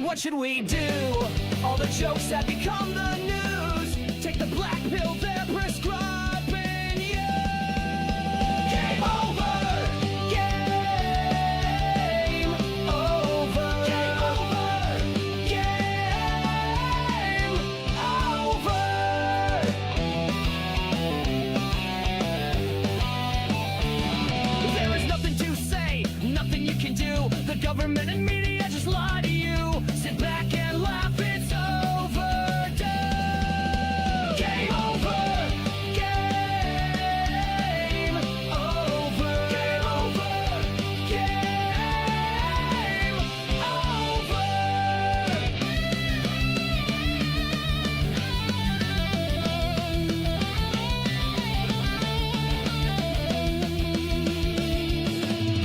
what should we do? All the jokes have become the news. Take the black pill they're prescribing you. Game over. Game over. Game over. Game over. There is nothing to say, nothing you can do. The government and media just lie to you. Sit back and laugh, it's overdue. Game over. Game over. Game over. Game over.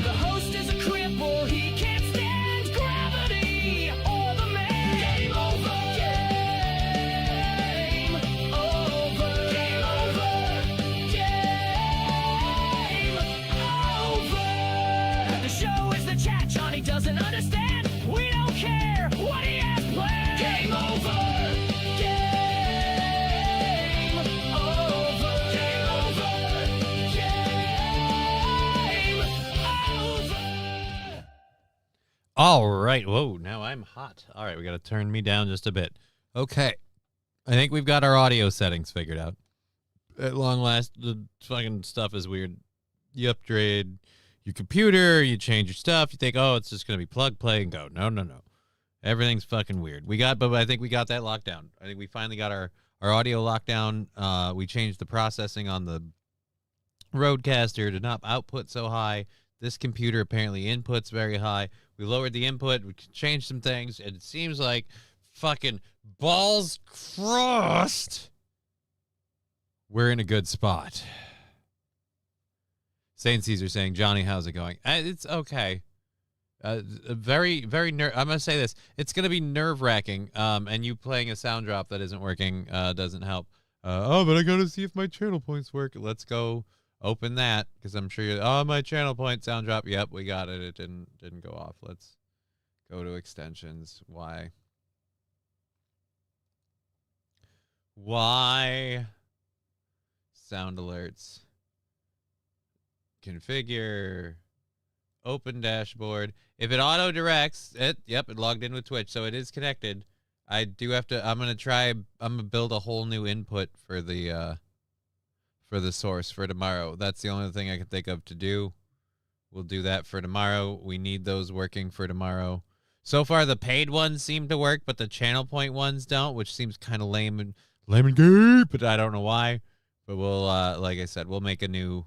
The host is a cripple, he can't stand gravity or the man. Game over. Game over. Game over. Game over. The show is the chat Johnny doesn't understand. We don't care what he has planned. Game over. Game over. Game over. Game over. All right. Whoa, now I'm hot. All right, we got to turn me down just a bit. Okay. I think we've got our audio settings figured out. At long last, the fucking stuff is weird. You upgrade your computer, you change your stuff, you think, oh, it's just going to be plug, play, and go. No, no, no. Everything's fucking weird. But I think we got that locked down. I think we finally got our audio locked down. We changed the processing on the Rodecaster to not output so high. This computer apparently inputs very high. We lowered the input. We changed some things. And it seems like fucking balls crossed. We're in a good spot. Saint Caesar saying, Johnny, how's it going? It's okay. Very, very I'm going to say this. It's going to be nerve-wracking. And you playing a sound drop that isn't working doesn't help. But I got to see if my channel points work. Let's go open that, because I'm sure you're, my channel point sound drop. Yep, we got it. It didn't go off. Let's go to extensions. Why? Sound alerts. Configure. Open dashboard. If it auto directs it, yep, it logged in with Twitch, so it is connected. I do have to, I'm going to build a whole new input for the source for tomorrow. That's the only thing I can think of to do. We'll do that for tomorrow. We need those working for tomorrow. So far, the paid ones seem to work, but the channel point ones don't, which seems kind of lame and gay, but I don't know why. But we'll, like I said, we'll make a new,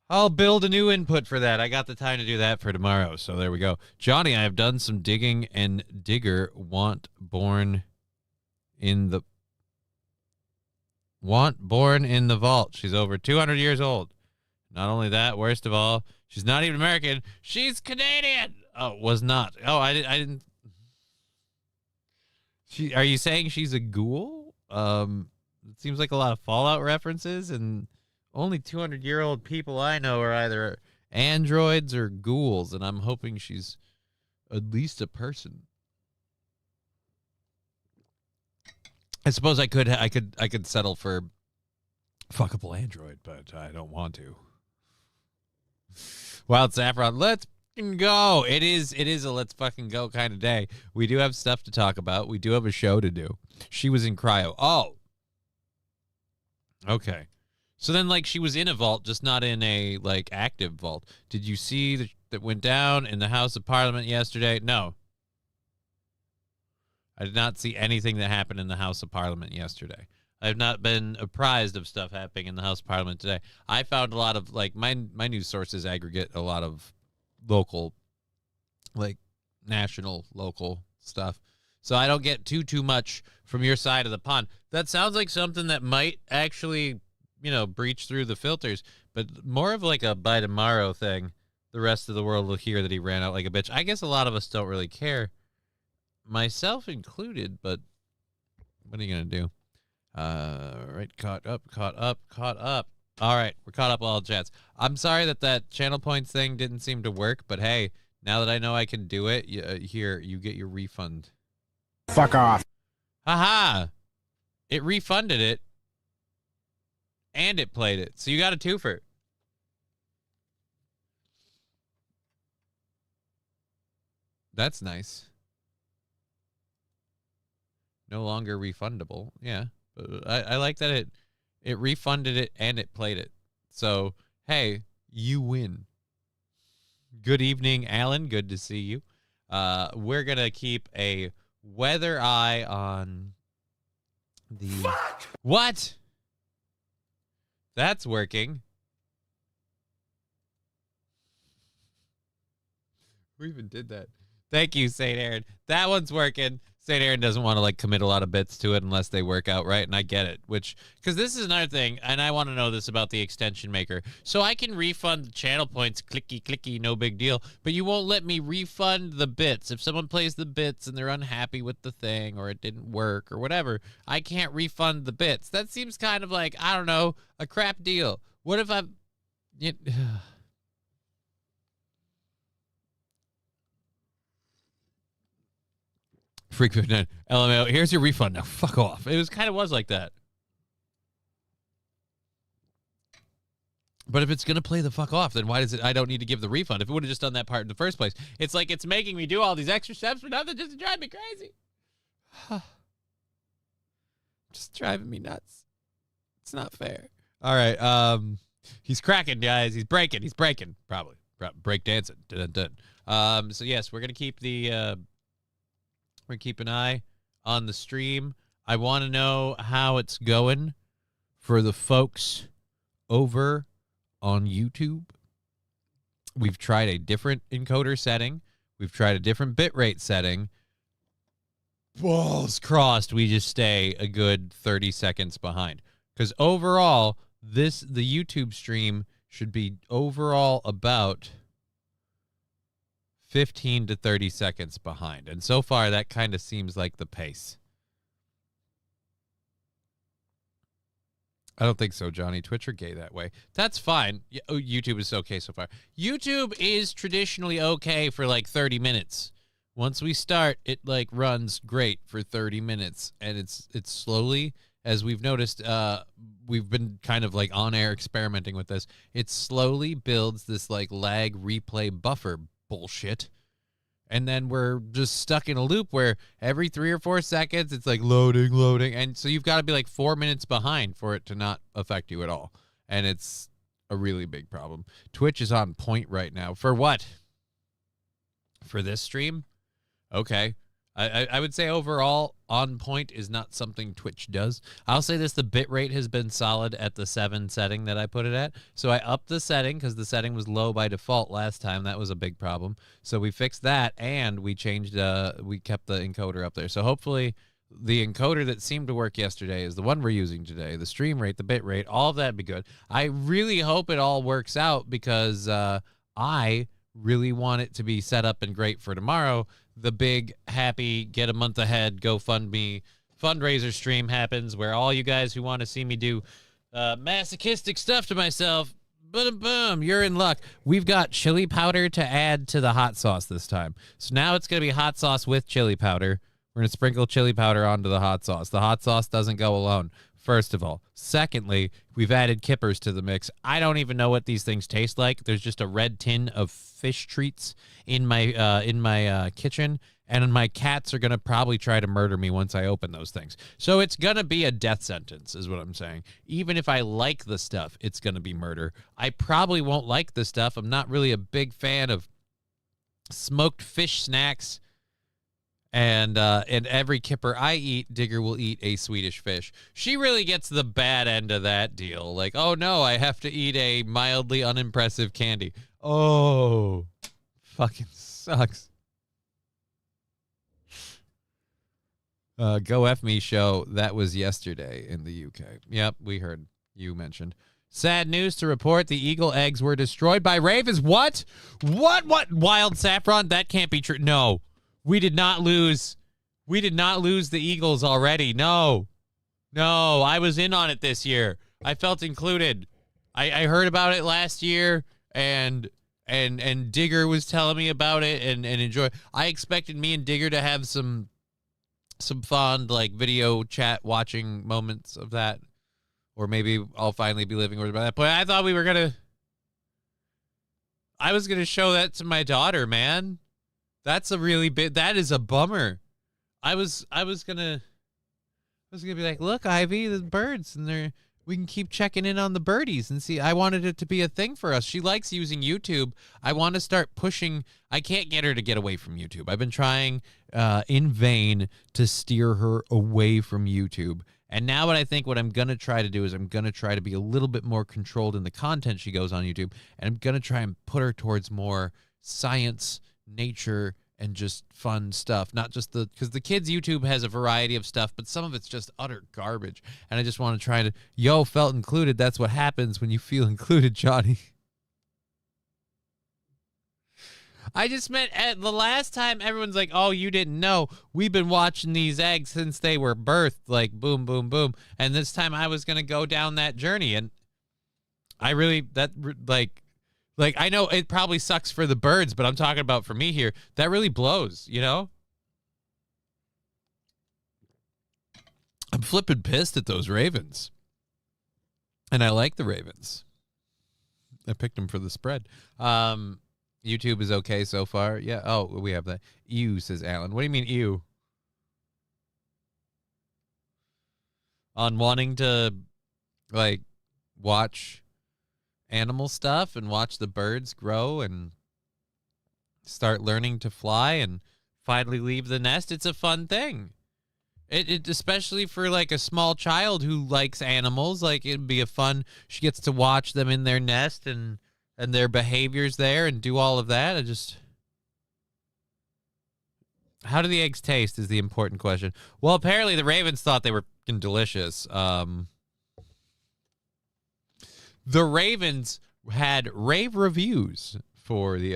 I'll build a new input for that. I got the time to do that for tomorrow, so there we go. Johnny, I have done some digging, and Digger born in the vault. She's over 200 years old. Not only that, worst of all, she's not even American. She's Canadian. Oh, was not. Oh, I didn't. Are you saying she's a ghoul? It seems like a lot of Fallout references, and only 200-year-old people I know are either androids or ghouls, and I'm hoping she's at least a person. I suppose I could settle for fuckable android, but I don't want to. Wild Saffron, let's go. It is a let's fucking go kind of day. We do have stuff to talk about. We do have a show to do. She was in cryo. Oh. Okay. So then, like, she was in a vault, just not in a, like, active vault. Did you see that went down in the House of Parliament yesterday? No. I did not see anything that happened in the House of Parliament yesterday. I have not been apprised of stuff happening in the House of Parliament today. I found a lot of, like, my news sources aggregate a lot of local, like, national, local stuff. So I don't get too much from your side of the pond. That sounds like something that might actually, breach through the filters, but more of like a by tomorrow thing. The rest of the world will hear that he ran out like a bitch. I guess a lot of us don't really care, myself included, but what are you going to do? Right, caught up. All right, we're caught up all chats. I'm sorry that channel points thing didn't seem to work, but hey, Now that I know I can do it, here, you get your refund. Fuck off. Haha! It refunded it, and it played it. So you got a twofer. That's nice. No longer refundable. Yeah. I like that it refunded it and it played it. So, hey, you win. Good evening, Alan. Good to see you. We're going to keep a weather eye on the... Fuck! What? That's working. Who even did that? Thank you, St. Aaron. That one's working. St. Aaron doesn't want to like commit a lot of bits to it unless they work out right, and I get it. Because this is another thing, and I want to know this about the extension maker. So I can refund the channel points, clicky, no big deal, but you won't let me refund the bits. If someone plays the bits and they're unhappy with the thing, or it didn't work, or whatever, I can't refund the bits. That seems kind of like, I don't know, a crap deal. What if I'm... Freak 59. LMAO, here's your refund now. Fuck off. It was like that. But if it's going to play the fuck off, then why does it... I don't need to give the refund. If it would have just done that part in the first place. It's like it's making me do all these extra steps for nothing just to drive me crazy. Just driving me nuts. It's not fair. All right. He's cracking, guys. He's breaking. Probably. Break dancing. Dun, dun, dun. So, yes, we're going to keep the... we're going to keep an eye on the stream. I want to know how it's going for the folks over on YouTube. We've tried a different encoder setting. We've tried a different bitrate setting. Balls crossed, we just stay a good 30 seconds behind. Because overall, the YouTube stream should be overall about 15 to 30 seconds behind. And so far, that kind of seems like the pace. I don't think so, Johnny. Twitch are gay that way. That's fine. YouTube is okay so far. YouTube is traditionally okay for like 30 minutes. Once we start, it like runs great for 30 minutes. And it's slowly, as we've noticed, we've been kind of like on air experimenting with this. It slowly builds this like lag replay buffer bullshit. And then we're just stuck in a loop where every 3 or 4 seconds, it's like loading. And so you've got to be like 4 minutes behind for it to not affect you at all. And it's a really big problem. Twitch is on point right now. For what? For this stream? Okay. I would say overall, on point is not something Twitch does. I'll say this, the bitrate has been solid at the 7 setting that I put it at. So I upped the setting because the setting was low by default last time. That was a big problem. So we fixed that, and we changed, we kept the encoder up there. So hopefully the encoder that seemed to work yesterday is the one we're using today. The stream rate, the bitrate, all of that would be good. I really hope it all works out because I really want it to be set up and great for tomorrow. The big, happy, get a month ahead, GoFundMe fundraiser stream happens where all you guys who want to see me do masochistic stuff to myself, boom, you're in luck. We've got chili powder to add to the hot sauce this time. So now it's going to be hot sauce with chili powder. We're going to sprinkle chili powder onto the hot sauce. The hot sauce doesn't go alone, first of all. Secondly, we've added kippers to the mix. I don't even know what these things taste like. There's just a red tin of fish treats in my kitchen, and my cats are going to probably try to murder me once I open those things. So it's going to be a death sentence is what I'm saying. Even if I like the stuff, it's going to be murder. I probably won't like the stuff. I'm not really a big fan of smoked fish snacks. And every kipper I eat, Digger will eat a Swedish fish. She really gets the bad end of that deal. Like, oh no, I have to eat a mildly unimpressive candy. Oh, fucking sucks. Go F Me show, that was yesterday in the UK. Yep, we heard you mentioned. Sad news to report, the eagle eggs were destroyed by ravens. What? What? Wild saffron? That can't be true. No. We did not lose the Eagles already. No, I was in on it this year. I felt included. I heard about it last year, and and Digger was telling me about it and enjoy. I expected me and Digger to have some fond like video chat watching moments of that, or maybe I'll finally be living with by that point. I thought I was gonna show that to my daughter, man. That's a really big. That is a bummer. I was gonna be like, look, Ivy, the birds, and we can keep checking in on the birdies and see. I wanted it to be a thing for us. She likes using YouTube. I want to start pushing. I can't get her to get away from YouTube. I've been trying in vain to steer her away from YouTube. And now what I'm going to try to do is I'm going to try to be a little bit more controlled in the content she goes on YouTube. And I'm going to try and put her towards more science, nature, and just fun stuff. Not just because the kids' YouTube has a variety of stuff, but some of it's just utter garbage. And I just want to try to, felt included. That's what happens when you feel included, Johnny. I just meant at the last time everyone's like, oh, you didn't know. We've been watching these eggs since they were birthed, like boom, boom, boom. And this time I was going to go down that journey. And I really, like, I know it probably sucks for the birds, but I'm talking about for me here. That really blows, you know? I'm flipping pissed at those Ravens. And I like the Ravens. I picked them for the spread. YouTube is okay so far. Yeah. Oh, we have that. Ew, says Alan. What do you mean, ew? On wanting to, like, watch animal stuff and watch the birds grow and start learning to fly and finally leave the nest. It's a fun thing. It especially for like a small child who likes animals, like it'd be she gets to watch them in their nest and their behaviors there and do all of that. How do the eggs taste is the important question. Well, apparently the Ravens thought they were delicious. The Ravens had rave reviews for the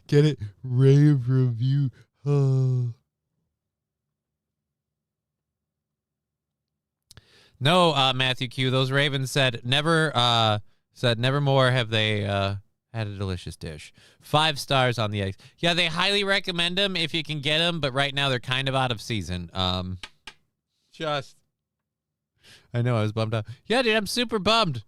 get it? Rave review. No, Matthew Q. Those Ravens said nevermore have they had a delicious dish. 5 stars on the eggs. Yeah, they highly recommend them if you can get them, but right now they're kind of out of season. I know, I was bummed out. Yeah, dude, I'm super bummed.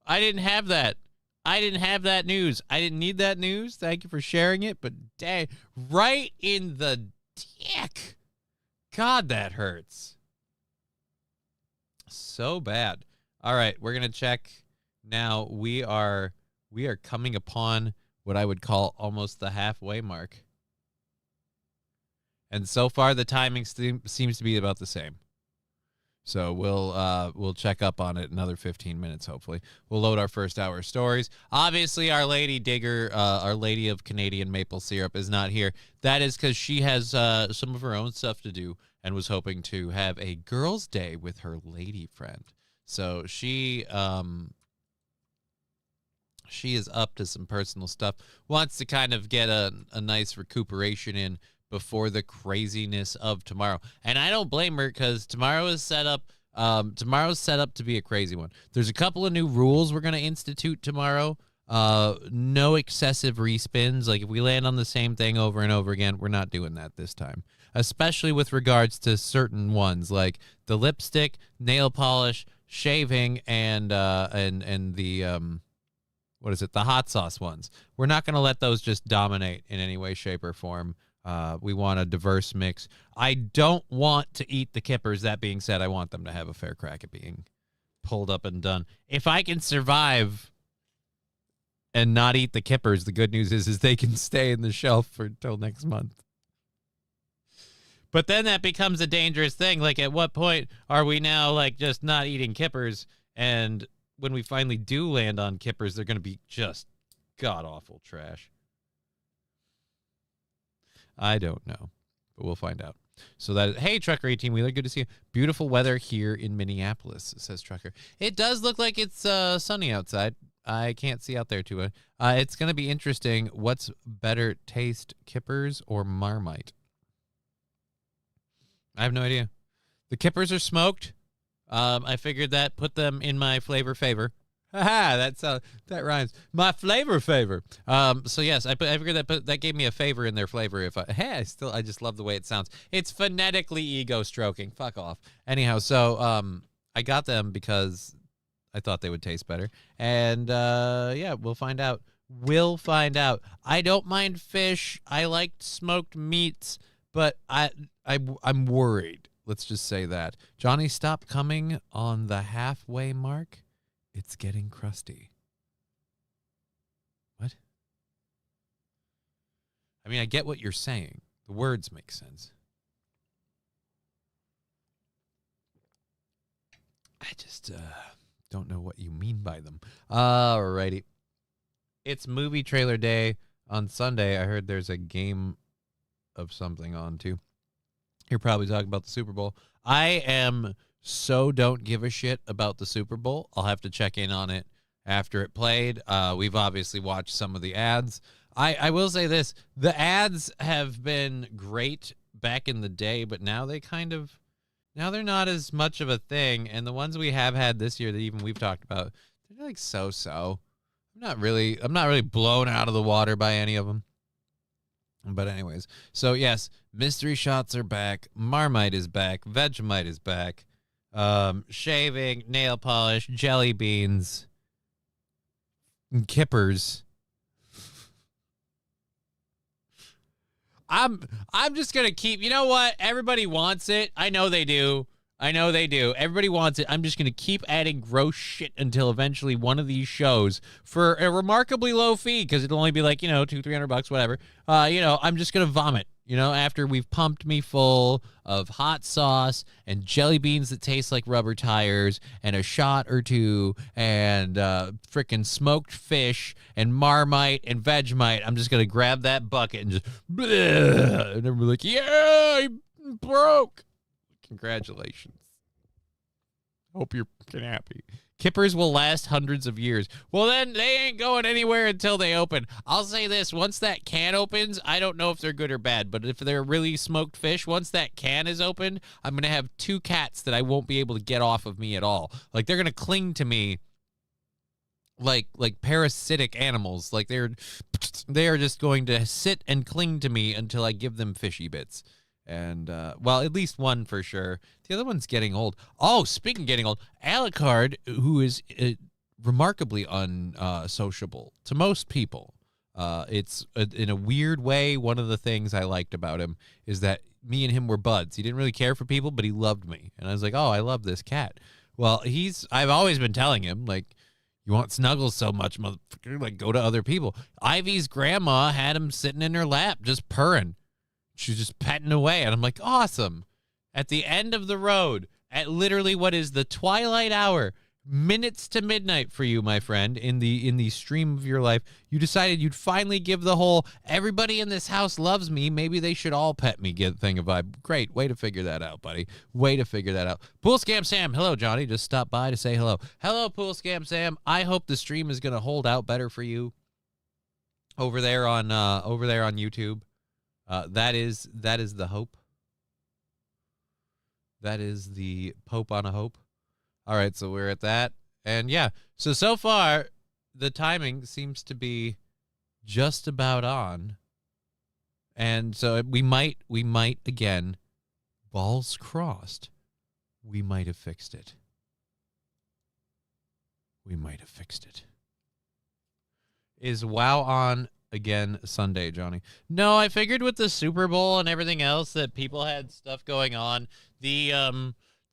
I didn't have that. I didn't have that news. I didn't need that news. Thank you for sharing it, but dang, right in the dick. God, that hurts. So bad. All right, we're going to check now. We are coming upon what I would call almost the halfway mark. And so far the timing seems to be about the same. So we'll check up on it another 15 minutes, hopefully. We'll load our first hour of stories. Obviously, Our Lady Digger, Our Lady of Canadian Maple Syrup, is not here. That is because she has some of her own stuff to do and was hoping to have a girls' day with her lady friend. So she is up to some personal stuff, wants to kind of get a nice recuperation in before the craziness of tomorrow. And I don't blame her because tomorrow's set up to be a crazy one. There's a couple of new rules we're going to institute tomorrow. No excessive respins. Like if we land on the same thing over and over again, we're not doing that this time. Especially with regards to certain ones like the lipstick, nail polish, shaving, and the what is it? The hot sauce ones. We're not going to let those just dominate in any way, shape, or form. We want a diverse mix. I don't want to eat the kippers. That being said, I want them to have a fair crack at being pulled up and done. If I can survive and not eat the kippers, the good news is they can stay in the shelf until next month. But then that becomes a dangerous thing. Like, at what point are we now, like, just not eating kippers? And when we finally do land on kippers, they're going to be just god-awful trash. I don't know, but we'll find out. So that is, hey, Trucker 18-wheeler, good to see you. Beautiful weather here in Minneapolis, says Trucker. It does look like it's sunny outside. I can't see out there too much. It's going to be interesting. What's better taste, kippers or Marmite? I have no idea. The kippers are smoked. I figured that put them in my flavor favor. Haha, that rhymes. My flavor favor. So yes, I figured that gave me a favor in their flavor. If I just love the way it sounds. It's phonetically ego stroking. Fuck off. Anyhow, so I got them because I thought they would taste better, and yeah, we'll find out. We'll find out. I don't mind fish. I like smoked meats, but I'm worried. Let's just say that. Johnny, stop coming on the halfway mark. It's getting crusty. What? I mean, I get what you're saying. The words make sense. I just don't know what you mean by them. Alrighty. It's movie trailer day on Sunday. I heard there's a game of something on too. You're probably talking about the Super Bowl. I am so don't give a shit about the Super Bowl. I'll have to check in on it after it played. We've obviously watched some of the ads. I will say this. The ads have been great back in the day, but now they're not as much of a thing. And the ones we have had this year that even we've talked about, they're like so. I'm not really blown out of the water by any of them. But anyways, so yes, mystery shots are back. Marmite is back. Vegemite is back. Shaving, nail polish, jelly beans, and kippers. I'm just gonna keep. You know what? Everybody wants it. I know they do. Everybody wants it. I'm just going to keep adding gross shit until eventually one of these shows, for a remarkably low fee, because it'll only be like, $200-$300, whatever. I'm just going to vomit, after we've pumped me full of hot sauce and jelly beans that taste like rubber tires and a shot or two and frickin' smoked fish and Marmite and Vegemite. I'm just going to grab that bucket and just, bleh, and everybody like, yeah, I broke. Congratulations. Hope you're fucking happy. Kippers will last hundreds of years. Well, then they ain't going anywhere until they open. I'll say this. Once that can opens, I don't know if they're good or bad, but if they're really smoked fish, once that can is opened, I'm going to have 2 cats that I won't be able to get off of me at all. Like, they're going to cling to me like parasitic animals. Like, they are just going to sit and cling to me until I give them fishy bits. And, at least one for sure. The other one's getting old. Oh, speaking of getting old, Alucard, who is remarkably unsociable to most people. It's in a weird way, one of the things I liked about him is that me and him were buds. He didn't really care for people, but he loved me. And I was like, oh, I love this cat. Well, I've always been telling him, like, you want snuggles so much, motherfucker, like, go to other people. Ivy's grandma had him sitting in her lap, just purring. She's just petting away, and I'm like, awesome. At the end of the road, at literally what is the twilight hour, minutes to midnight for you, my friend, in the stream of your life, you decided you'd finally give the whole everybody in this house loves me, maybe they should all pet me thing a vibe. Great. Way to figure that out, buddy. Way to figure that out. Pool Scam Sam. Hello, Johnny. Just stopped by to say hello. Hello, Pool Scam Sam. I hope the stream is going to hold out better for you over there on YouTube. That is the hope. That is the Pope on a hope. All right, so we're at that. And yeah, so far, the timing seems to be just about on. And so we might again, balls crossed, we might have fixed it. We might have fixed it. Is WoW on again Sunday, Johnny? No, I figured with the Super Bowl and everything else that people had stuff going on.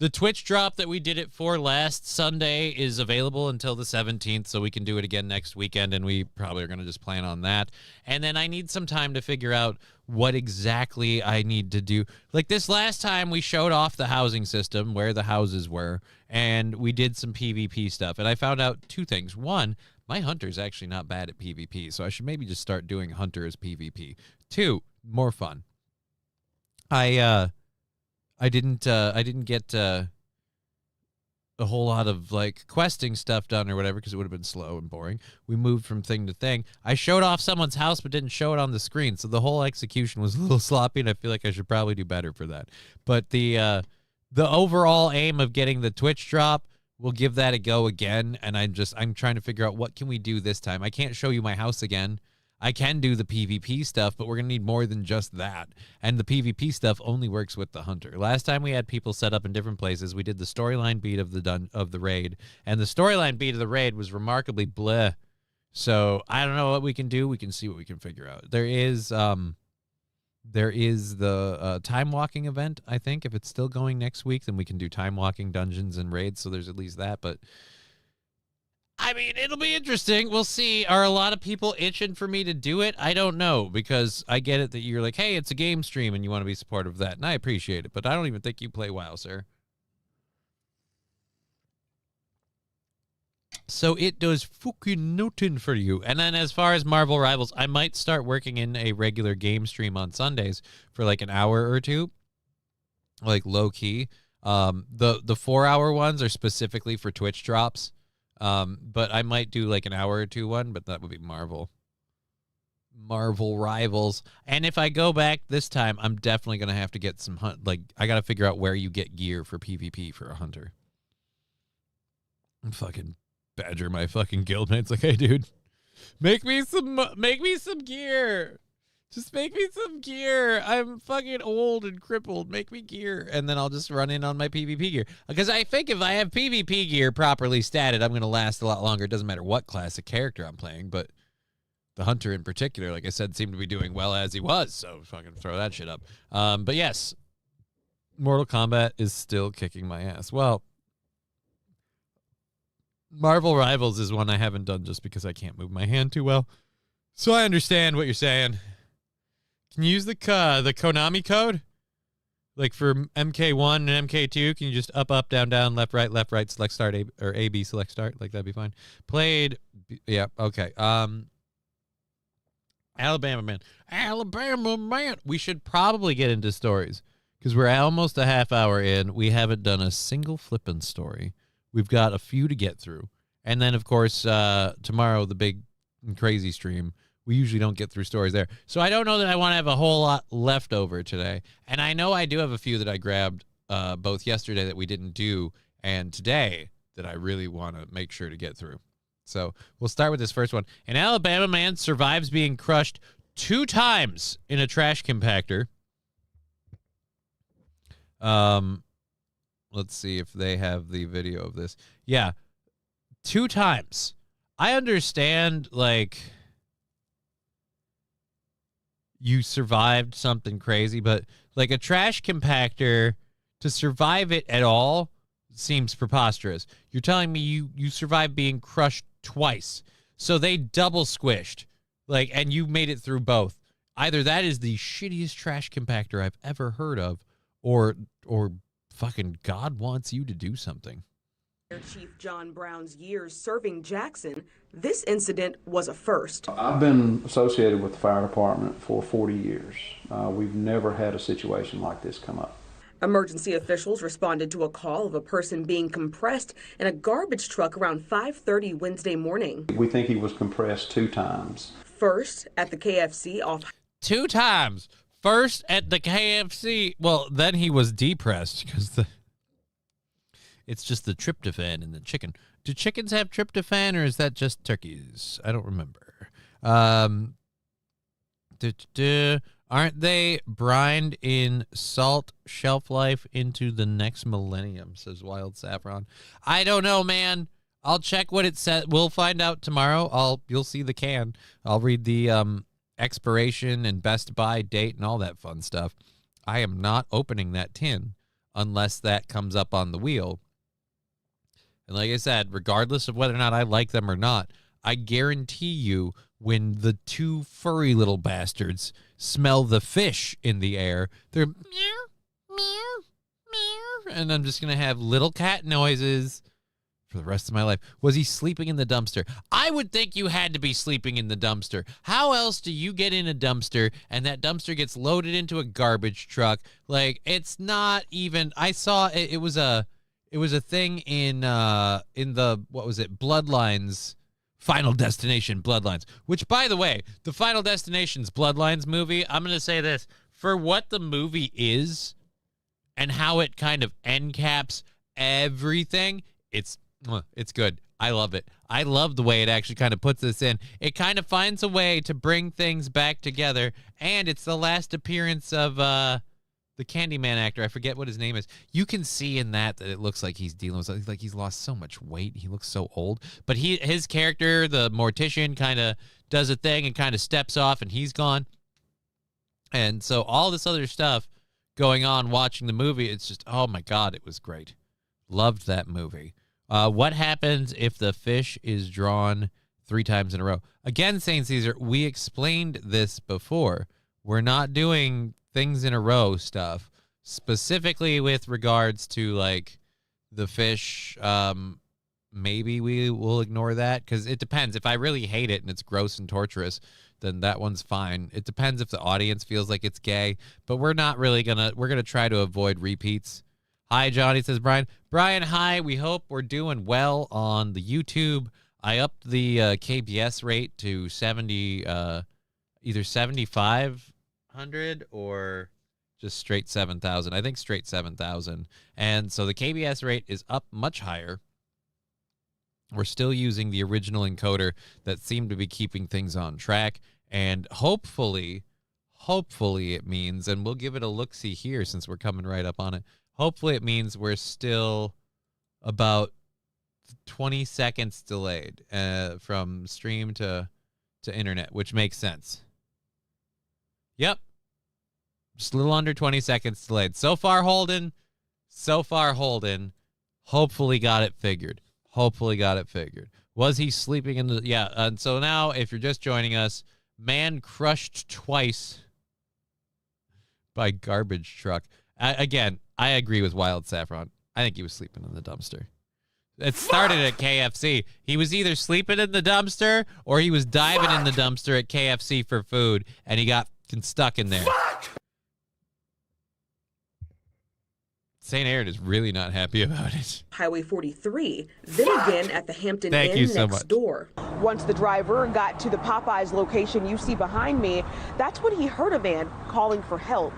The Twitch drop that we did it for last Sunday is available until the 17th, so we can do it again next weekend, and we probably are going to just plan on that. And then I need some time to figure out what exactly I need to do. Like this last time, we showed off the housing system, where the houses were, and we did some PvP stuff. And I found out 2 things. One, my hunter's actually not bad at PvP, so I should maybe just start doing hunter as PvP. 2, more fun. I didn't get a whole lot of like questing stuff done or whatever because it would have been slow and boring. We moved from thing to thing. I showed off someone's house but didn't show it on the screen, so the whole execution was a little sloppy, and I feel like I should probably do better for that. But the the overall aim of getting the Twitch drop, we'll give that a go again. And I'm trying to figure out what can we do this time. I can't show you my house again. I can do the PvP stuff, but we're going to need more than just that. And the PvP stuff only works with the hunter. Last time we had people set up in different places. We did the storyline beat of the raid, and the storyline beat of the raid was remarkably bleh. So I don't know what we can do. We can see what we can figure out. There is the time walking event. I think if it's still going next week, then we can do time walking dungeons and raids. So there's at least that, but I mean, it'll be interesting. We'll see. Are a lot of people itching for me to do it? I don't know, because I get it that you're like, hey, it's a game stream and you want to be supportive of that, and I appreciate it, but I don't even think you play WoW, sir. So it does fucking nothing for you. And then as far as Marvel Rivals, I might start working in a regular game stream on Sundays for like an hour or two, like low key. The 4-hour ones are specifically for Twitch drops. But I might do like an hour or two one, but that would be Marvel Rivals. And if I go back this time, I'm definitely going to have to get some I got to figure out where you get gear for PvP for a hunter. I'm fucking badger my fucking guildmates like, hey dude, make me some gear. Just make me some gear. I'm fucking old and crippled. Make me gear. And then I'll just run in on my PvP gear. Because I think if I have PvP gear properly statted, I'm going to last a lot longer. It doesn't matter what classic character I'm playing, but the hunter in particular, like I said, seemed to be doing well as he was. So fucking throw that shit up. But yes, Mortal Kombat is still kicking my ass. Well, Marvel Rivals is one I haven't done just because I can't move my hand too well. So I understand what you're saying. Can you use the Konami code? Like for MK1 and MK2, can you just up, down, left, right, select start, or AB, select start? Like, that'd be fine. Played, yeah, okay. Alabama Man. We should probably get into stories, because we're almost a half hour in. We haven't done a single flippin' story. We've got a few to get through. And then, of course, tomorrow, the big and crazy stream. We usually don't get through stories there. So I don't know that I want to have a whole lot left over today. And I know I do have a few that I grabbed both yesterday that we didn't do and today that I really want to make sure to get through. So we'll start with this first one. An Alabama man survives being crushed 2 times in a trash compactor. Let's see if they have the video of this. Yeah, 2 times. I understand, like, you survived something crazy, but like a trash compactor, to survive it at all seems preposterous. You're telling me you survived being crushed twice. So they double squished, like, and you made it through both. Either that is the shittiest trash compactor I've ever heard of, or fucking God wants you to do something. Chief John Brown's years serving Jackson, this incident was a first. I've been associated with the fire department for 40 years. We've never had a situation like this come up. Emergency officials responded to a call of a person being compressed in a garbage truck around 5:30 Wednesday morning. We think he was compressed 2 times. First, at the KFC off 2 times. First at the KFC. Well, then he was depressed because it's just the tryptophan in the chicken. Do chickens have tryptophan, or is that just turkeys? I don't remember. Aren't they brined in salt shelf life into the next millennium, says Wild Saffron. I don't know, man. I'll check what it said. We'll find out tomorrow. You'll see the can. I'll read the expiration and best buy date and all that fun stuff. I am not opening that tin unless that comes up on the wheel. And like I said, regardless of whether or not I like them or not, I guarantee you when the 2 furry little bastards smell the fish in the air, they're meow, meow, meow, and I'm just going to have little cat noises for the rest of my life. Was he sleeping in the dumpster? I would think you had to be sleeping in the dumpster. How else do you get in a dumpster and that dumpster gets loaded into a garbage truck? Like, it's not even, I saw it was a thing in the, what was it, Bloodlines, Final Destination Bloodlines, which, by the way, the Final Destination's Bloodlines movie, I'm going to say this, for what the movie is and how it kind of end caps everything. It's good. I love it. I love the way it actually kind of puts this in. It kind of finds a way to bring things back together, and it's the last appearance of the Candyman actor. I forget what his name is. You can see in that it looks like he's dealing with, like, he's lost so much weight. He looks so old. But his character, the mortician, kind of does a thing and kind of steps off, and he's gone. And so all this other stuff going on watching the movie, it's just, oh my God, it was great. Loved that movie. What happens if the fish is drawn 3 times in a row? Again, St. Caesar, we explained this before. We're not doing things in a row stuff, specifically with regards to, like, the fish. Maybe we will ignore that because it depends. If I really hate it and it's gross and torturous, then that one's fine. It depends if the audience feels like it's gay, but we're not really we're gonna try to avoid repeats. Hi, Johnny, says Brian. Brian, hi. We hope we're doing well on the YouTube. I upped the KBS rate to 70, either 7,500 or just straight 7,000. I think straight 7,000. And so the KBS rate is up much higher. We're still using the original encoder that seemed to be keeping things on track. And hopefully it means, and we'll give it a look-see here since we're coming right up on it. Hopefully it means we're still about 20 seconds delayed from stream to internet, which makes sense. Yep. Just a little under 20 seconds delayed. So far holding. Hopefully got it figured. Was he sleeping in the... Yeah, and so now if you're just joining us, man crushed twice by garbage truck. Again, I agree with Wild Saffron. I think he was sleeping in the dumpster. It started at KFC. He was either sleeping in the dumpster or he was diving in the dumpster at KFC for food, and he got stuck in there. St. Aaron is really not happy about it. Highway 43, then again at the Hampton Thank you Inn so next much. door. Once the driver got to the Popeyes location you see behind me, that's when he heard a man calling for help.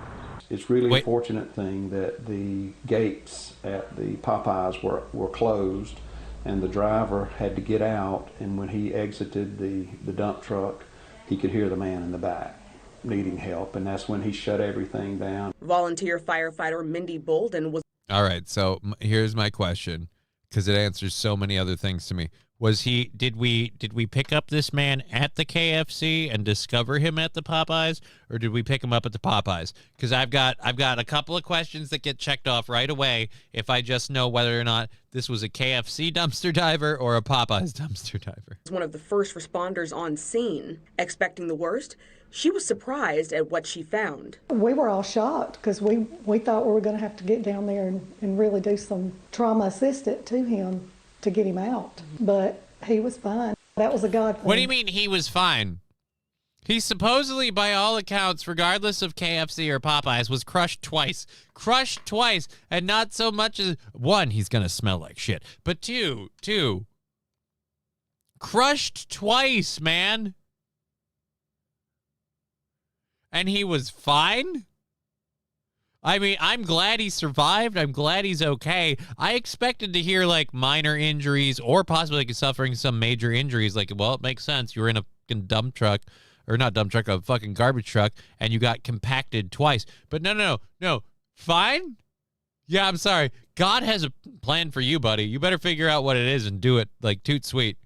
It's really Wait. a fortunate thing that the gates at the Popeyes were closed, and the driver had to get out, and when he exited the dump truck, he could hear the man in the back needing help, and that's when he shut everything down. Volunteer firefighter Mindy Bolden was All right, so here's my question, because it answers so many other things to me. Did we pick up this man at the KFC and discover him at the Popeyes, or did we pick him up at the Popeyes? Because I've got a couple of questions that get checked off right away if I just know whether or not this was a KFC dumpster diver or a Popeyes dumpster diver. one of the first responders on scene. Expecting the worst, she was surprised at what she found. We were all shocked because we thought we were going to have to get down there and really do some trauma assistant to him to get him out. But he was fine. That was a God thing. What do you mean he was fine? He supposedly, by all accounts, regardless of KFC or Popeyes, was crushed twice. Crushed twice. And not so much as, one, he's going to smell like shit. But two, crushed twice, man. And he was fine? I mean, I'm glad he survived. I'm glad he's okay. I expected to hear, like, minor injuries or possibly like, suffering some major injuries. Like, well, it makes sense. You were in a fucking dump truck, or not dump truck, a fucking garbage truck, and you got compacted twice. But no. Fine? Yeah, I'm sorry. God has a plan for you, buddy. You better figure out what it is and do it, like, toot sweet.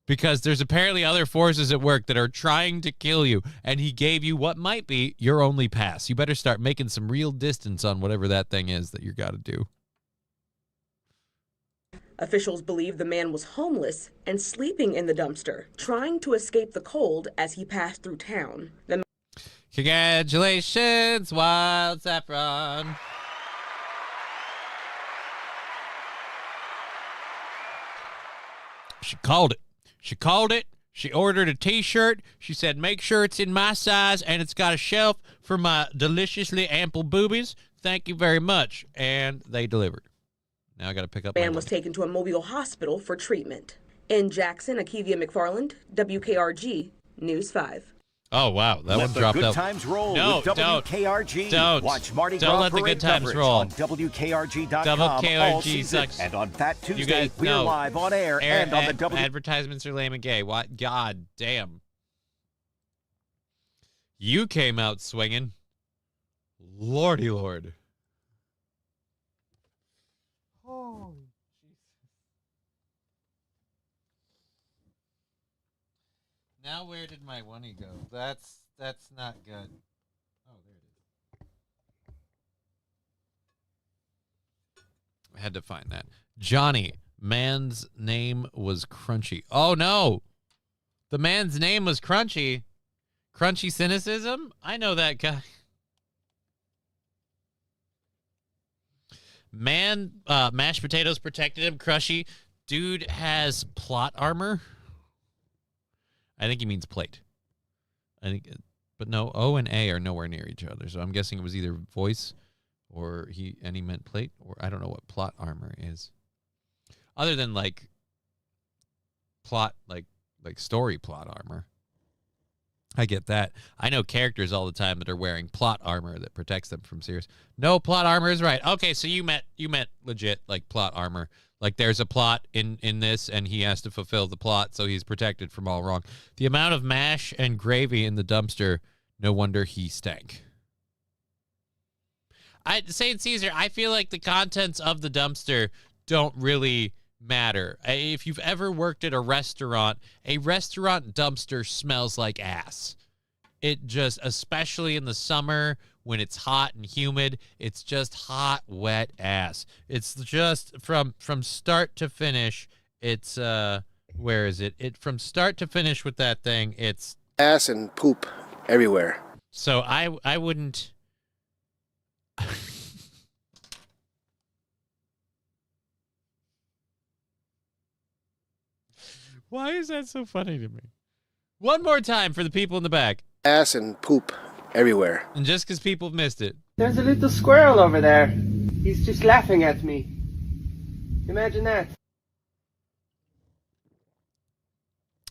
Because there's apparently other forces at work that are trying to kill you, and he gave you what might be your only pass. You better start making some real distance on whatever that thing is that you got to do. Officials believe the man was homeless and sleeping in the dumpster, trying to escape the cold as he passed through town. Congratulations, Wild Saffron. She called it. She ordered a t-shirt. She said, make sure it's in my size and it's got a shelf for my deliciously ample boobies. Thank you very much. And they delivered. Now I got to pick up The my man was money. taken to a Mobile hospital for treatment. In Jackson, Akivia McFarland, WKRG, News 5. Oh wow, that Let one the dropped good out. times roll No, with don't. WKRG. Don't. Watch Mardi Don't Gras let the parade good times coverage roll. on WKRG.com WKRG all season. sucks. And on Fat Tuesday, You guys we're know. live on air and on the W. Advertisements are lame and gay. What? God damn. You came out swinging. Lordy Lord. Oh, Jesus. Now where did my oney go? That's not good. Oh, there it is. I had to find that. Johnny, man's name was Crunchy. Oh no. The man's name was Crunchy. Crunchy cynicism? I know that guy. Man, mashed potatoes protected him. Crushy. Dude has plot armor. I think he means plate. I think, but no, O and A are nowhere near each other. So I'm guessing it was either voice or he meant plate, or I don't know what plot armor is. Other than like plot, like story plot armor. I get that. I know characters all the time that are wearing plot armor that protects them from serious. No, plot armor is right. Okay, so you meant legit like plot armor. Like there's a plot in this, and he has to fulfill the plot, so he's protected from all wrong. The amount of mash and gravy in the dumpster, no wonder he stank. St. Caesar, I feel like the contents of the dumpster don't really matter. If you've ever worked at a restaurant dumpster smells like ass. It just, especially in the summer when it's hot and humid, it's just hot, wet ass. It's just from start to finish. It's where is it? From start to finish with that thing, it's ass and poop everywhere. So I wouldn't. Why is that so funny to me? One more time for the people in the back. Ass and poop everywhere. And just because people missed it. There's a little squirrel over there. He's just laughing at me. Imagine that.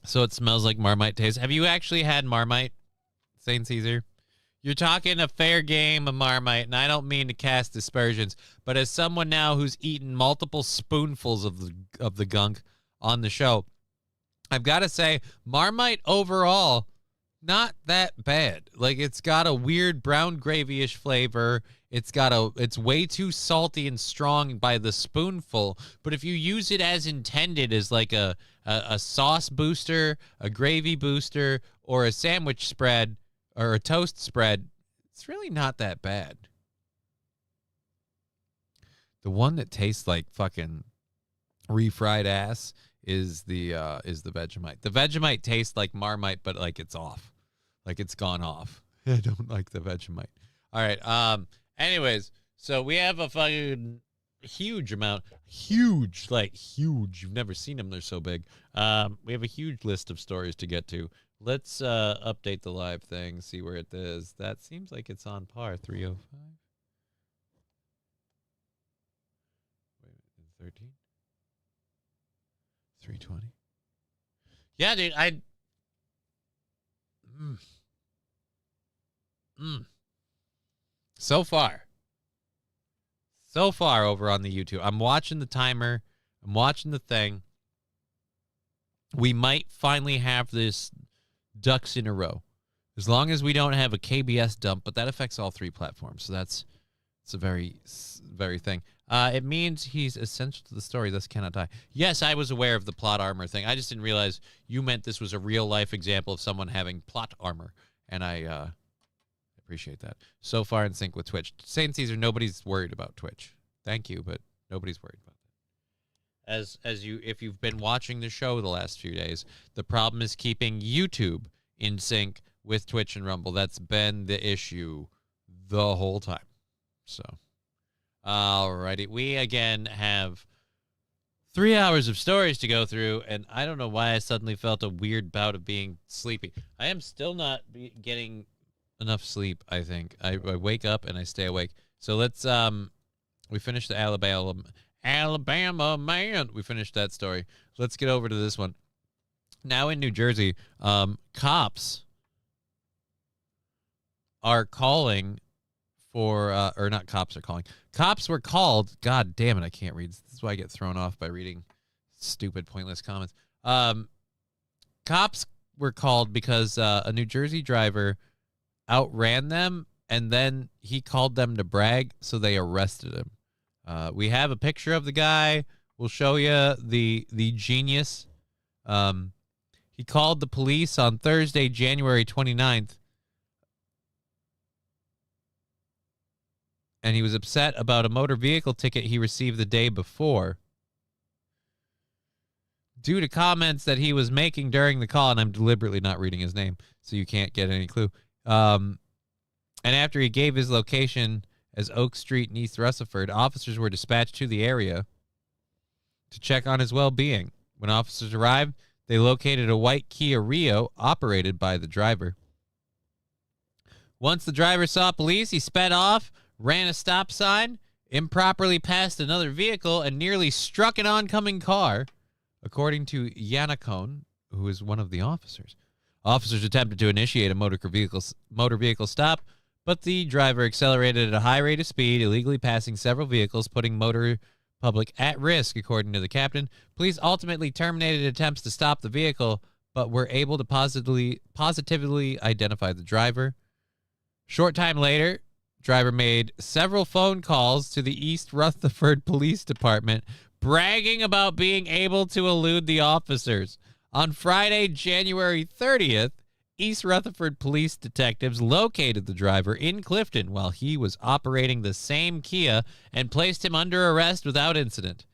So it smells like Marmite taste. Have you actually had Marmite, St. Caesar? You're talking a fair game of Marmite, and I don't mean to cast aspersions, but as someone now who's eaten multiple spoonfuls of the gunk on the show, I've got to say, Marmite overall, not that bad. Like, it's got a weird brown gravy-ish flavor. It's way too salty and strong by the spoonful. But if you use it as intended as like a sauce booster, a gravy booster, or a sandwich spread, or a toast spread, it's really not that bad. The one that tastes like fucking refried ass is the Vegemite. The Vegemite tastes like Marmite, but like it's off. Like it's gone off. I don't like the Vegemite. All right. Anyways, so we have a fucking huge amount. Huge, like huge. You've never seen them. They're so big. We have a huge list of stories to get to. Let's update the live thing, see where it is. That seems like it's on par. 305. Wait, 13? 320. Yeah, dude, So far over on the YouTube. I'm watching the timer. I'm watching the thing. We might finally have this ducks in a row. As long as we don't have a KBS dump, but that affects all three platforms. So it's a very thing. It means he's essential to the story. Thus cannot die. Yes, I was aware of the plot armor thing. I just didn't realize you meant this was a real life example of someone having plot armor. And I appreciate that. So far in sync with Twitch. St. Caesar, nobody's worried about Twitch. Thank you, but nobody's worried about that. If you've been watching the show the last few days, the problem is keeping YouTube in sync with Twitch and Rumble. That's been the issue the whole time. So, alrighty. We again have 3 hours of stories to go through, and I don't know why I suddenly felt a weird bout of being sleepy. I am still not getting enough sleep, I think. I wake up and I stay awake. So let's, we finished the Alabama man. We finished that story. Let's get over to this one. Now in New Jersey, cops are calling for, or not cops are calling. Cops were called. God damn it, I can't read. This is why I get thrown off by reading stupid, pointless comments. Cops were called because a New Jersey driver outran them, and then he called them to brag, so they arrested him. We have a picture of the guy. We'll show you the genius. He called the police on Thursday, January 29th, and he was upset about a motor vehicle ticket he received the day before due to comments that he was making during the call, and I'm deliberately not reading his name, so you can't get any clue. And after he gave his location as Oak Street in East Rutherford, officers were dispatched to the area to check on his well-being. When officers arrived, they located a white Kia Rio operated by the driver. Once the driver saw police, he sped off, ran a stop sign, improperly passed another vehicle, and nearly struck an oncoming car, according to Yannicone, who is one of the officers. Officers attempted to initiate a motor vehicle stop, but the driver accelerated at a high rate of speed, illegally passing several vehicles, putting motor public at risk, according to the captain. Police ultimately terminated attempts to stop the vehicle, but were able to positively identify the driver. Short time later, driver made several phone calls to the East Rutherford Police Department, bragging about being able to elude the officers. On Friday, January 30th, East Rutherford police detectives located the driver in Clifton while he was operating the same Kia and placed him under arrest without incident.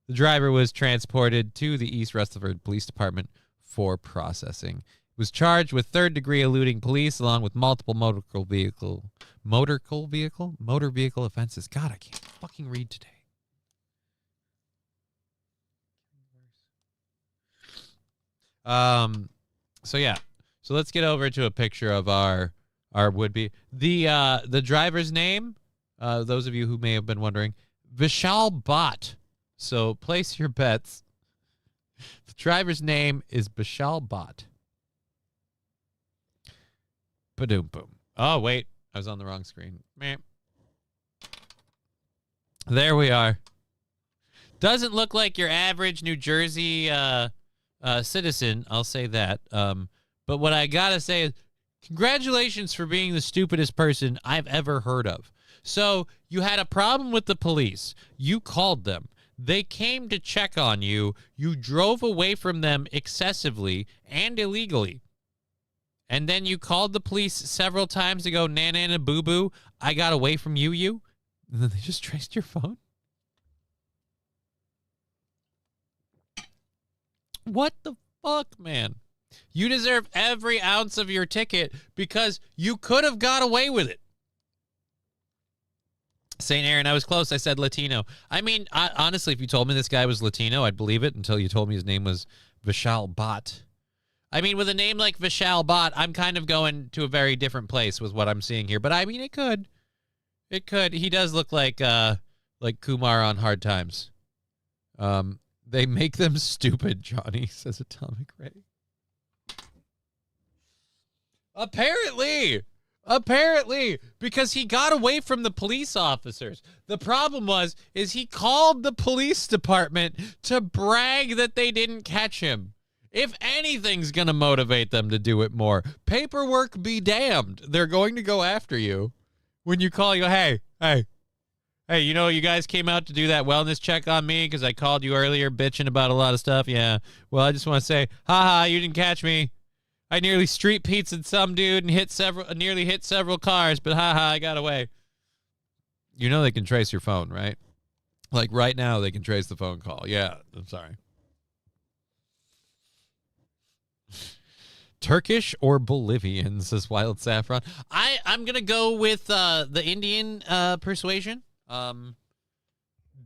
The driver was transported to the East Rutherford Police Department for processing. He was charged with third-degree eluding police along with multiple motor vehicle offenses. God, I can't fucking read today. So yeah. So let's get over to a picture of our would-be. The driver's name, those of you who may have been wondering, Vishal Bhatt. So place your bets. The driver's name is Vishal Bhatt. Ba-doom boom. Oh, wait. I was on the wrong screen. Meh. There we are. Doesn't look like your average New Jersey citizen, I'll say that. But what I gotta say is, congratulations for being the stupidest person I've ever heard of. So you had a problem with the police. You called them. They came to check on you. You drove away from them excessively and illegally. And then you called the police several times to go, nana boo-boo, I got away from you. And then they just traced your phone. What the fuck, man? You deserve every ounce of your ticket because you could have got away with it. St. Aaron, I was close. I said Latino. I mean, honestly, if you told me this guy was Latino, I'd believe it until you told me his name was Vishal Bhatt. I mean, with a name like Vishal Bhatt, I'm kind of going to a very different place with what I'm seeing here. But I mean, it could. It could. He does look like Kumar on Hard Times. They make them stupid, Johnny, says Atomic Ray. Apparently, because he got away from the police officers. The problem is he called the police department to brag that they didn't catch him. If anything's going to motivate them to do it more, paperwork be damned. They're going to go after you. When you call, you go, hey, you know, you guys came out to do that wellness check on me because I called you earlier bitching about a lot of stuff. Yeah, well, I just want to say, haha, you didn't catch me. I nearly street pizzaed some dude and nearly hit several cars, but haha, I got away. You know they can trace your phone, right? Like right now, they can trace the phone call. Yeah, I'm sorry. Turkish or Bolivian, says Wild Saffron. I'm going to go with the Indian persuasion.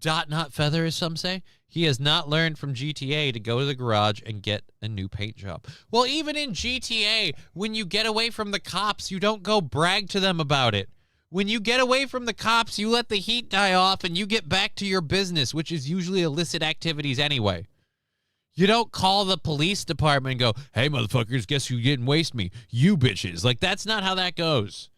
Dot not feather, as some say. He has not learned from GTA to go to the garage and get a new paint job. Well, even in GTA, when you get away from the cops, you don't go brag to them about it. When you get away from the cops, you let the heat die off and you get back to your business, which is usually illicit activities anyway. You don't call the police department and go, hey, motherfuckers, guess who didn't waste me? You bitches. Like, that's not how that goes.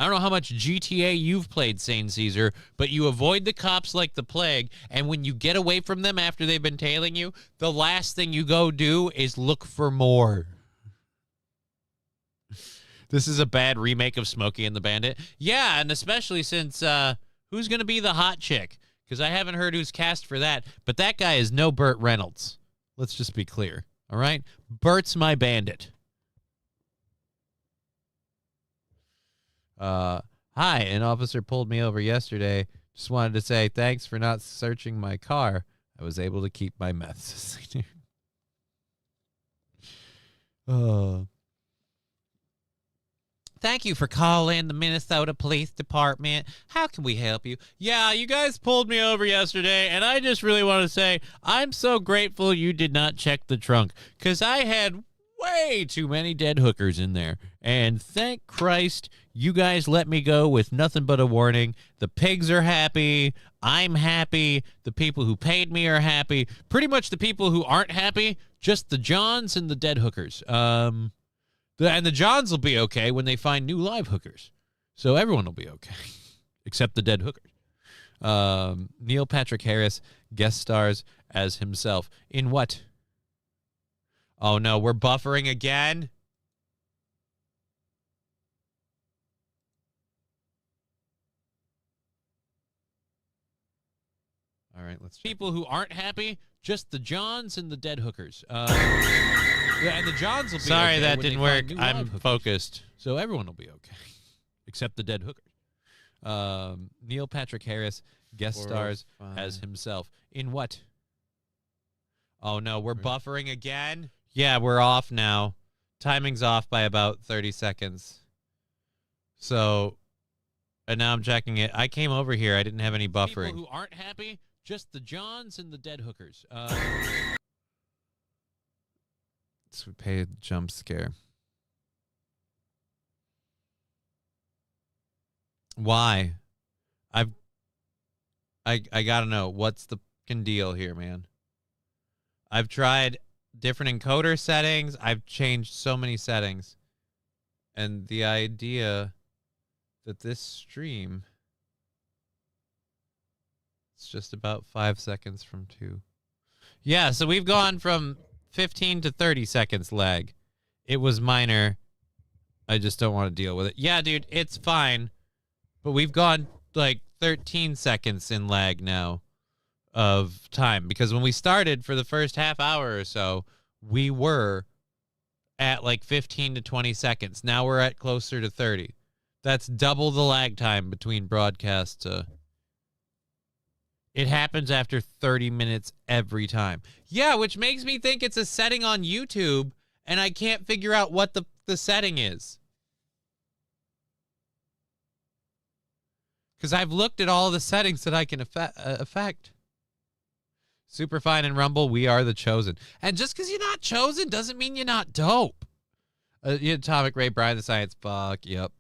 I don't know how much GTA you've played, Sane Caesar, but you avoid the cops like the plague, and when you get away from them after they've been tailing you, the last thing you go do is look for more. This is a bad remake of Smokey and the Bandit. Yeah, and especially since who's going to be the hot chick? Because I haven't heard who's cast for that, but that guy is no Burt Reynolds. Let's just be clear, all right? Burt's my bandit. Hi, an officer pulled me over yesterday. Just wanted to say thanks for not searching my car. I was able to keep my meth. Thank you for calling the Minnesota Police Department. How can we help you? Yeah, you guys pulled me over yesterday, and I just really want to say I'm so grateful you did not check the trunk, because I had way too many dead hookers in there. And thank Christ you guys let me go with nothing but a warning. The pigs are happy. I'm happy. The people who paid me are happy. Pretty much the people who aren't happy, just the Johns and the dead hookers. And the Johns will be okay when they find new live hookers. So everyone will be okay, except the dead hookers. Neil Patrick Harris guest stars as himself. In what? Oh, no, we're buffering again? All right, let's check. People who aren't happy, just the Johns and the dead hookers. Yeah, and the Johns will be Sorry, okay that when they didn't find work. new live I'm hookers. focused. So everyone will be okay, except the dead hookers. Neil Patrick Harris guest stars as himself. In what? Oh, no, we're buffering again? Yeah, we're off now. Timing's off by about 30 seconds. So, and now I'm checking it. I came over here. I didn't have any buffering. People who aren't happy, just the Johns and the dead hookers. So we pay a jump scare. Why? I gotta know, what's the fucking deal here, man? I've tried different encoder settings. I've changed so many settings. And the idea that this stream, it's just about 5 seconds from 2. Yeah, so we've gone from 15 to 30 seconds lag. It was minor. I just don't want to deal with it. Yeah, dude, it's fine. But we've gone like 13 seconds in lag now of time, because when we started for the first half hour or so, we were at like 15 to 20 seconds. Now we're at closer to 30. That's double the lag time between broadcasts. It happens after 30 minutes every time. Yeah, which makes me think it's a setting on YouTube, and I can't figure out what the setting is. Because I've looked at all the settings that I can affect. Superfine and Rumble, we are the chosen. And just because you're not chosen doesn't mean you're not dope. Atomic Ray, Brian the Science, fuck, yep.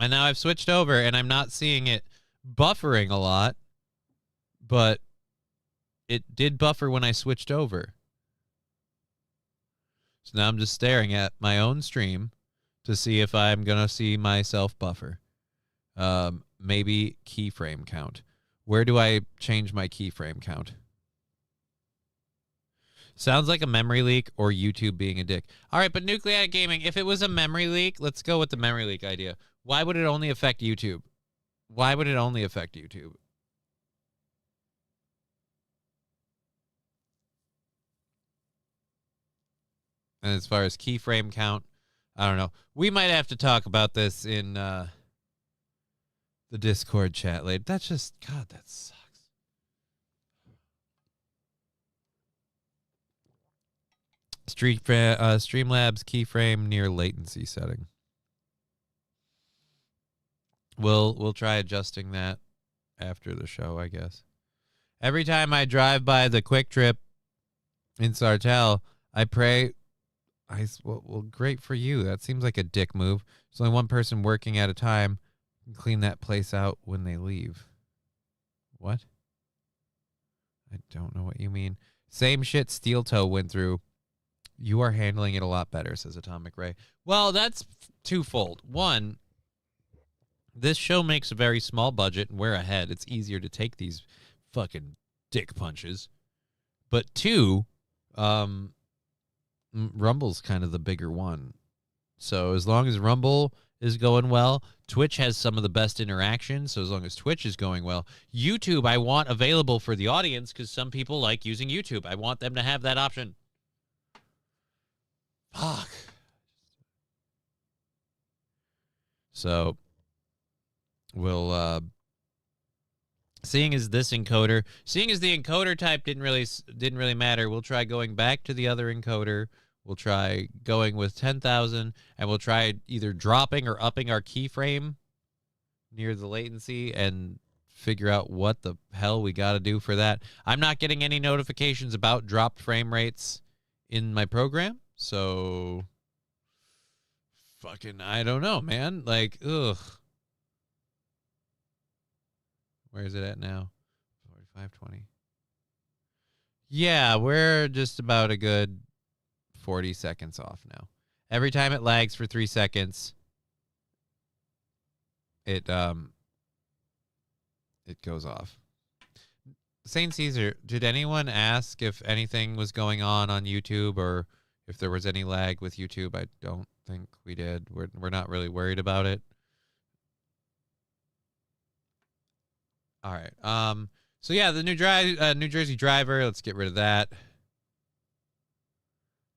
And now I've switched over, and I'm not seeing it buffering a lot, but it did buffer when I switched over. So now I'm just staring at my own stream to see if I'm going to see myself buffer. Maybe keyframe count. Where do I change my keyframe count? Sounds like a memory leak or YouTube being a dick. All right, but Nucleatic Gaming, if it was a memory leak, let's go with the memory leak idea. Why would it only affect YouTube? Why would it only affect YouTube? And as far as keyframe count, I don't know. We might have to talk about this in the Discord chat later. That's just, God, that sucks. Streamlabs keyframe near latency setting. We'll try adjusting that after the show, I guess. Every time I drive by the Quick Trip in Sartell, I pray. Well, great for you. That seems like a dick move. There's only one person working at a time. You can clean that place out when they leave. What? I don't know what you mean. Same shit Steel Toe went through You are handling it a lot better, says Atomic Ray. Well, that's twofold. One, this show makes a very small budget, and we're ahead. It's easier to take these fucking dick punches. But two, Rumble's kind of the bigger one. So as long as Rumble is going well, Twitch has some of the best interaction. So as long as Twitch is going well, YouTube I want available for the audience because some people like using YouTube. I want them to have that option. Fuck. So we'll seeing as the encoder type didn't really matter, we'll try going back to the other encoder. We'll try going with 10,000, and we'll try either dropping or upping our keyframe near the latency and figure out what the hell we got to do for that. I'm not getting any notifications about dropped frame rates in my program, so fucking I don't know, man. Like, ugh. Where is it at now? 4520. Yeah, we're just about a good 40 seconds off now. Every time it lags for 3 seconds, it goes off. Saint Caesar, did anyone ask if anything was going on YouTube or if there was any lag with YouTube? I don't think we did. We're not really worried about it. All right. So yeah, the New Jersey Driver. Let's get rid of that.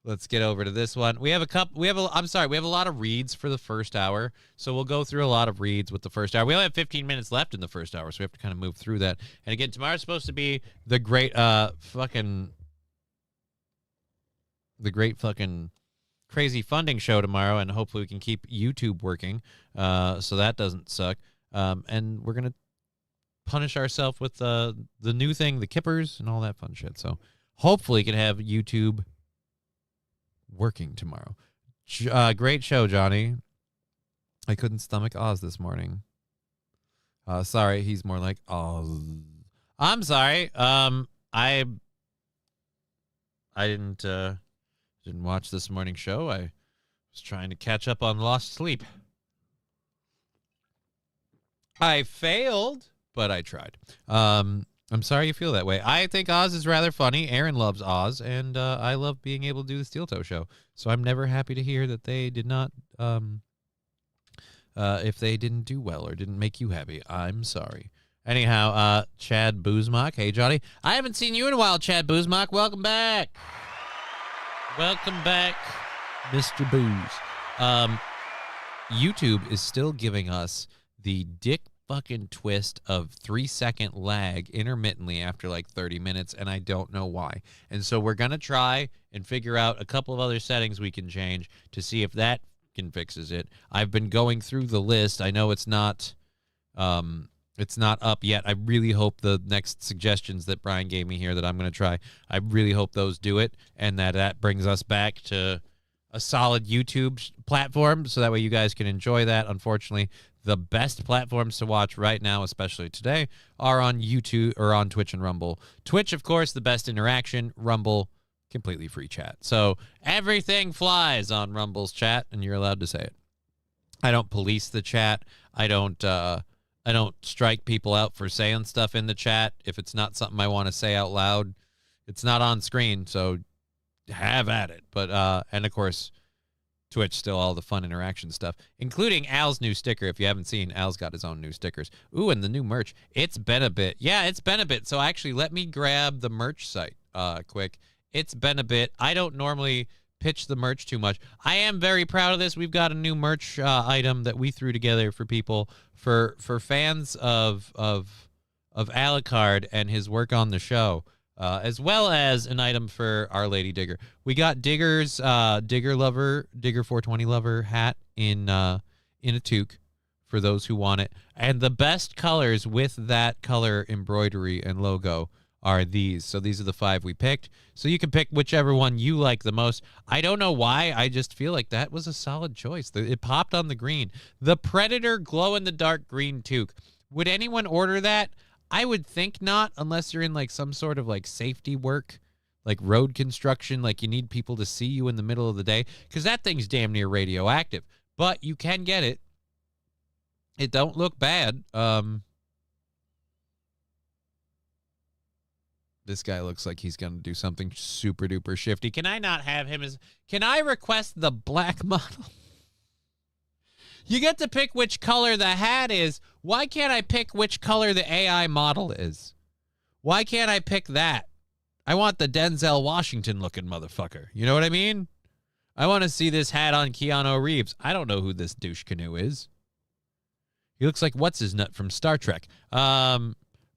Let's get over to this one. We have a lot of reads for the first hour. So we'll go through a lot of reads with the first hour. We only have 15 minutes left in the first hour, so we have to kind of move through that. And again, tomorrow's supposed to be the great fucking crazy funding show tomorrow, and hopefully we can keep YouTube working so that doesn't suck. And we're going to punish ourselves with the new thing, the kippers, and all that fun shit. So hopefully we can have YouTube working tomorrow. Great show, Johnny. I couldn't stomach Oz this morning. Sorry, he's more like Oz. I'm sorry. I didn't watch this morning show. I was trying to catch up on lost sleep. I failed, but I tried. I'm sorry you feel that way. I think Oz is rather funny. Aaron loves Oz, and I love being able to do the Steel Toe Show. So I'm never happy to hear that they did not, if they didn't do well or didn't make you happy. I'm sorry. Anyhow, Chad Boozmock. Hey, Johnny. I haven't seen you in a while, Chad Boozmock. Welcome back. Welcome back, Mr. Booze. YouTube is still giving us the dick fucking twist of 3-second lag intermittently after like 30 minutes, and I don't know why. And so we're gonna try and figure out a couple of other settings we can change to see if that can fixes it. I've been going through the list. I know it's not up yet. I really hope the next suggestions that Brian gave me here that I'm gonna try, I really hope those do it, and that brings us back to a solid YouTube platform so that way you guys can enjoy that. Unfortunately, the best platforms to watch right now, especially today, are on YouTube or on Twitch and Rumble. Twitch, of course, the best interaction. Rumble, completely free chat. So everything flies on Rumble's chat, and you're allowed to say it. I don't police the chat. I don't strike people out for saying stuff in the chat. If it's not something I want to say out loud, it's not on screen, so have at it. But and of course, Twitch, still all the fun interaction stuff, including Al's new sticker. If you haven't seen, Al's got his own new stickers. Ooh, and the new merch. It's been a bit. Yeah, it's been a bit. So actually, let me grab the merch site quick. It's been a bit. I don't normally pitch the merch too much. I am very proud of this. We've got a new merch item that we threw together for people, for fans of Alucard and his work on the show. As well as an item for Our Lady Digger. We got Digger's Digger 420 Lover hat in a toque for those who want it. And the best colors with that color embroidery and logo are these. So these are the 5 we picked. So you can pick whichever one you like the most. I don't know why. I just feel like that was a solid choice. It popped on the green. The Predator glow-in-the-dark green toque. Would anyone order that? I would think not, unless you're in like some sort of like safety work, like road construction, like you need people to see you in the middle of the day, because that thing's damn near radioactive. But you can get it. It don't look bad. This guy looks like he's going to do something super duper shifty. Can I not have him as... Can I request the black model? You get to pick which color the hat is. Why can't I pick which color the AI model is? Why can't I pick that? I want the Denzel Washington looking motherfucker. You know what I mean? I want to see this hat on Keanu Reeves. I don't know who this douche canoe is. He looks like what's-his-nut from Star Trek.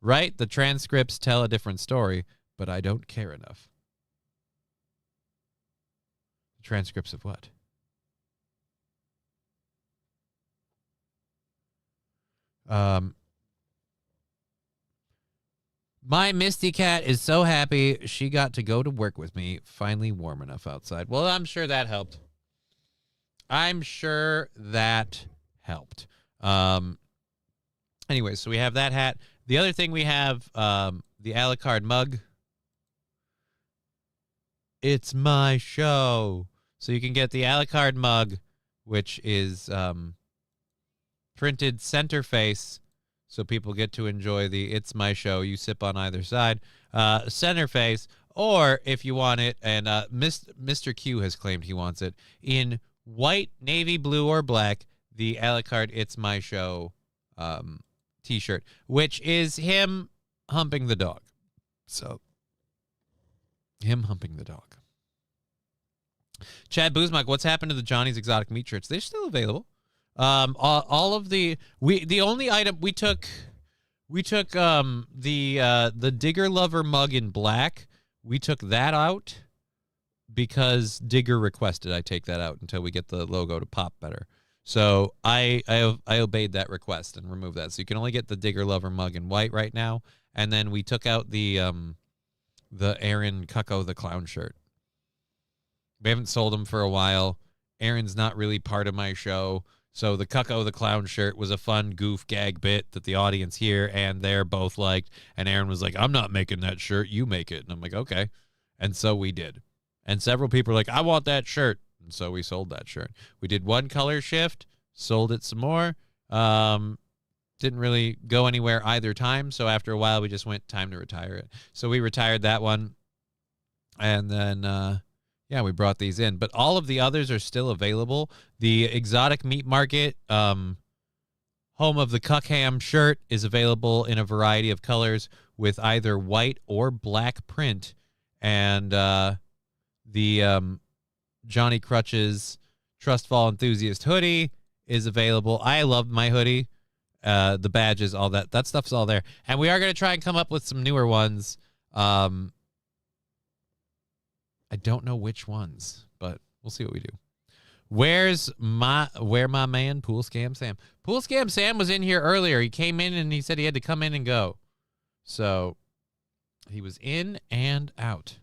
Right? The transcripts tell a different story, but I don't care enough. Transcripts of what? My Misty Cat is so happy she got to go to work with me. Finally warm enough outside. Well, I'm sure that helped. I'm sure that helped. Anyway, so we have that hat. The other thing we have, the Alucard mug. It's my show. So you can get the Alucard mug, which is printed center face, so people get to enjoy the It's My Show. You sip on either side. Center face, or if you want it, and Mr. Q has claimed he wants it, in white, navy blue, or black, the Alucard It's My Show T-shirt, which is him humping the dog. So, him humping the dog. Chad Boozmuk, what's happened to the Johnny's Exotic Meat shirts? They're still available. All of the only item we took the Digger Lover mug in black. We took that out because Digger requested I take that out until we get the logo to pop better. So I obeyed that request and removed that. So you can only get the Digger Lover mug in white right now. And then we took out the Aaron Cucko the Clown shirt. We haven't sold them for a while. Aaron's not really part of my show. So the Cucko the Clown shirt was a fun goof gag bit that the audience here and there both liked. And Aaron was like, I'm not making that shirt. You make it. And I'm like, okay. And so we did. And several people were like, I want that shirt. And so we sold that shirt. We did one color shift, sold it some more. Didn't really go anywhere either time. So after a while, we just went, time to retire it. So we retired that one. And then, yeah, we brought these in. But all of the others are still available. The Exotic Meat Market, home of the Cuckham shirt, is available in a variety of colors with either white or black print. And the Johnny Crutch's Trustfall Enthusiast hoodie is available. I love my hoodie. The badges, all that. That stuff's all there. And we are going to try and come up with some newer ones. I don't know which ones, but we'll see what we do. Where my man Pool Scam Sam? Pool Scam Sam was in here earlier. He came in and he said he had to come in and go. So he was in and out.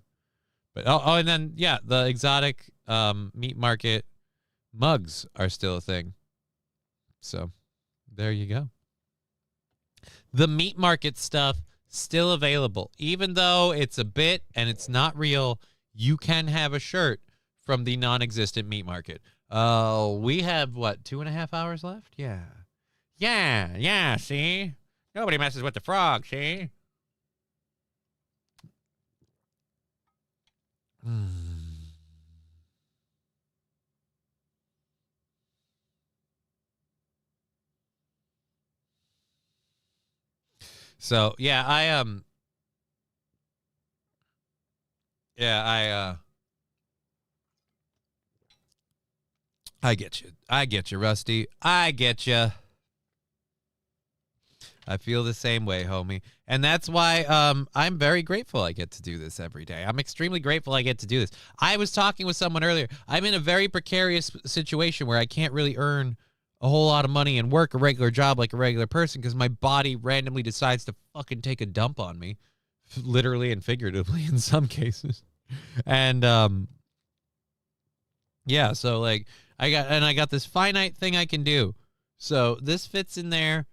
But and then yeah, the Exotic Meat Market mugs are still a thing. So there you go. The Meat Market stuff still available. Even though it's a bit and it's not real, you can have a shirt from the non-existent Meat Market. We have, what, 2.5 hours left? Yeah. Yeah, see? Nobody messes with the frog, see? So, yeah, I get you. I get you, Rusty. I get you. I feel the same way, homie. And that's why I'm very grateful I get to do this every day. I'm extremely grateful I get to do this. I was talking with someone earlier. I'm in a very precarious situation where I can't really earn a whole lot of money and work a regular job like a regular person because my body randomly decides to fucking take a dump on me. Literally and figuratively in some cases. And yeah, so like I got this finite thing I can do. So this fits in there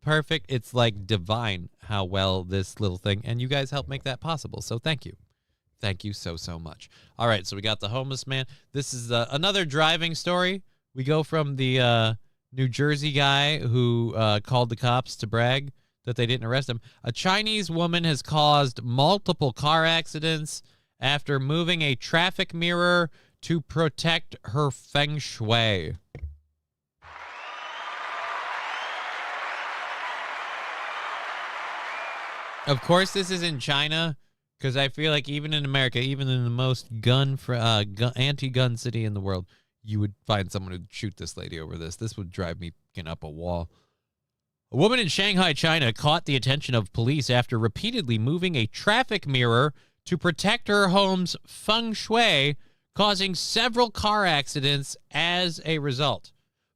perfect. It's like divine how well this little thing, and you guys help make that possible. So thank you. Thank you so much. All right, so we got the homeless man. This is another driving story. We go from the New Jersey guy who called the cops to brag that they didn't arrest him. A Chinese woman has caused multiple car accidents after moving a traffic mirror to protect her feng shui. Of course, this is in China, because I feel like even in America, even in the most anti-gun city in the world, you would find someone who'd shoot this lady over this. This would drive me up a wall. A woman in Shanghai, China, caught the attention of police after repeatedly moving a traffic mirror to protect her home's feng shui, causing several car accidents as a result.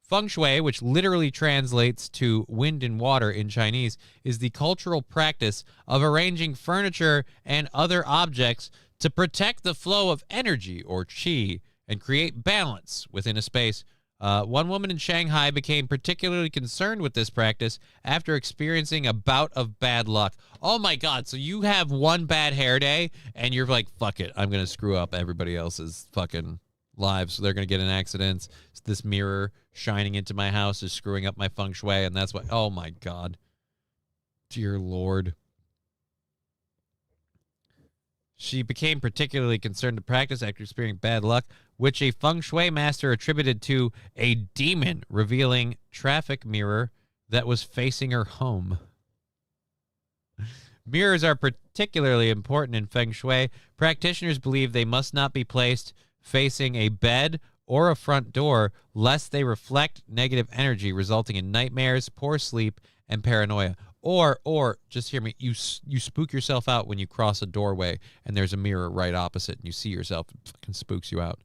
Feng shui, which literally translates to wind and water in Chinese, is the cultural practice of arranging furniture and other objects to protect the flow of energy, or qi, and create balance within a space. One woman in Shanghai became particularly concerned with this practice after experiencing a bout of bad luck. Oh my God, so you have one bad hair day, and you're like, fuck it, I'm going to screw up everybody else's fucking lives, so they're going to get in accidents. This mirror shining into my house is screwing up my feng shui, and that's what, oh my God. Dear Lord. She became particularly concerned to practice after experiencing bad luck, which a feng shui master attributed to a demon revealing traffic mirror that was facing her home. Mirrors are particularly important in feng shui. Practitioners believe they must not be placed facing a bed or a front door, lest they reflect negative energy, resulting in nightmares, poor sleep, and paranoia. Or just hear me, you spook yourself out when you cross a doorway and there's a mirror right opposite and you see yourself, it fucking spooks you out.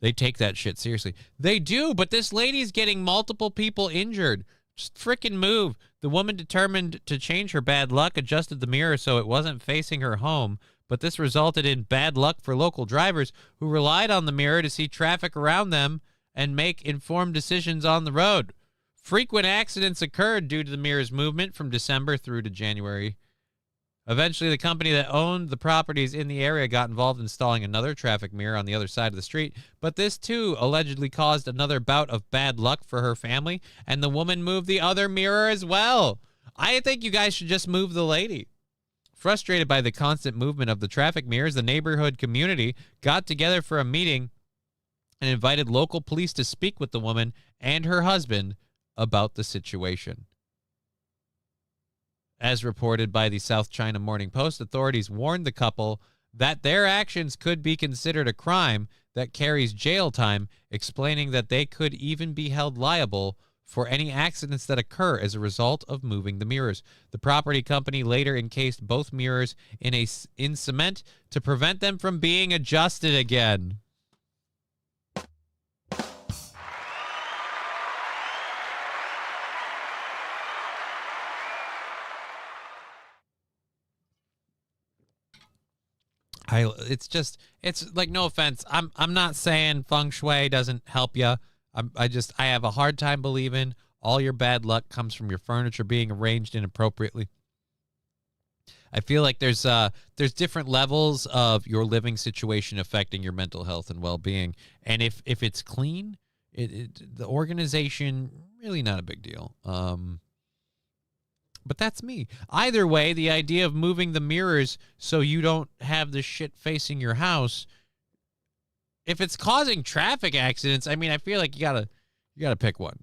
They take that shit seriously. They do, but this lady's getting multiple people injured. Just freaking move. The woman, determined to change her bad luck, adjusted the mirror so it wasn't facing her home, but this resulted in bad luck for local drivers who relied on the mirror to see traffic around them and make informed decisions on the road. Frequent accidents occurred due to the mirror's movement from December through to January. Eventually, the company that owned the properties in the area got involved in installing another traffic mirror on the other side of the street, but this too allegedly caused another bout of bad luck for her family, and the woman moved the other mirror as well. I think you guys should just move the lady. Frustrated by the constant movement of the traffic mirrors, the neighborhood community got together for a meeting and invited local police to speak with the woman and her husband about the situation. As reported by the South China Morning Post, authorities warned the couple that their actions could be considered a crime that carries jail time, explaining that they could even be held liable for any accidents that occur as a result of moving the mirrors. The property company later encased both mirrors in cement to prevent them from being adjusted again. It's like, no offense. I'm not saying feng shui doesn't help you. I have a hard time believing all your bad luck comes from your furniture being arranged inappropriately. I feel like there's different levels of your living situation affecting your mental health and well-being. And if it's clean, the organization, really not a big deal. But that's me. Either way, the idea of moving the mirrors so you don't have the shit facing your house, if it's causing traffic accidents, I mean, I feel like you gotta pick one.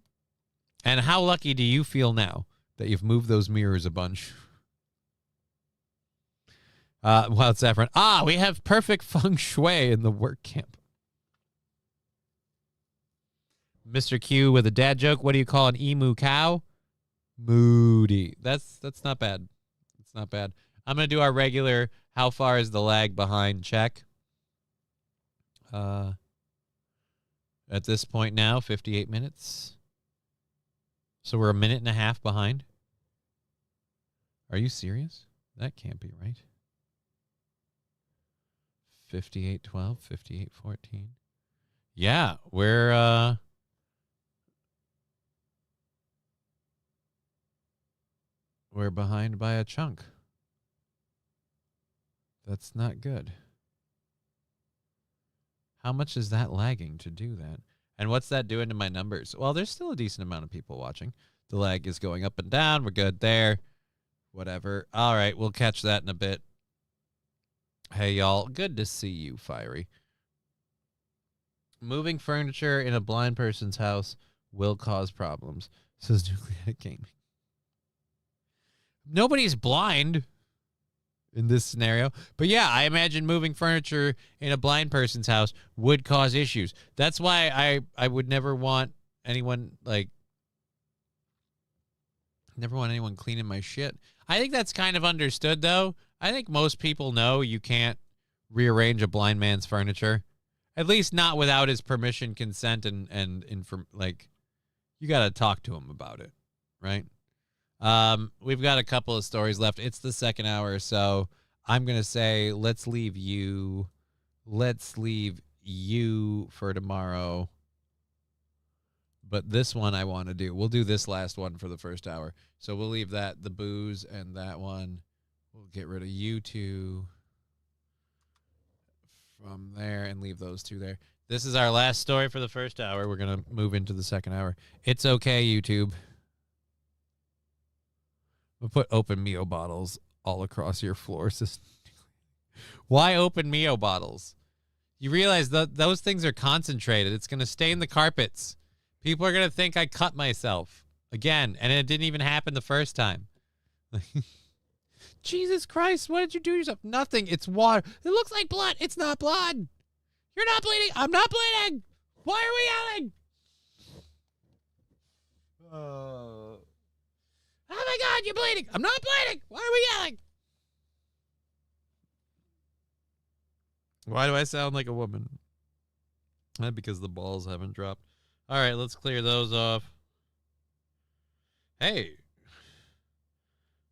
And how lucky do you feel now that you've moved those mirrors a bunch? Wild Saffron. We have perfect feng shui in the work camp. Mr. Q with a dad joke. What do you call an emu cow? Moody. That's not bad. It's not bad. I'm going to do our regular how far is the lag behind check. At this point now, 58 minutes. So we're a minute and a half behind. Are you serious? That can't be right. 58:12, 58:14. Yeah, we're behind by a chunk. That's not good. How much is that lagging to do that? And what's that doing to my numbers? Well, there's still a decent amount of people watching. The lag is going up and down. We're good there. Whatever. All right, we'll catch that in a bit. Hey, y'all. Good to see you, Fiery. Moving furniture in a blind person's house will cause problems, says Nucleatic Gaming. Nobody's blind in this scenario. But yeah, I imagine moving furniture in a blind person's house would cause issues. That's why I would never want anyone, like, never want anyone cleaning my shit. I think that's kind of understood, though. I think most people know you can't rearrange a blind man's furniture. At least not without his permission, consent, and like, you got to talk to him about it, right? We've got a couple of stories left. It's the second hour, so I'm going to say let's leave you for tomorrow. But this one I want to do. We'll do this last one for the first hour. So we'll leave that, the booze, and that one. We'll get rid of you two from there and leave those two there. This is our last story for the first hour. We're going to move into the second hour. It's okay, YouTube. We'll put open Mio bottles all across your floor system. Why open Mio bottles? You realize that those things are concentrated. It's going to stain the carpets. People are going to think I cut myself again, and it didn't even happen the first time. Jesus Christ, what did you do to yourself? Nothing. It's water. It looks like blood. It's not blood. You're not bleeding. I'm not bleeding. Why are we yelling? Oh my God, you're bleeding. I'm not bleeding. Why are we yelling? Why do I sound like a woman? Because the balls haven't dropped. All right, let's clear those off. Hey.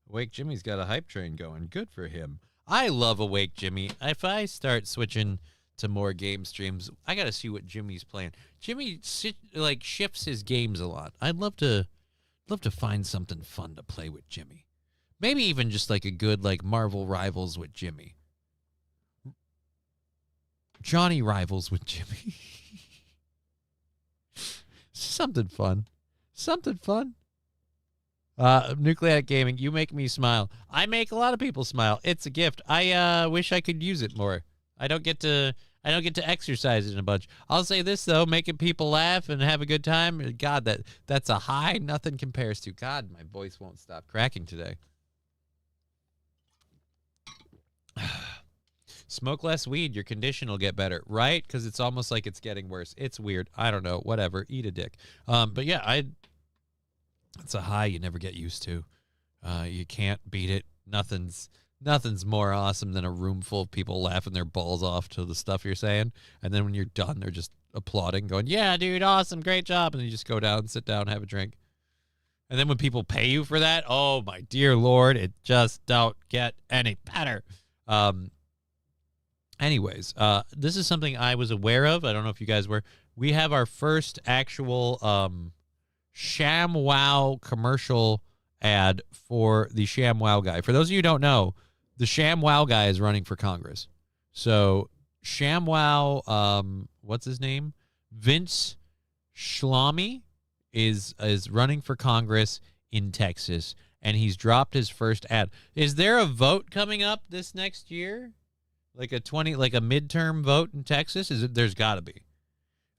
Awake Jimmy's got a hype train going. Good for him. I love Awake Jimmy. If I start switching to more game streams, I got to see what Jimmy's playing. Jimmy shifts his games a lot. I'd love to find something fun to play with Jimmy. Maybe even just like a good like Marvel Rivals with Jimmy. Johnny Rivals with Jimmy. Something fun. Something fun. Nucleatic Gaming, you make me smile. I make a lot of people smile. It's a gift. I wish I could use it more. I don't get to exercise it a bunch. I'll say this though, making people laugh and have a good time. God, that's a high nothing compares to. God, my voice won't stop cracking today. Smoke less weed, your condition will get better, right? Because it's almost like it's getting worse. It's weird. I don't know. Whatever. Eat a dick. But yeah, it's a high you never get used to. You can't beat it. Nothing's more awesome than a room full of people laughing their balls off to the stuff you're saying. And then when you're done, they're just applauding, going, yeah, dude, awesome, great job. And then you just go down, sit down, have a drink. And then when people pay you for that, oh, my dear Lord, it just don't get any better. Anyways, this is something I was aware of. I don't know if you guys were. We have our first actual ShamWow commercial ad for the ShamWow guy. For those of you who don't know, the ShamWow guy is running for Congress. So ShamWow, what's his name? Vince Schlamy is running for Congress in Texas, and he's dropped his first ad. Is there a vote coming up this next year? Like a midterm vote in Texas? There's got to be.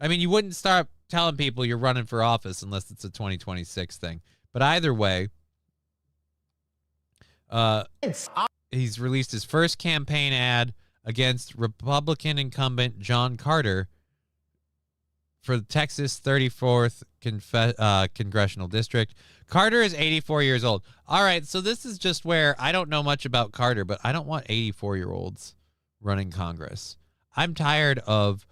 I mean, you wouldn't start telling people you're running for office unless it's a 2026 thing. But either way, he's released his first campaign ad against Republican incumbent John Carter for the Texas 34th Congressional District. Carter is 84 years old. All right, so this is just where I don't know much about Carter, but I don't want 84-year-olds running Congress. I'm tired of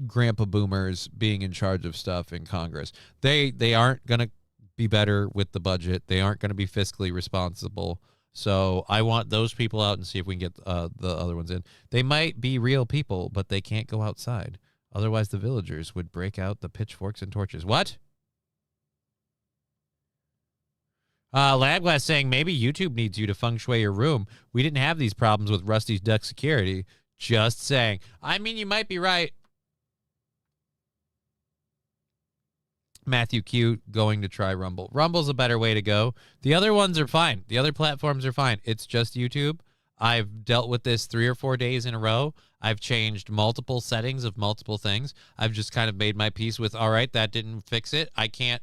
grandpa boomers being in charge of stuff in Congress. They aren't going to be better with the budget. They aren't going to be fiscally responsible. So I want those people out and see if we can get the other ones in. They might be real people, but they can't go outside. Otherwise, the villagers would break out the pitchforks and torches. What? Labglass saying maybe YouTube needs you to feng shui your room. We didn't have these problems with Rusty's Duck Security. Just saying. I mean, you might be right. Matthew Q going to try Rumble. Rumble's a better way to go. The other ones are fine. The other platforms are fine. It's just YouTube. I've dealt with this 3 or 4 days in a row. I've changed multiple settings of multiple things. I've just kind of made my peace with, all right, that didn't fix it. I can't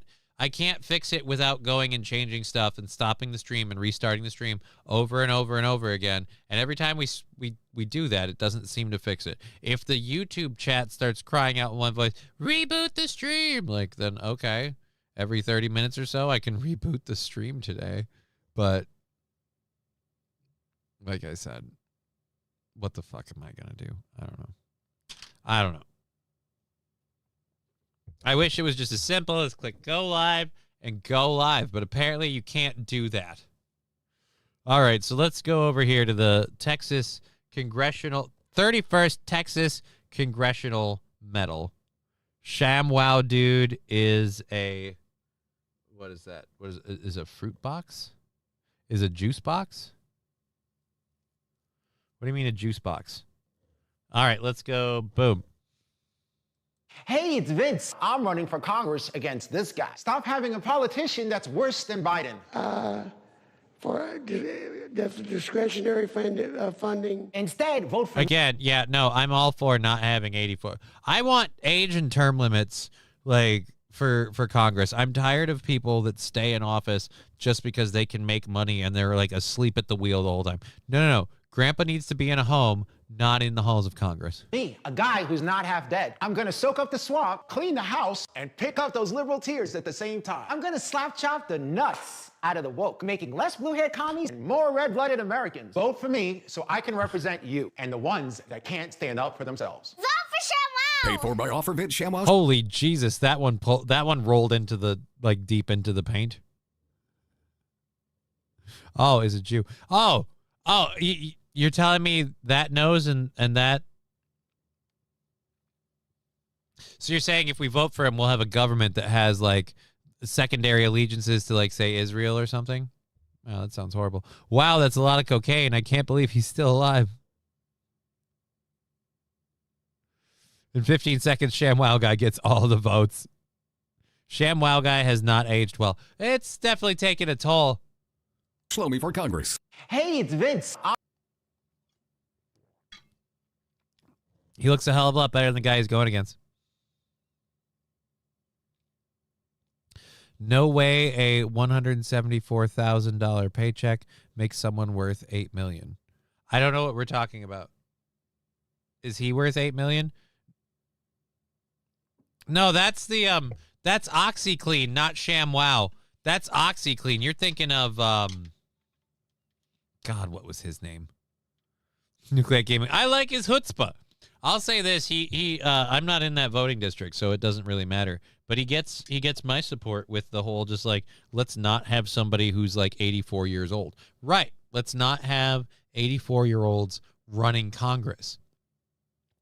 fix it without going and changing stuff and stopping the stream and restarting the stream over and over and over again. And every time we do that, it doesn't seem to fix it. If the YouTube chat starts crying out in one voice, reboot the stream, like, then okay, every 30 minutes or so I can reboot the stream today. But like I said, what the fuck am I gonna do? I don't know. I wish it was just as simple as click go live and go live, but apparently you can't do that. All right, so let's go over here to the 31st Texas Congressional Medal. ShamWow dude is a, what is that? What is a fruit box? Is a juice box? What do you mean a juice box? All right, let's go. Boom. Hey, it's Vince. I'm running for Congress against this guy. Stop having a politician that's worse than Biden. For discretionary funding. Instead, vote for... Again, yeah, no, I'm all for not having 84. I want age and term limits, like, for Congress. I'm tired of people that stay in office just because they can make money and they're, like, asleep at the wheel the whole time. No. Grandpa needs to be in a home, not in the halls of Congress. Me, a guy who's not half dead. I'm gonna soak up the swamp, clean the house, and pick up those liberal tears at the same time. I'm gonna slap chop the nuts out of the woke, making less blue-haired commies and more red-blooded Americans. Vote for me so I can represent you and the ones that can't stand up for themselves. Vote for ShamWow! Paid for by OfferVid ShamWow. Holy Jesus, that one rolled into the, like, deep into the paint. Oh, is a Jew. Oh, you're telling me that knows and that? So you're saying if we vote for him, we'll have a government that has, like, secondary allegiances to, like, say, Israel or something? Oh, that sounds horrible. Wow, that's a lot of cocaine. I can't believe he's still alive. In 15 seconds, ShamWow guy gets all the votes. ShamWow guy has not aged well. It's definitely taken a toll. Slow me for Congress. Hey, it's Vince. He looks a hell of a lot better than the guy he's going against. No way a $174,000 paycheck makes someone worth $8 million. I don't know what we're talking about. Is he worth $8 million? No, that's the that's OxyClean, not ShamWow. That's OxyClean. You're thinking of God, what was his name? Nuclear Gaming. I like his chutzpah. I'll say this: I'm not in that voting district, so it doesn't really matter. But he gets my support with the whole just like, let's not have somebody who's like 84 years old. Right. Let's not have 84-year-olds running Congress.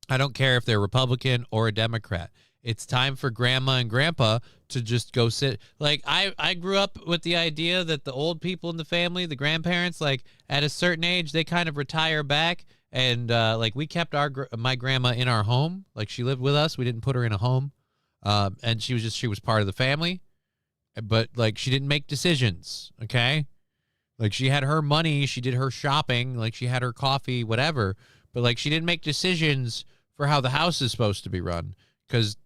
I don't care if they're Republican or a Democrat. It's time for grandma and grandpa to just go sit. Like, I grew up with the idea that the old people in the family, the grandparents, like, at a certain age, they kind of retire back. And, like, we kept my grandma in our home. Like, she lived with us. We didn't put her in a home. And she was part of the family. But, like, she didn't make decisions, okay? Like, she had her money. She did her shopping. Like, she had her coffee, whatever. But, like, she didn't make decisions for how the house is supposed to be run. Because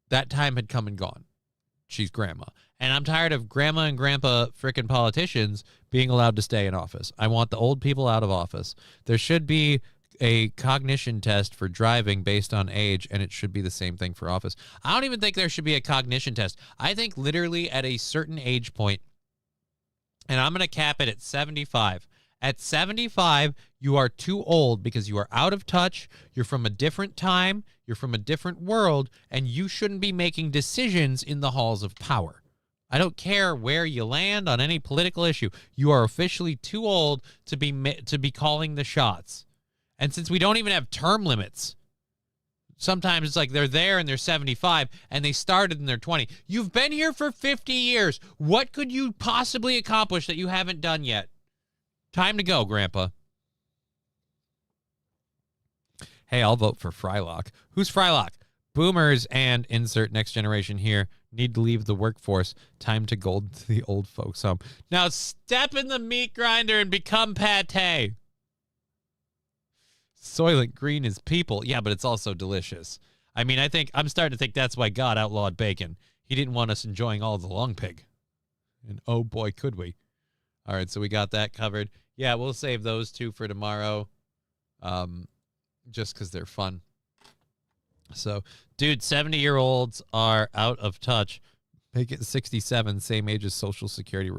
that time had come and gone. She's grandma. And I'm tired of grandma and grandpa frickin' politicians being allowed to stay in office. I want the old people out of office. There should be a cognition test for driving based on age, and it should be the same thing for office. I don't even think there should be a cognition test. I think literally at a certain age point, and I'm going to cap it at 75. At 75, you are too old because you are out of touch, you're from a different time, you're from a different world, and you shouldn't be making decisions in the halls of power. I don't care where you land on any political issue. You are officially too old to be calling the shots. And since we don't even have term limits, sometimes it's like they're there and they're 75 and they started in their 20. You've been here for 50 years. What could you possibly accomplish that you haven't done yet? Time to go, Grandpa. Hey, I'll vote for Frylock. Who's Frylock? Boomers and insert next generation here need to leave the workforce. Time to go to the old folks home. Now step in the meat grinder and become pate. Soylent Green is people. Yeah, but it's also delicious. I mean, I'm starting to think that's why God outlawed bacon. He didn't want us enjoying all the long pig. And oh boy, could we. All right, so we got that covered. Yeah, we'll save those two for tomorrow. Just because they're fun. So, dude, 70-year-olds are out of touch. Make it 67, same age as Social Security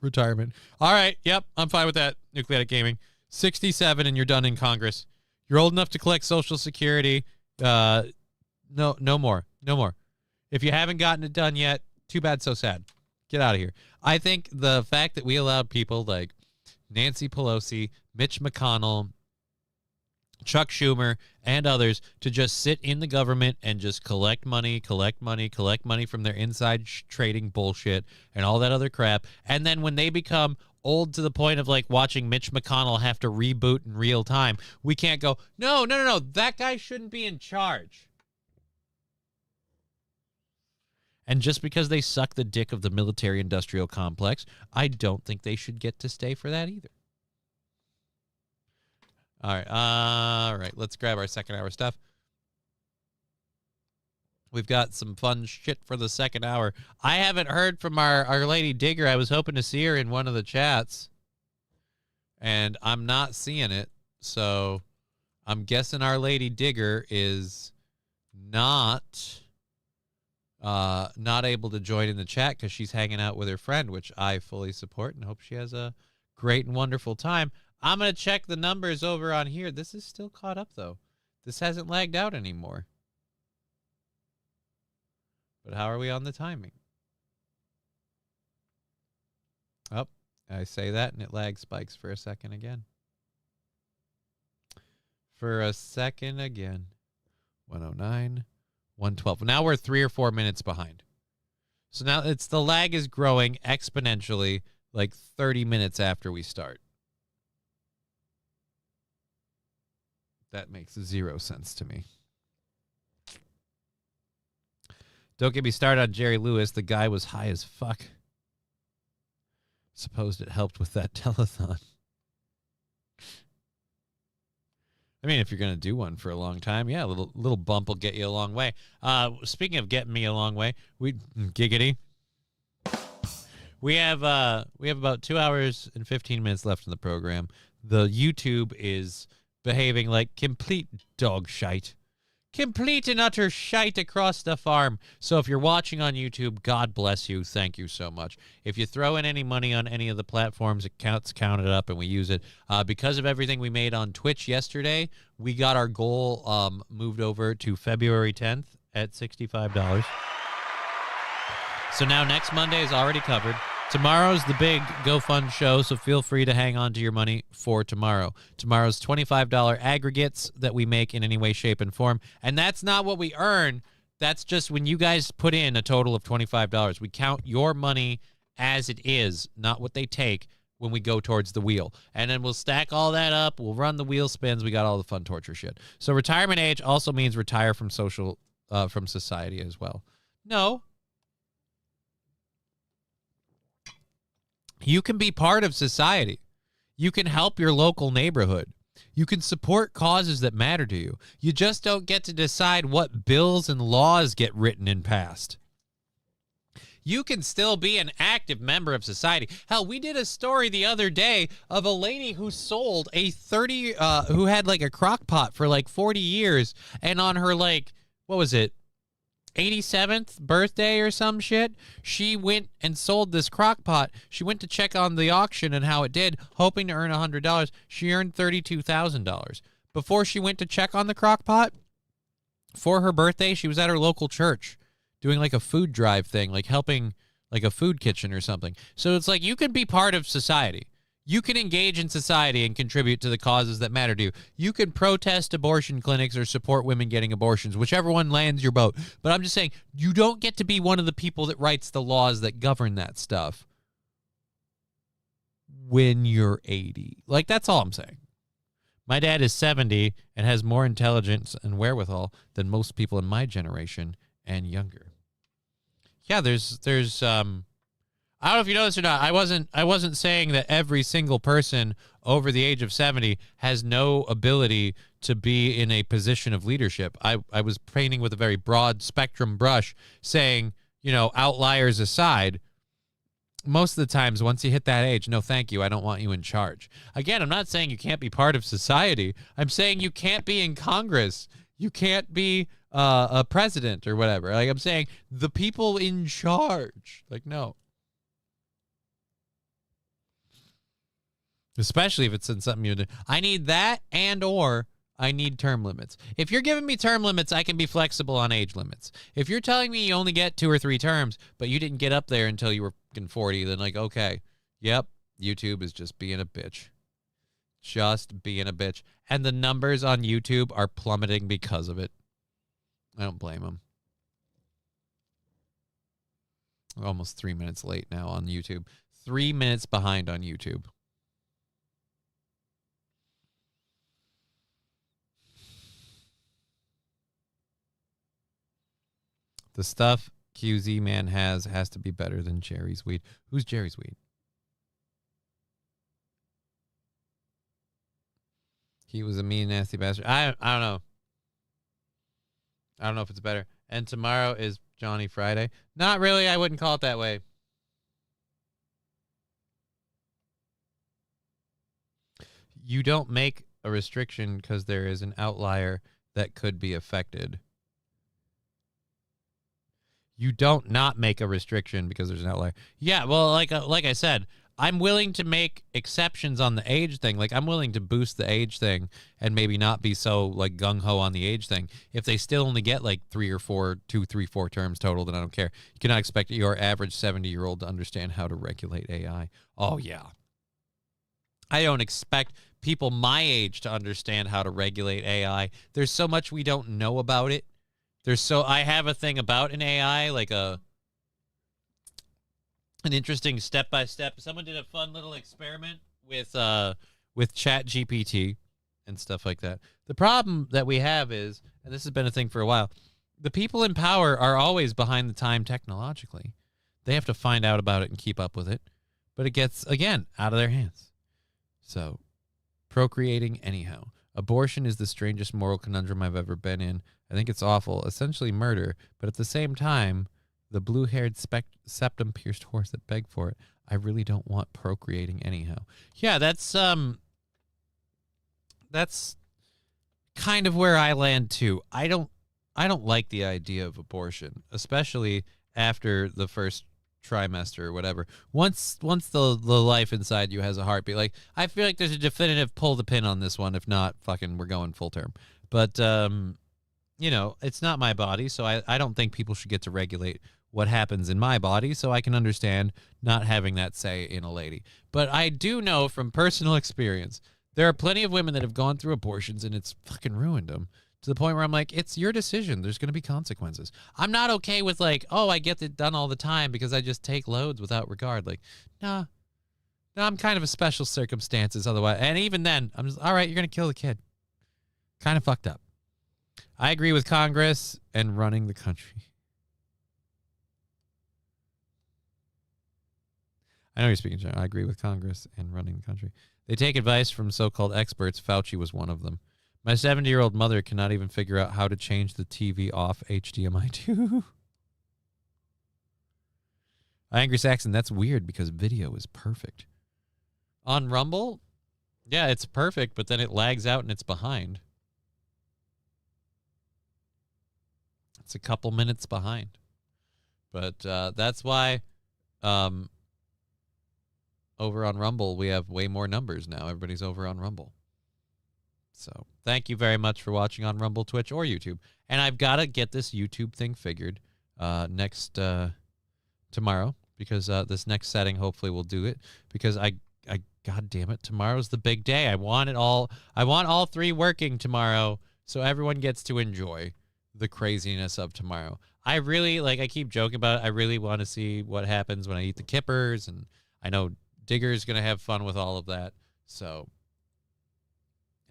retirement. All right, yep, I'm fine with that, Nucleatic Gaming. 67 and you're done in Congress. You're old enough to collect Social Security. No more. If you haven't gotten it done yet, too bad, so sad. Get out of here. I think the fact that we allowed people like Nancy Pelosi, Mitch McConnell, Chuck Schumer, and others to just sit in the government and just collect money from their inside trading bullshit and all that other crap. And then when they become old to the point of like watching Mitch McConnell have to reboot in real time, we can't go, no, that guy shouldn't be in charge. And just because they suck the dick of the military-industrial complex, I don't think they should get to stay for that either. All right, let's grab our second hour stuff. We've got some fun shit for the second hour. I haven't heard from our lady Digger. I was hoping to see her in one of the chats, and I'm not seeing it. So I'm guessing our lady Digger is not able to join in the chat because she's hanging out with her friend, which I fully support and hope she has a great and wonderful time. I'm going to check the numbers over on here. This is still caught up, though. This hasn't lagged out anymore. But how are we on the timing? Oh, I say that and it lag spikes for a second again. 109, 112. Now we're 3 or 4 minutes behind. So now the lag is growing exponentially like 30 minutes after we start. That makes 0 sense to me. Don't get me started on Jerry Lewis. The guy was high as fuck. Supposed it helped with that telethon. I mean, if you're going to do one for a long time, yeah, a little bump will get you a long way. Speaking of getting me a long way, giggity. We have about 2 hours and 15 minutes left in the program. The YouTube is behaving like complete dog shite. Complete and utter shite across the farm. So if you're watching on YouTube, God bless you. Thank you so much. If you throw in any money on any of the platforms, it counted up and we use it. Because of everything we made on Twitch yesterday, we got our goal moved over to February 10th at $65. So now next Monday is already covered. Tomorrow's the big GoFund show, so feel free to hang on to your money for tomorrow. Tomorrow's $25 aggregates that we make in any way, shape, and form. And that's not what we earn. That's just when you guys put in a total of $25. We count your money as it is, not what they take when we go towards the wheel. And then we'll stack all that up. We'll run the wheel spins. We got all the fun torture shit. So retirement age also means retire from from society as well. No. You can be part of society. You can help your local neighborhood. You can support causes that matter to you. You just don't get to decide what bills and laws get written and passed. You can still be an active member of society. Hell, we did a story the other day of a lady who sold who had like a crock pot for like 40 years. And on her 87th birthday or some shit, she went and sold this crock pot. She went to check on the auction and how it did, hoping to earn $100. She earned $32,000. Before she went to check on the crock pot, for her birthday, she was at her local church doing like a food drive thing, like helping like a food kitchen or something. So it's like you can be part of society. You can engage in society and contribute to the causes that matter to you. You can protest abortion clinics or support women getting abortions, whichever one lands your boat. But I'm just saying, you don't get to be one of the people that writes the laws that govern that stuff when you're 80. Like, that's all I'm saying. My dad is 70 and has more intelligence and wherewithal than most people in my generation and younger. Yeah, there's I don't know if you know this or not. I wasn't saying that every single person over the age of 70 has no ability to be in a position of leadership. I was painting with a very broad spectrum brush, saying, outliers aside, most of the times once you hit that age, no thank you, I don't want you in charge. Again, I'm not saying you can't be part of society. I'm saying you can't be in Congress. You can't be a president or whatever. Like, I'm saying the people in charge. Like, no. Especially if it's in something you do. I need that or I need term limits. If you're giving me term limits, I can be flexible on age limits. If you're telling me you only get 2 or 3 terms, but you didn't get up there until you were 40, then like, okay, yep, YouTube is just being a bitch. Just being a bitch. And the numbers on YouTube are plummeting because of it. I don't blame them. We're almost 3 minutes late now on YouTube. 3 minutes behind on YouTube. The stuff QZ Man has to be better than Jerry's weed. Who's Jerry's weed? He was a mean, nasty bastard. I don't know. I don't know if it's better. And tomorrow is Johnny Friday. Not really. I wouldn't call it that way. You don't make a restriction because there is an outlier that could be affected. You don't not make a restriction because there's an outlier. Yeah, well, like I said, I'm willing to make exceptions on the age thing. Like, I'm willing to boost the age thing and maybe not be so, like, gung-ho on the age thing. If they still only get, like, 3 or 4 terms total, then I don't care. You cannot expect your average 70-year-old to understand how to regulate AI. Oh, yeah. I don't expect people my age to understand how to regulate AI. There's so much we don't know about it. I have a thing about an AI, like an interesting step-by-step. Someone did a fun little experiment with ChatGPT and stuff like that. The problem that we have is, and this has been a thing for a while, the people in power are always behind the time technologically. They have to find out about it and keep up with it. But it gets, again, out of their hands. So, procreating anyhow. Abortion is the strangest moral conundrum I've ever been in. I think it's awful, essentially murder, but at the same time, the blue-haired septum-pierced horse that begged for it, I really don't want procreating anyhow. Yeah, that's kind of where I land too. I don't like the idea of abortion, especially after the first trimester or whatever. Once the life inside you has a heartbeat, like, I feel like there's a definitive pull the pin on this one. If not, fucking we're going full term. But it's not my body, so I don't think people should get to regulate what happens in my body, so I can understand not having that say in a lady. But I do know from personal experience, there are plenty of women that have gone through abortions and it's fucking ruined them. To the point where I'm like, it's your decision. There's going to be consequences. I'm not okay with like, oh, I get it done all the time because I just take loads without regard. Like, nah, I'm kind of a special circumstances otherwise. And even then, I'm just, all right, you're going to kill the kid. Kind of fucked up. I agree with Congress and running the country. I know you're speaking, John. I agree with Congress and running the country. They take advice from so-called experts. Fauci was one of them. My 70-year-old mother cannot even figure out how to change the TV off HDMI 2. Angry Saxon, that's weird because video is perfect. On Rumble, yeah, it's perfect, but then it lags out and it's behind. It's a couple minutes behind. But that's why over on Rumble, we have way more numbers now. Everybody's over on Rumble. So thank you very much for watching on Rumble, Twitch, or YouTube. And I've got to get this YouTube thing figured next tomorrow, because this next setting hopefully will do it, because I God damn it, tomorrow's the big day. I want all 3 working tomorrow so everyone gets to enjoy the craziness of tomorrow. I really, like, I keep joking about it. I really want to see what happens when I eat the kippers, and I know Digger's going to have fun with all of that. So,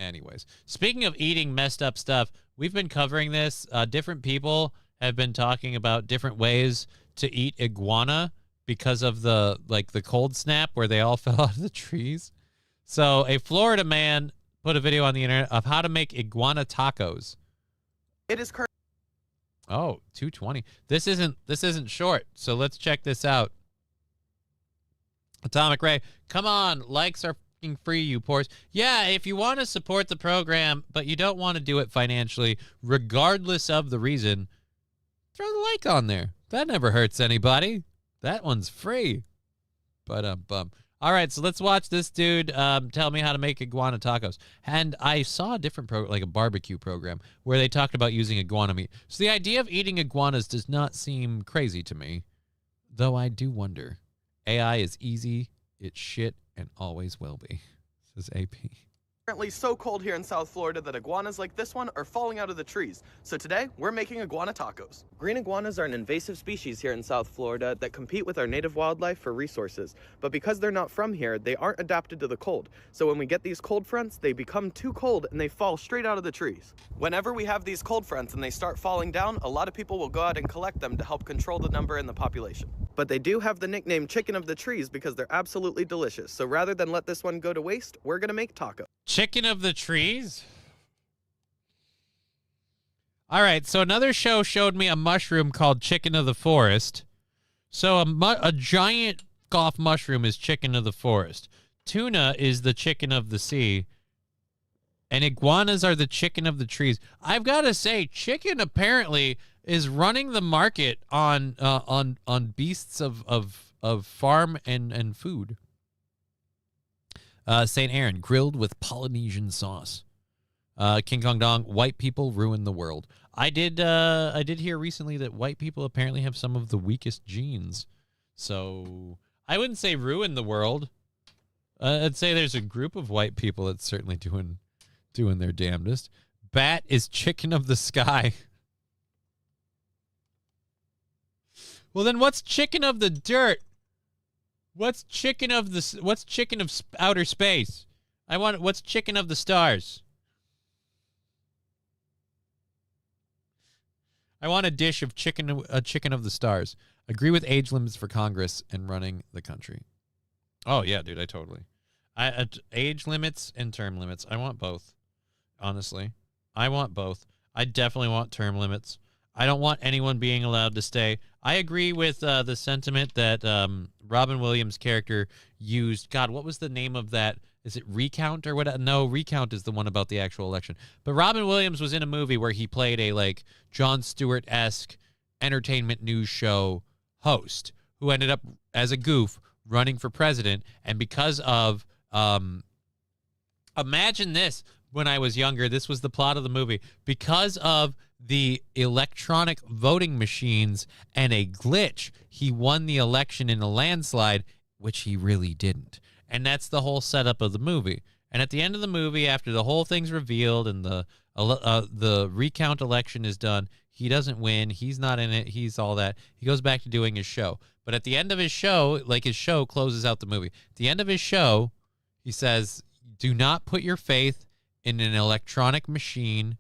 Anyways, speaking of eating messed up stuff, we've been covering this. Different people have been talking about different ways to eat iguana because of the cold snap where they all fell out of the trees. So a Florida man put a video on the internet of how to make iguana tacos. It is currently. Oh, 220. This isn't short. So let's check this out. Atomic Ray, come on, likes are fucking free, you pores. Yeah, if you want to support the program, but you don't want to do it financially, regardless of the reason, throw the like on there. That never hurts anybody. That one's free. But bum. All right, so let's watch this dude tell me how to make iguana tacos. And I saw a different like a barbecue program where they talked about using iguana meat. So the idea of eating iguanas does not seem crazy to me, though I do wonder. AI is easy, it's shit, and always will be, says AP. Currently so cold here in South Florida that iguanas like this one are falling out of the trees. So today, we're making iguana tacos. Green iguanas are an invasive species here in South Florida that compete with our native wildlife for resources. But because they're not from here, they aren't adapted to the cold. So when we get these cold fronts, they become too cold and they fall straight out of the trees. Whenever we have these cold fronts and they start falling down, a lot of people will go out and collect them to help control the number in the population. But they do have the nickname chicken of the trees because they're absolutely delicious. So rather than let this one go to waste, we're gonna make tacos. Chicken of the trees? All right, so another show showed me a mushroom called chicken of the forest. So a giant golf mushroom is chicken of the forest. Tuna is the chicken of the sea. And iguanas are the chicken of the trees. I've got to say, chicken apparently is running the market on beasts of farm and food. St. Aaron, grilled with Polynesian sauce. King Kong Dong, white people ruin the world. I did hear recently that white people apparently have some of the weakest genes. So I wouldn't say ruin the world. I'd say there's a group of white people that's certainly doing their damnedest. Bat is chicken of the sky. Well, then what's chicken of the dirt? What's chicken of outer space? What's chicken of the stars? I want a dish of chicken of the stars. Agree with age limits for Congress and running the country. Oh yeah, dude, I totally. Age limits and term limits. I want both. Honestly, I want both. I definitely want term limits. I don't want anyone being allowed to stay. I agree with the sentiment that Robin Williams' character used. God, what was the name of that? Is it Recount or what? No, Recount is the one about the actual election. But Robin Williams was in a movie where he played a like Jon Stewart-esque entertainment news show host who ended up as a goof running for president. And because of imagine this, when I was younger, this was the plot of the movie. Because of the electronic voting machines and a glitch, he won the election in a landslide, which he really didn't. And that's the whole setup of the movie. And at the end of the movie, after the whole thing's revealed and the recount election is done, he doesn't win. He's not in it. He's all that. He goes back to doing his show. But at the end of his show, like his show closes out the movie. At the end of his show, he says, do not put your faith in an electronic machine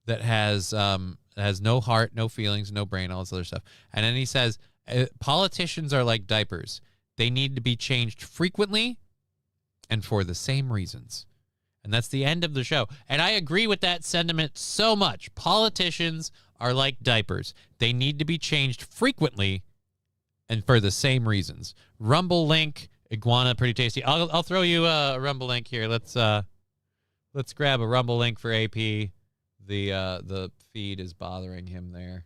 that has no heart, no feelings, no brain, all this other stuff. And then he says, politicians are like diapers. They need to be changed frequently and for the same reasons. And that's the end of the show. And I agree with that sentiment so much. Politicians are like diapers. They need to be changed frequently and for the same reasons. Rumble link, iguana, pretty tasty. I'll throw you a Rumble link here. Let's grab a Rumble link for AP. The feed is bothering him there.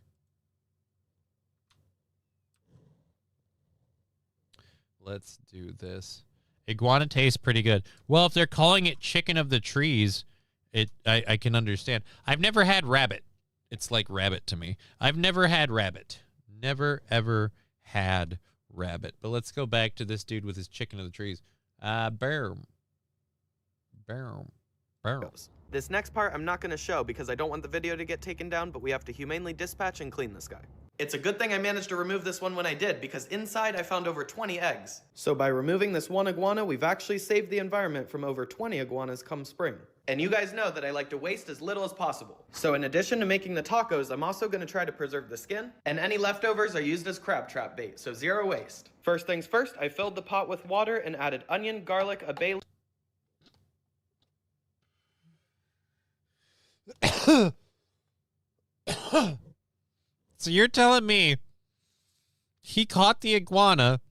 Let's do this. Iguana tastes pretty good. Well, if they're calling it chicken of the trees, I can understand. I've never had rabbit. It's like rabbit to me. I've never had rabbit. Never, ever had rabbit. But let's go back to this dude with his chicken of the trees. Bear. This next part I'm not going to show because I don't want the video to get taken down, but we have to humanely dispatch and clean this guy. It's a good thing I managed to remove this one when I did, because inside I found over 20 eggs. So by removing this one iguana, we've actually saved the environment from over 20 iguanas come spring. And you guys know that I like to waste as little as possible. So in addition to making the tacos, I'm also going to try to preserve the skin. And any leftovers are used as crab trap bait, so zero waste. First things first, I filled the pot with water and added onion, garlic, a bay So you're telling me he caught the iguana,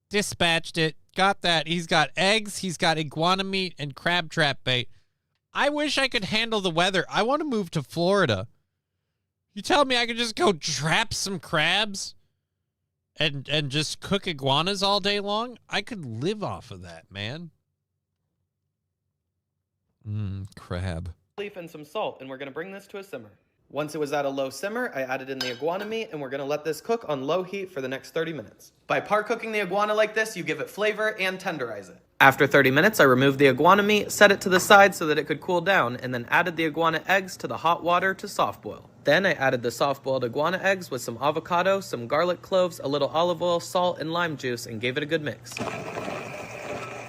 dispatched it, got that. He's got eggs, he's got iguana meat, and crab trap bait. I wish I could handle the weather. I want to move to Florida. You tell me I could just go trap some crabs and just cook iguanas all day long? I could live off of that, man. Crab. leaf and some salt, and we're going to bring this to a simmer. Once it was at a low simmer, I added in the iguana meat, and we're going to let this cook on low heat for the next 30 minutes. By par-cooking the iguana like this, you give it flavor and tenderize it. After 30 minutes, I removed the iguana meat, set it to the side so that it could cool down, and then added the iguana eggs to the hot water to soft boil. Then I added the soft-boiled iguana eggs with some avocado, some garlic cloves, a little olive oil, salt, and lime juice, and gave it a good mix.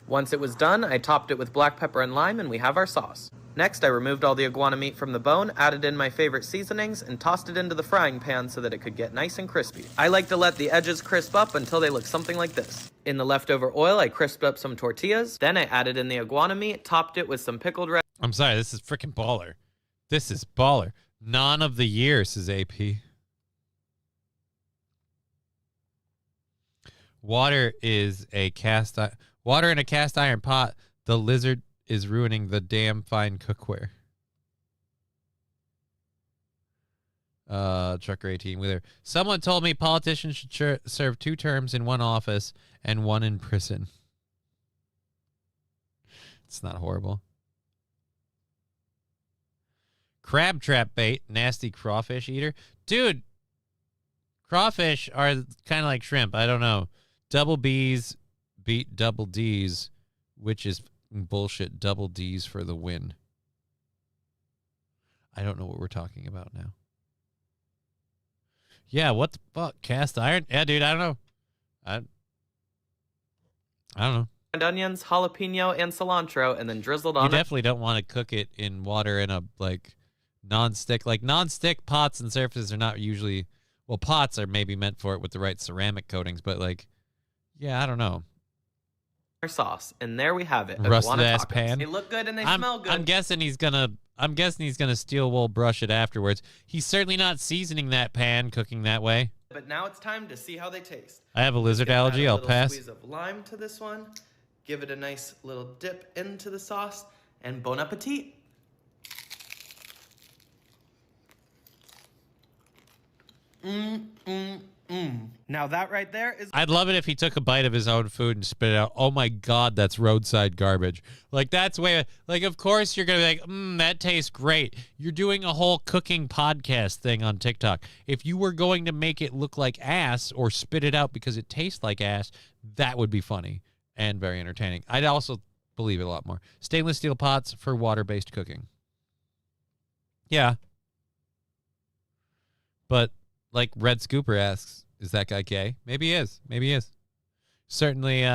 Once it was done, I topped it with black pepper and lime, and we have our sauce. Next, I removed all the iguana meat from the bone, added in my favorite seasonings, and tossed it into the frying pan so that it could get nice and crispy. I like to let the edges crisp up until they look something like this. In the leftover oil, I crisped up some tortillas. Then I added in the iguana meat, topped it with some pickled red... I'm sorry, this is freaking baller. This is baller. Non of the year, says AP. Water in a cast iron pot. The lizard is ruining the damn fine cookware. Trucker 18 Wheeler. Someone told me politicians should serve 2 terms in one office and 1 in prison. It's not horrible. Crab trap bait, nasty crawfish eater. Dude, crawfish are kind of like shrimp. I don't know. Double B's beat double D's, which is bullshit. Double D's for the win. I don't know what we're talking about now. Yeah, what the fuck? Cast iron? Yeah, dude, I don't know. I don't know. And onions, jalapeno, and cilantro, and then drizzled on You definitely don't want to cook it in water in a, like, non-stick. Like, non-stick pots and surfaces are not usually... Well, pots are maybe meant for it with the right ceramic coatings, but, like, yeah, I don't know. our sauce, and there we have it. Rusted ass pan. They look good and they smell good. I'm guessing he's gonna steel wool brush it afterwards. He's certainly not seasoning that pan, cooking that way. But now it's time to see how they taste. I have a lizard allergy. I'll pass. Squeeze of lime to this one. Give it a nice little dip into the sauce, and bon appetit. Now that right there is... I'd love it if he took a bite of his own food and spit it out. Oh my God, that's roadside garbage. Like, that's way... Like, of course you're going to be like, that tastes great. You're doing a whole cooking podcast thing on TikTok. If you were going to make it look like ass or spit it out because it tastes like ass, that would be funny and very entertaining. I'd also believe it a lot more. Stainless steel pots for water-based cooking. Yeah. But... like Red Scooper asks, is that guy gay? Maybe he is. Maybe he is. Certainly,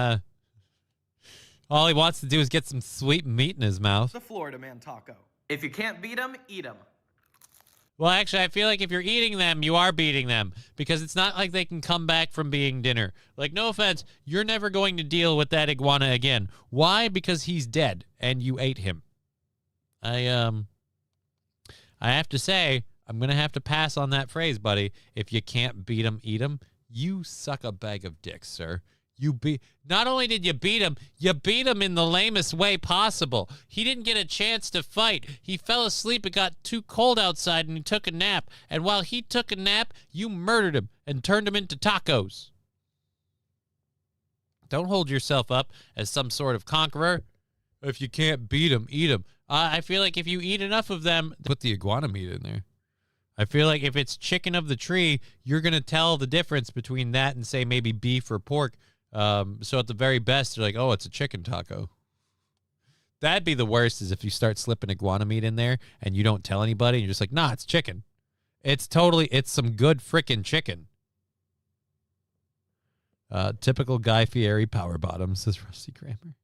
all he wants to do is get some sweet meat in his mouth. The Florida Man taco. If you can't beat them, eat them. Well, actually, I feel like if you're eating them, you are beating them. Because it's not like they can come back from being dinner. Like, no offense, you're never going to deal with that iguana again. Why? Because he's dead, and you ate him. I have to say... I'm going to have to pass on that phrase, buddy. If you can't beat him, eat him. You suck a bag of dicks, sir. Not only did you beat him in the lamest way possible. He didn't get a chance to fight. He fell asleep. It got too cold outside and he took a nap. And while he took a nap, you murdered him and turned him into tacos. Don't hold yourself up as some sort of conqueror. If you can't beat him, eat him. I feel like if you eat enough of them, put the iguana meat in there. I feel like if it's chicken of the tree, you're going to tell the difference between that and, say, maybe beef or pork. So at the very best, you're like, oh, it's a chicken taco. That'd be the worst, is if you start slipping iguana meat in there and you don't tell anybody. And you're just like, nah, it's chicken. It's some good frickin' chicken. Typical Guy Fieri power bottom, says Rusty Kramer.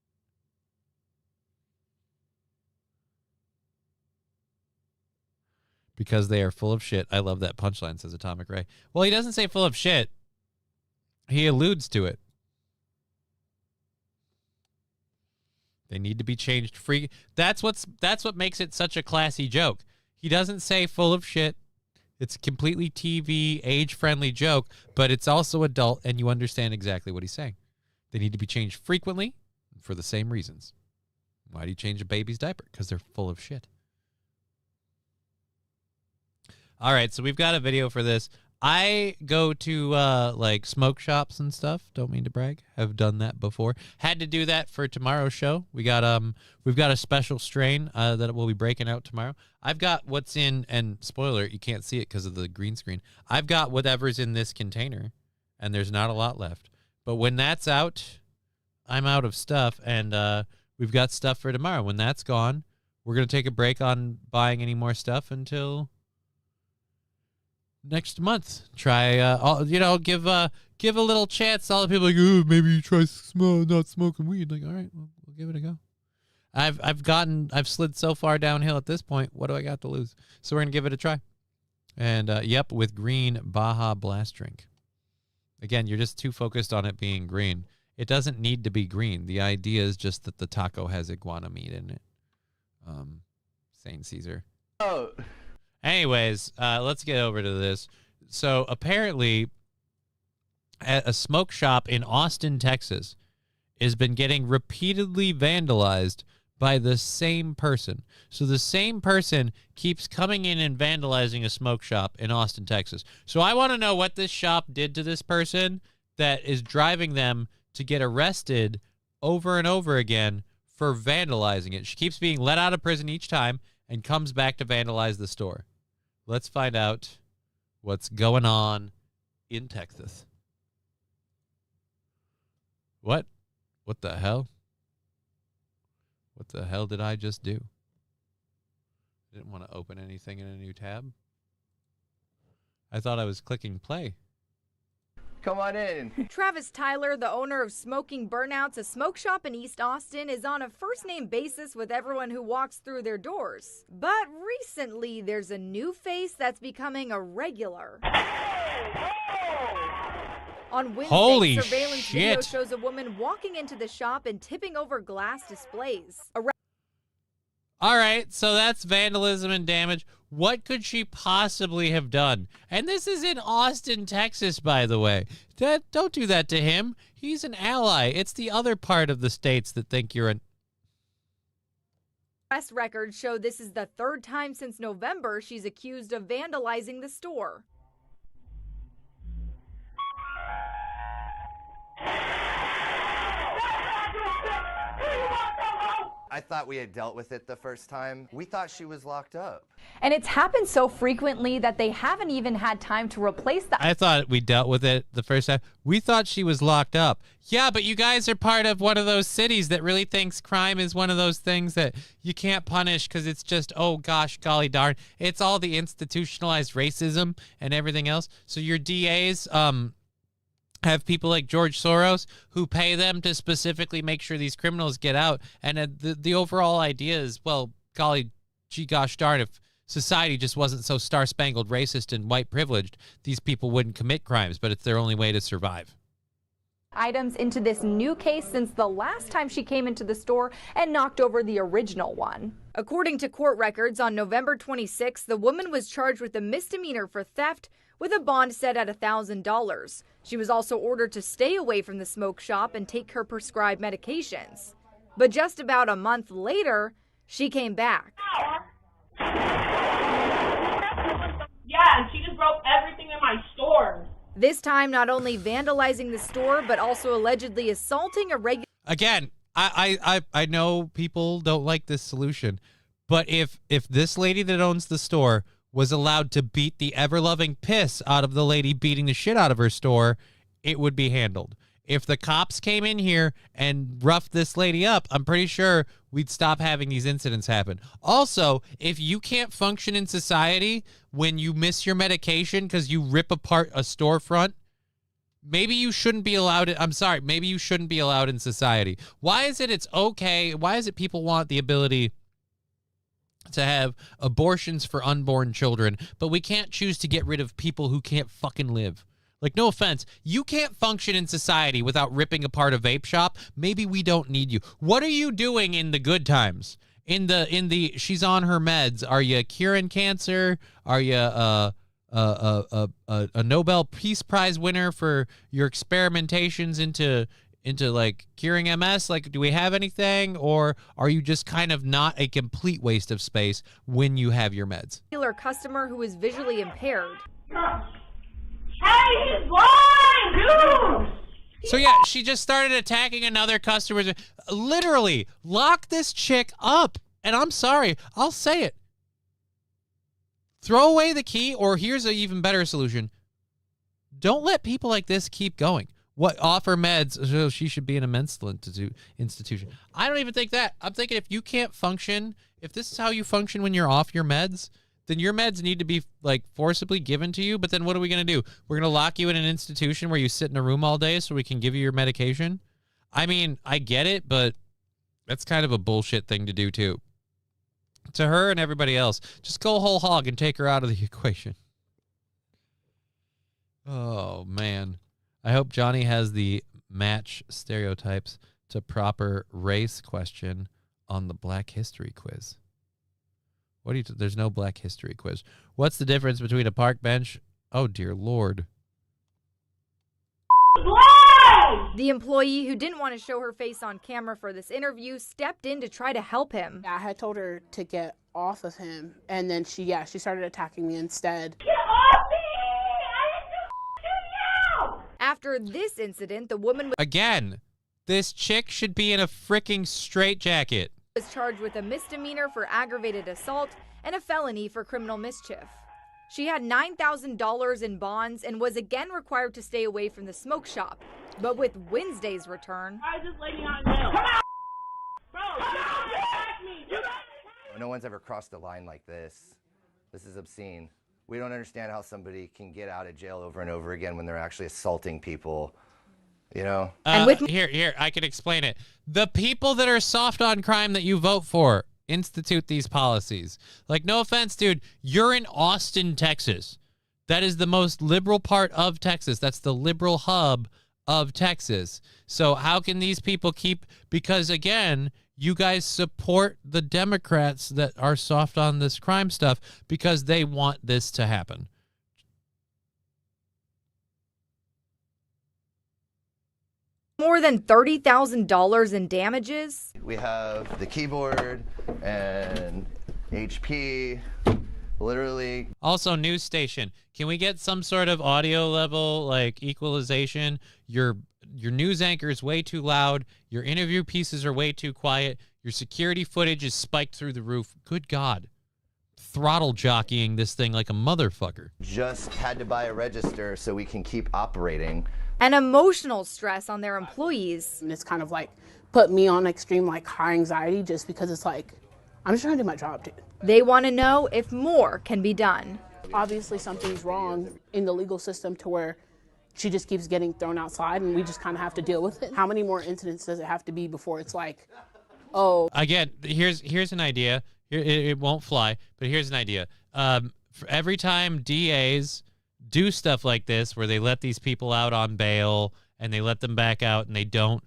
because they are full of shit. I love that punchline, says Atomic Ray. Well, he doesn't say full of shit. He alludes to it. They need to be changed free. That's what makes it such a classy joke. He doesn't say full of shit. It's a completely TV, age-friendly joke, but it's also adult, and you understand exactly what he's saying. They need to be changed frequently for the same reasons. Why do you change a baby's diaper? Because they're full of shit. All right, so we've got a video for this. I go to like smoke shops and stuff. Don't mean to brag. Have done that before. Had to do that for tomorrow's show. We've got a special strain that we'll be breaking out tomorrow. I've got what's in, and spoiler, you can't see it because of the green screen. I've got whatever's in this container, and there's not a lot left. But when that's out, I'm out of stuff, and we've got stuff for tomorrow. When that's gone, we're gonna take a break on buying any more stuff until next month. Try, give a little chance. All the people are like, oh, maybe you try not smoking weed. Like, all right, we'll give it a go. I've slid so far downhill at this point. What do I got to lose? So we're gonna give it a try. And yep, with green Baja Blast drink. Again, you're just too focused on it being green. It doesn't need to be green. The idea is just that the taco has iguana meat in it. Saint Caesar. Oh. Anyways, let's get over to this. So apparently, a smoke shop in Austin, Texas, has been getting repeatedly vandalized by the same person. So the same person keeps coming in and vandalizing a smoke shop in Austin, Texas. So I want to know what this shop did to this person that is driving them to get arrested over and over again for vandalizing it. She keeps being let out of prison each time and comes back to vandalize the store. Let's find out what's going on in Texas. What? What the hell? What the hell did I just do? I didn't want to open anything in a new tab. I thought I was clicking play. Come on in. Travis Tyler, the owner of Smoking Burnouts, a smoke shop in East Austin, is on a first-name basis with everyone who walks through their doors. But recently, there's a new face that's becoming a regular. On Wednesday, Holy surveillance video shit. shows a woman walking into the shop and tipping over glass displays. All right, so that's vandalism and damage. What could she possibly have done? And this is in Austin, Texas, by the way. Don't do that to him. He's an ally. It's the other part of the states that think you're an... Press records show this is the third time since November she's accused of vandalizing the store. I thought we had dealt with it the first time. We thought she was locked up. And it's happened so frequently that they haven't even had time to replace the... I thought we dealt with it the first time. We thought she was locked up. Yeah, but you guys are part of one of those cities that really thinks crime is one of those things that you can't punish because it's just, oh gosh, golly darn. It's all the institutionalized racism and everything else. So your DAs, have people like George Soros who pay them to specifically make sure these criminals get out. And the overall idea is, well, golly, gee gosh darn, if society just wasn't so star-spangled racist and white privileged, these people wouldn't commit crimes, but it's their only way to survive. Items into this new case since the last time she came into the store and knocked over the original one. According to court records, on November 26th, the woman was charged with a misdemeanor for theft with a bond set at $1,000. She was also ordered to stay away from the smoke shop and take her prescribed medications. But just about a month later, she came back. Yeah, and she just broke everything in my store. This time, not only vandalizing the store, but also allegedly assaulting a regular... Again, I know people don't like this solution, but if this lady that owns the store was allowed to beat the ever-loving piss out of the lady beating the shit out of her store, it would be handled. If the cops came in here and roughed this lady up, I'm pretty sure we'd stop having these incidents happen. Also, if you can't function in society when you miss your medication because you rip apart a storefront, maybe you shouldn't be allowed. Maybe you shouldn't be allowed in society. Why is it it's okay? Why is it people want the ability to have abortions for unborn children, but we can't choose to get rid of people who can't fucking live. Like, no offense, you can't function in society without ripping apart a vape shop. Maybe we don't need you. What are you doing in the good times? In the she's on her meds. Are you curing cancer? Are you a Nobel Peace Prize winner for your experimentations into like curing MS? Like, do we have anything, or are you just kind of not a complete waste of space when you have your meds? Customer who is visually impaired. Hey, he's blind, dude! So yeah, she just started attacking another customer. Literally, lock this chick up. And I'm sorry, I'll say it. Throw away the key, or here's an even better solution. Don't let people like this keep going. What, offer meds? So she should be in a mental institution. I don't even think that. I'm thinking if you can't function, if this is how you function when you're off your meds, then your meds need to be like forcibly given to you. But then what are we going to do? We're going to lock you in an institution where you sit in a room all day so we can give you your medication? I mean, I get it, but that's kind of a bullshit thing to do too. To her and everybody else, just go whole hog and take her out of the equation. Oh, man. I hope Johnny has the match stereotypes to proper race question on the Black History quiz. What do you? There's no Black History quiz. What's the difference between a park bench? Oh, dear Lord. The employee who didn't want to show her face on camera for this interview stepped in to try to help him. I had told her to get off of him, and then she started attacking me instead. Get off me! I didn't do you! After this incident, the woman Again, this chick should be in a freaking straitjacket. Was charged with a misdemeanor for aggravated assault and a felony for criminal mischief. She had $9,000 in bonds and was again required to stay away from the smoke shop. But with Wednesday's return, I just laid me on jail. Come out! Bro, attack me! No one's ever crossed a line like this. This is obscene. We don't understand how somebody can get out of jail over and over again when they're actually assaulting people. You know? Here, I can explain it. The people that are soft on crime that you vote for institute these policies. Like, no offense, dude, you're in Austin, Texas. That is the most liberal part of Texas. That's the liberal hub of Texas. So how can these people keep, because again, you guys support the Democrats that are soft on this crime stuff because they want this to happen. more than $30,000 in damages. We have the keyboard and HP. Literally. Also, news station. Can we get some sort of audio level like equalization? Your news anchor is way too loud. Your interview pieces are way too quiet. Your security footage is spiked through the roof. Good God. Throttle jockeying this thing like a motherfucker. Just had to buy a register so we can keep operating. And emotional stress on their employees. And it's kind of like put me on extreme like high anxiety just because it's like, I'm just trying to do my job, dude. They want to know if more can be done. Obviously something's wrong in the legal system to where she just keeps getting thrown outside and we just kind of have to deal with it. How many more incidents does it have to be before it's like, oh. Again, here's an idea. It won't fly, but here's an idea. For every time DAs do stuff like this where they let these people out on bail and they let them back out and they don't,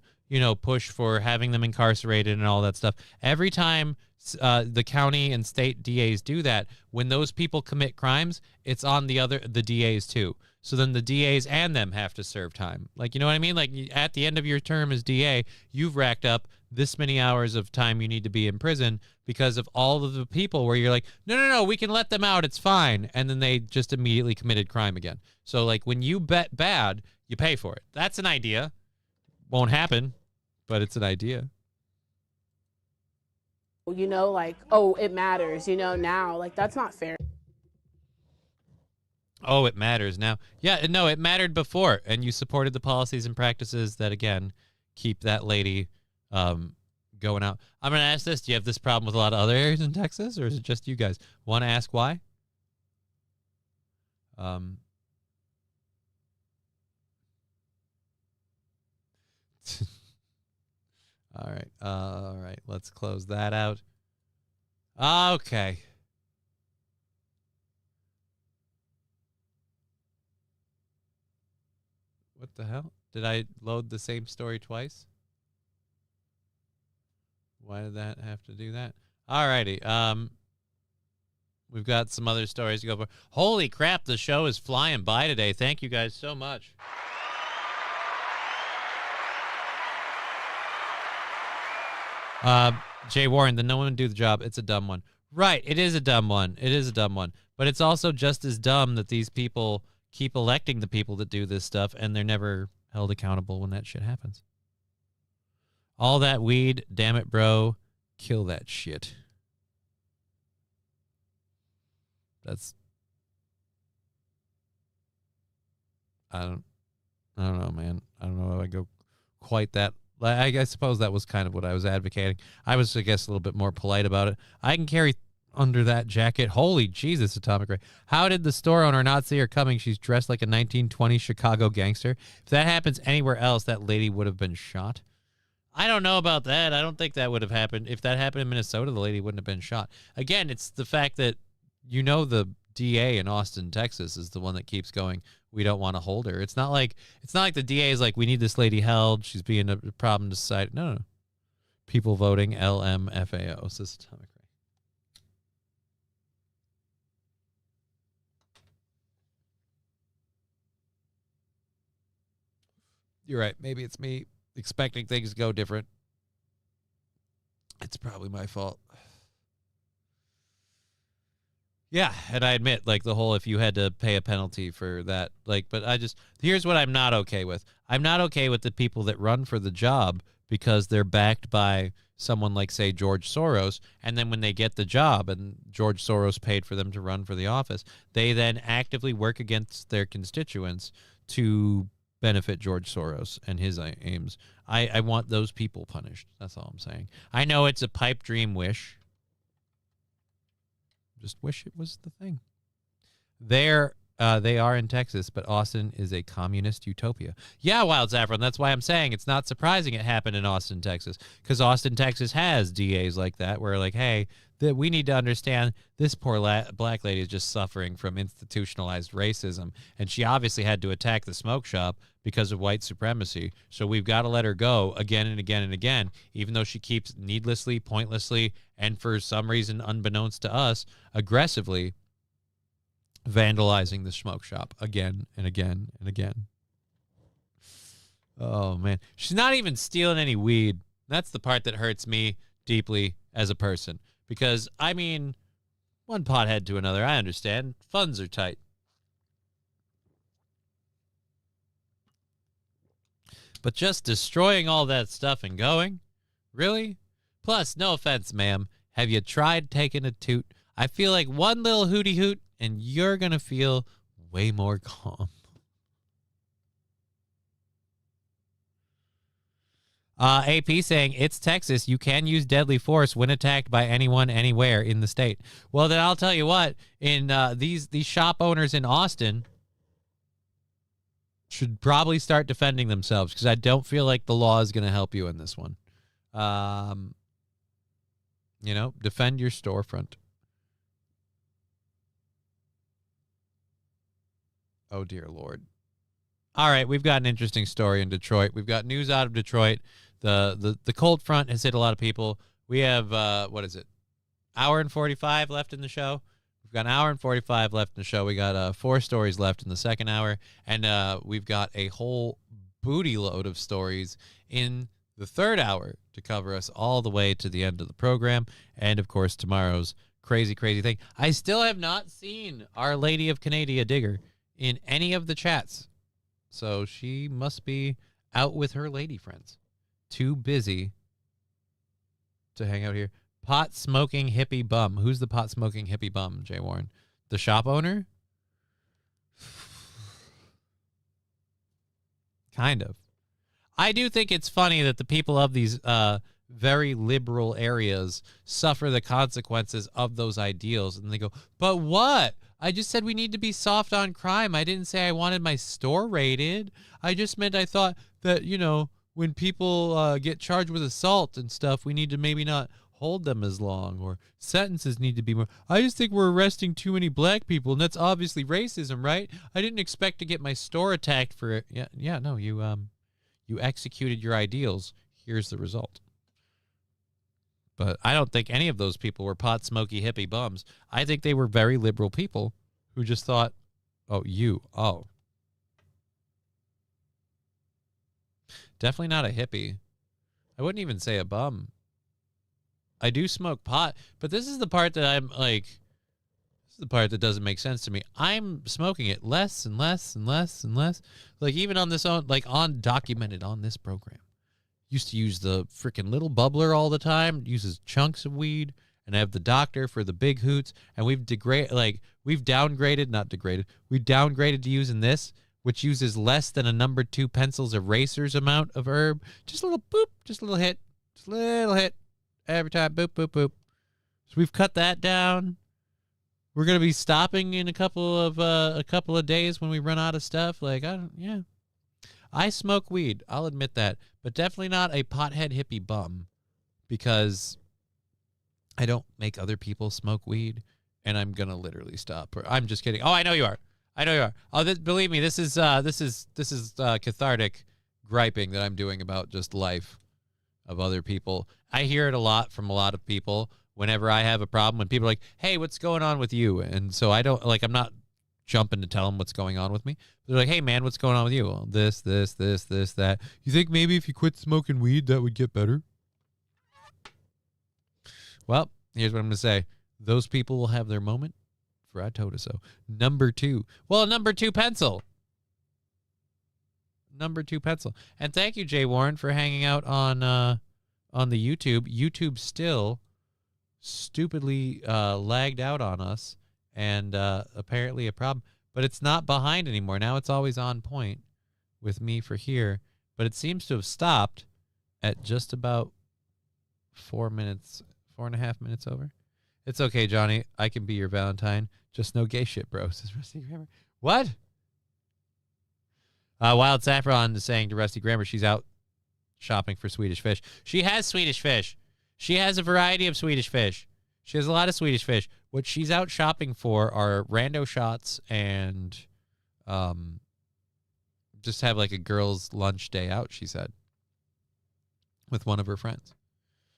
push for having them incarcerated and all that stuff. Every time the county and state DAs do that, when those people commit crimes, it's on the DAs too. So then the DAs and them have to serve time. Like, you know what I mean? Like at the end of your term as DA, you've racked up this many hours of time you need to be in prison because of all of the people where you're like, no, we can let them out. It's fine. And then they just immediately committed crime again. So like when you bet bad, you pay for it. That's an idea. Won't happen, but it's an idea. Like, oh, it matters, now. Like, that's not fair. Oh, it matters now. Yeah, no, it mattered before. And you supported the policies and practices that, again, keep that lady going out. I'm going to ask this. Do you have this problem with a lot of other areas in Texas, or is it just you guys? Want to ask why? All right. Let's close that out. Okay. What the hell? Did I load the same story twice? Why did that have to do that? Alrighty. We've got some other stories to go for. Holy crap, the show is flying by today. Thank you guys so much. Jay Warren, the no one do the job. It's a dumb one. Right, it is a dumb one. It is a dumb one. But it's also just as dumb that these people keep electing the people that do this stuff, and they're never held accountable when that shit happens. All that weed, damn it, bro. Kill that shit. That's... I don't know, man. I don't know if I go quite that... I suppose that was kind of what I was advocating. I was, I guess, a little bit more polite about it. I can carry under that jacket. Holy Jesus, Atomic Ray. How did the store owner not see her coming? She's dressed like a 1920s Chicago gangster. If that happens anywhere else, that lady would have been shot. I don't know about that. I don't think that would have happened. If that happened in Minnesota, the lady wouldn't have been shot. Again, it's the fact that, you know, the DA in Austin, Texas is the one that keeps going, we don't want to hold her. It's not like the DA is like, we need this lady held. She's being a problem to society. No. People voting LMFAO, says Atomic Ray. You're right. Maybe it's me expecting things to go different. It's probably my fault. Yeah, and I admit, like, the whole if you had to pay a penalty for that, like, but here's what I'm not okay with. I'm not okay with the people that run for the job because they're backed by someone like, say, George Soros, and then when they get the job and George Soros paid for them to run for the office, they then actively work against their constituents to benefit George Soros and his aims. I want those people punished. That's all I'm saying. I know it's a pipe dream wish. Just wish it was the thing. They are in Texas, but Austin is a communist utopia. Yeah, Wild Saffron, that's why I'm saying it's not surprising it happened in Austin, Texas, because Austin, Texas has DAs like that where, like, hey, we need to understand this poor black lady is just suffering from institutionalized racism, and she obviously had to attack the smoke shop because of white supremacy, so we've got to let her go again and again and again, even though she keeps needlessly, pointlessly, and for some reason unbeknownst to us, aggressively vandalizing the smoke shop again and again and again. Oh, man. She's not even stealing any weed. That's the part that hurts me deeply as a person. Because, I mean, one pothead to another, I understand. Funds are tight. But just destroying all that stuff and going? Really? Plus, no offense, ma'am, have you tried taking a toot? I feel like one little hooty hoot and you're going to feel way more calm. AP saying, it's Texas. You can use deadly force when attacked by anyone, anywhere in the state. Well, then I'll tell you what. In these shop owners in Austin should probably start defending themselves because I don't feel like the law is going to help you in this one. You know, defend your storefront. Oh, dear Lord. All right, we've got an interesting story in Detroit. We've got news out of Detroit. The cold front has hit a lot of people. We have, what is it, hour and 45 left in the show? We've got an hour and 45 left in the show. We got 4 stories left in the second hour, and we've got a whole booty load of stories in the third hour to cover us all the way to the end of the program, and, of course, tomorrow's crazy, crazy thing. I still have not seen Our Lady of Canada Digger in any of the chats. So she must be out with her lady friends. Too busy to hang out here. Pot smoking hippie bum. Who's the pot smoking hippie bum, Jay Warren? The shop owner? Kind of. I do think it's funny that the people of these very liberal areas suffer the consequences of those ideals. And they go, but what? I just said we need to be soft on crime. I didn't say I wanted my store raided. I just meant I thought that, you know, when people get charged with assault and stuff, we need to maybe not hold them as long, or sentences need to be more. I just think we're arresting too many black people, and that's obviously racism, right? I didn't expect to get my store attacked for it. Yeah, no, you executed your ideals. Here's the result. But I don't think any of those people were pot smoky hippie bums. I think they were very liberal people who just thought, definitely not a hippie. I wouldn't even say a bum. I do smoke pot, but this is the part that I'm like, this is the part that doesn't make sense to me. I'm smoking it less and less and less and less. Like even on this own, like documented on this program. Used to use the freaking little bubbler all the time, uses chunks of weed, and I have the doctor for the big hoots, and we've downgraded to using this, which uses less than a number 2 pencil's eraser's amount of herb. Just a little boop, just a little hit, every time, boop, boop, boop. So we've cut that down. We're gonna be stopping in a couple of days when we run out of stuff. I smoke weed. I'll admit that, but definitely not a pothead hippie bum, because I don't make other people smoke weed, and I'm gonna literally stop. I'm just kidding. Oh, I know you are. Oh, believe me, this is cathartic griping that I'm doing about just life of other people. I hear it a lot from a lot of people whenever I have a problem, when people are like, "Hey, what's going on with you?" And so I'm not jumping to tell them what's going on with me. They're like, "Hey man, what's going on with you?" Well, this, that. You think maybe if you quit smoking weed that would get better? Well, here's what I'm going to say. Those people will have their moment, for I told so. Number 2. Well, number 2 pencil. Number 2 pencil. And thank you, Jay Warren, for hanging out on the YouTube. YouTube still stupidly lagged out on us, and apparently a problem. But it's not behind anymore. Now it's always on point with me for here. But it seems to have stopped at just about 4.5 minutes over. It's okay, Johnny. I can be your Valentine. Just no gay shit, bro, says Rusty Grammar. What? Wild Saffron is saying to Rusty Grammar she's out shopping for Swedish fish. She has Swedish fish. She has a variety of Swedish fish. She has a lot of Swedish fish. What she's out shopping for are rando shots and just have like a girls' lunch day out, she said, with one of her friends.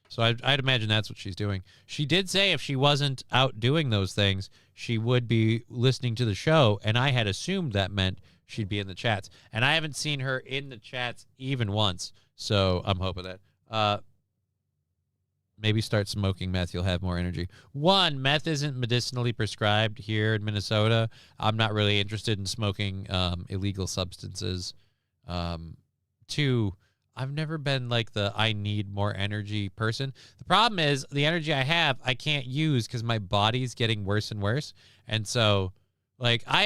So I'd imagine that's what she's doing. She did say if she wasn't out doing those things, she would be listening to the show, and I had assumed that meant she'd be in the chats. And I haven't seen her in the chats even once, so I'm hoping that. Maybe start smoking meth, you'll have more energy. 1, meth isn't medicinally prescribed here in Minnesota. I'm not really interested in smoking illegal substances. 2, I've never been like the I need more energy person. The problem is the energy I have, I can't use because my body's getting worse and worse. And so, like, I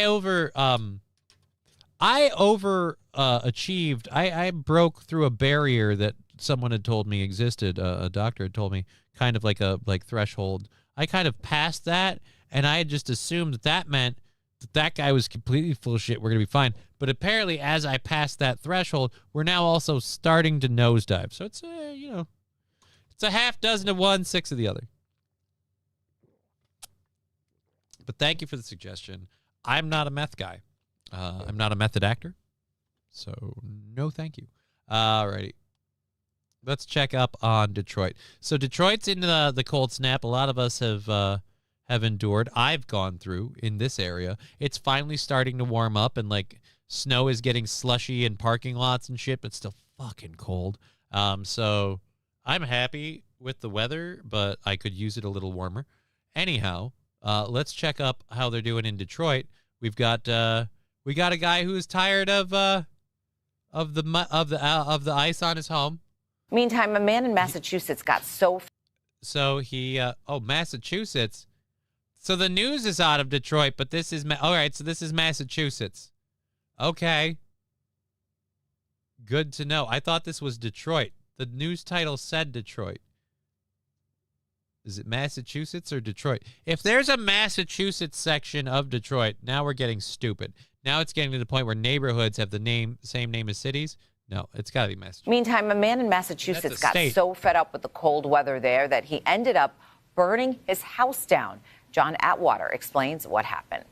achieved. I broke through a barrier that someone had told me existed. A doctor had told me, kind of like a threshold. I kind of passed that, and I had just assumed that meant that guy was completely full of shit. We're gonna be fine. But apparently, as I passed that threshold, we're now also starting to nosedive. So it's it's a half dozen of one, 6 of the other. But thank you for the suggestion. I'm not a meth guy. I'm not a method actor. So no, thank you. Alrighty. Let's check up on Detroit. So Detroit's in the cold snap. A lot of us have endured. I've gone through in this area. It's finally starting to warm up, and like snow is getting slushy in parking lots and shit, but still fucking cold. So I'm happy with the weather, but I could use it a little warmer. Anyhow, let's check up how they're doing in Detroit. We got a guy who is tired of the ice on his home. Meantime, a man in Massachusetts got So he Massachusetts. So the news is out of Detroit, but this is all right. So this is Massachusetts. Okay. Good to know. I thought this was Detroit. The news title said Detroit. Is it Massachusetts or Detroit? If there's a Massachusetts section of Detroit, now we're getting stupid. Now it's getting to the point where neighborhoods have the same name as cities. No, it's got to be Massachusetts. Meantime, a man in That's Massachusetts a got state. so fed up with the cold weather there that he ended up burning his house down. John Atwater explains what happened.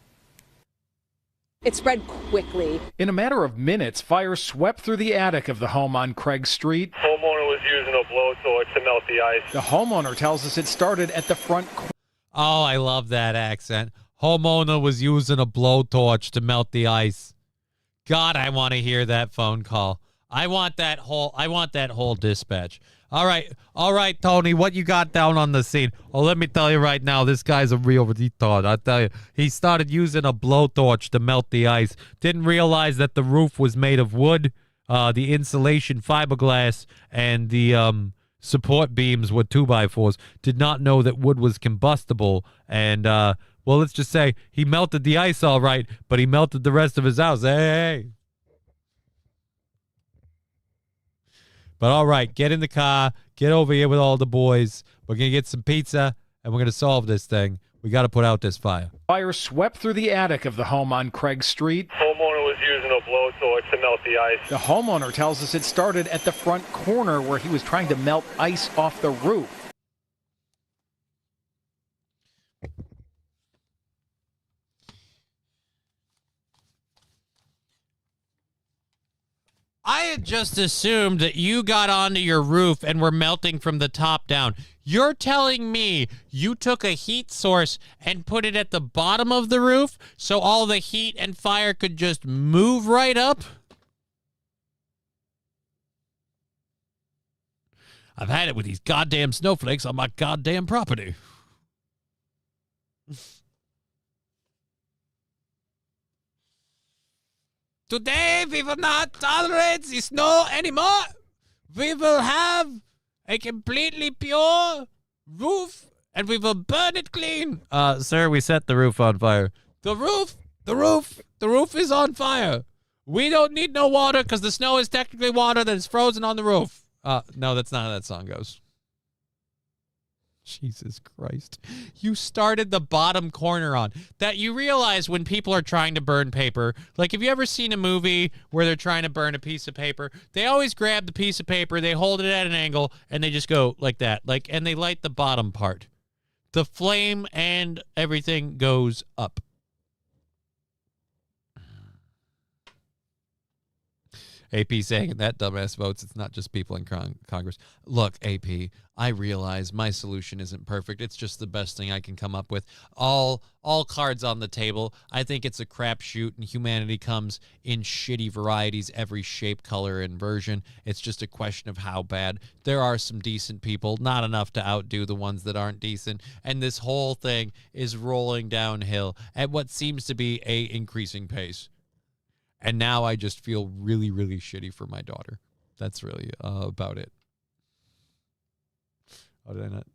It spread quickly. In a matter of minutes, fire swept through the attic of the home on Craig Street. Homeowner was using a blowtorch to melt the ice. The homeowner tells us it started at the front corner. Oh, I love that accent. Homeowner was using a blowtorch to melt the ice. God, I want to hear that phone call. I want that whole dispatch. All right, Tony, what you got down on the scene? Oh, let me tell you right now, this guy's a real retard. I tell you, he started using a blowtorch to melt the ice. Didn't realize that the roof was made of wood, the insulation fiberglass, and the support beams were 2x4s. Did not know that wood was combustible, and well, let's just say he melted the ice all right, but he melted the rest of his house. Hey. But all right, get in the car, get over here with all the boys. We're going to get some pizza, and we're going to solve this thing. We got to put out this fire. Fire swept through the attic of the home on Craig Street. Homeowner was using a blowtorch to melt the ice. The homeowner tells us it started at the front corner where he was trying to melt ice off the roof. I had just assumed that you got onto your roof and were melting from the top down. You're telling me you took a heat source and put it at the bottom of the roof so all the heat and fire could just move right up? I've had it with these goddamn snowflakes on my goddamn property. Today, we will not tolerate the snow anymore. We will have a completely pure roof, and we will burn it clean. Sir, we set the roof on fire. The roof is on fire. We don't need no water because the snow is technically water that is frozen on the roof. No, that's not how that song goes. Jesus Christ. You started the bottom corner on. That you realize when people are trying to burn paper, like have you ever seen a movie where they're trying to burn a piece of paper? They always grab the piece of paper, they hold it at an angle, and they just go like that. And they light the bottom part. The flame and everything goes up. AP saying that dumbass votes. It's not just people in Congress. Look, AP, I realize my solution isn't perfect. It's just the best thing I can come up with. All cards on the table. I think it's a crapshoot, and humanity comes in shitty varieties, every shape, color, and version. It's just a question of how bad. There are some decent people, not enough to outdo the ones that aren't decent, and this whole thing is rolling downhill at what seems to be a increasing pace. And now I just feel really, really shitty for my daughter. That's really about it. Oh, did I not?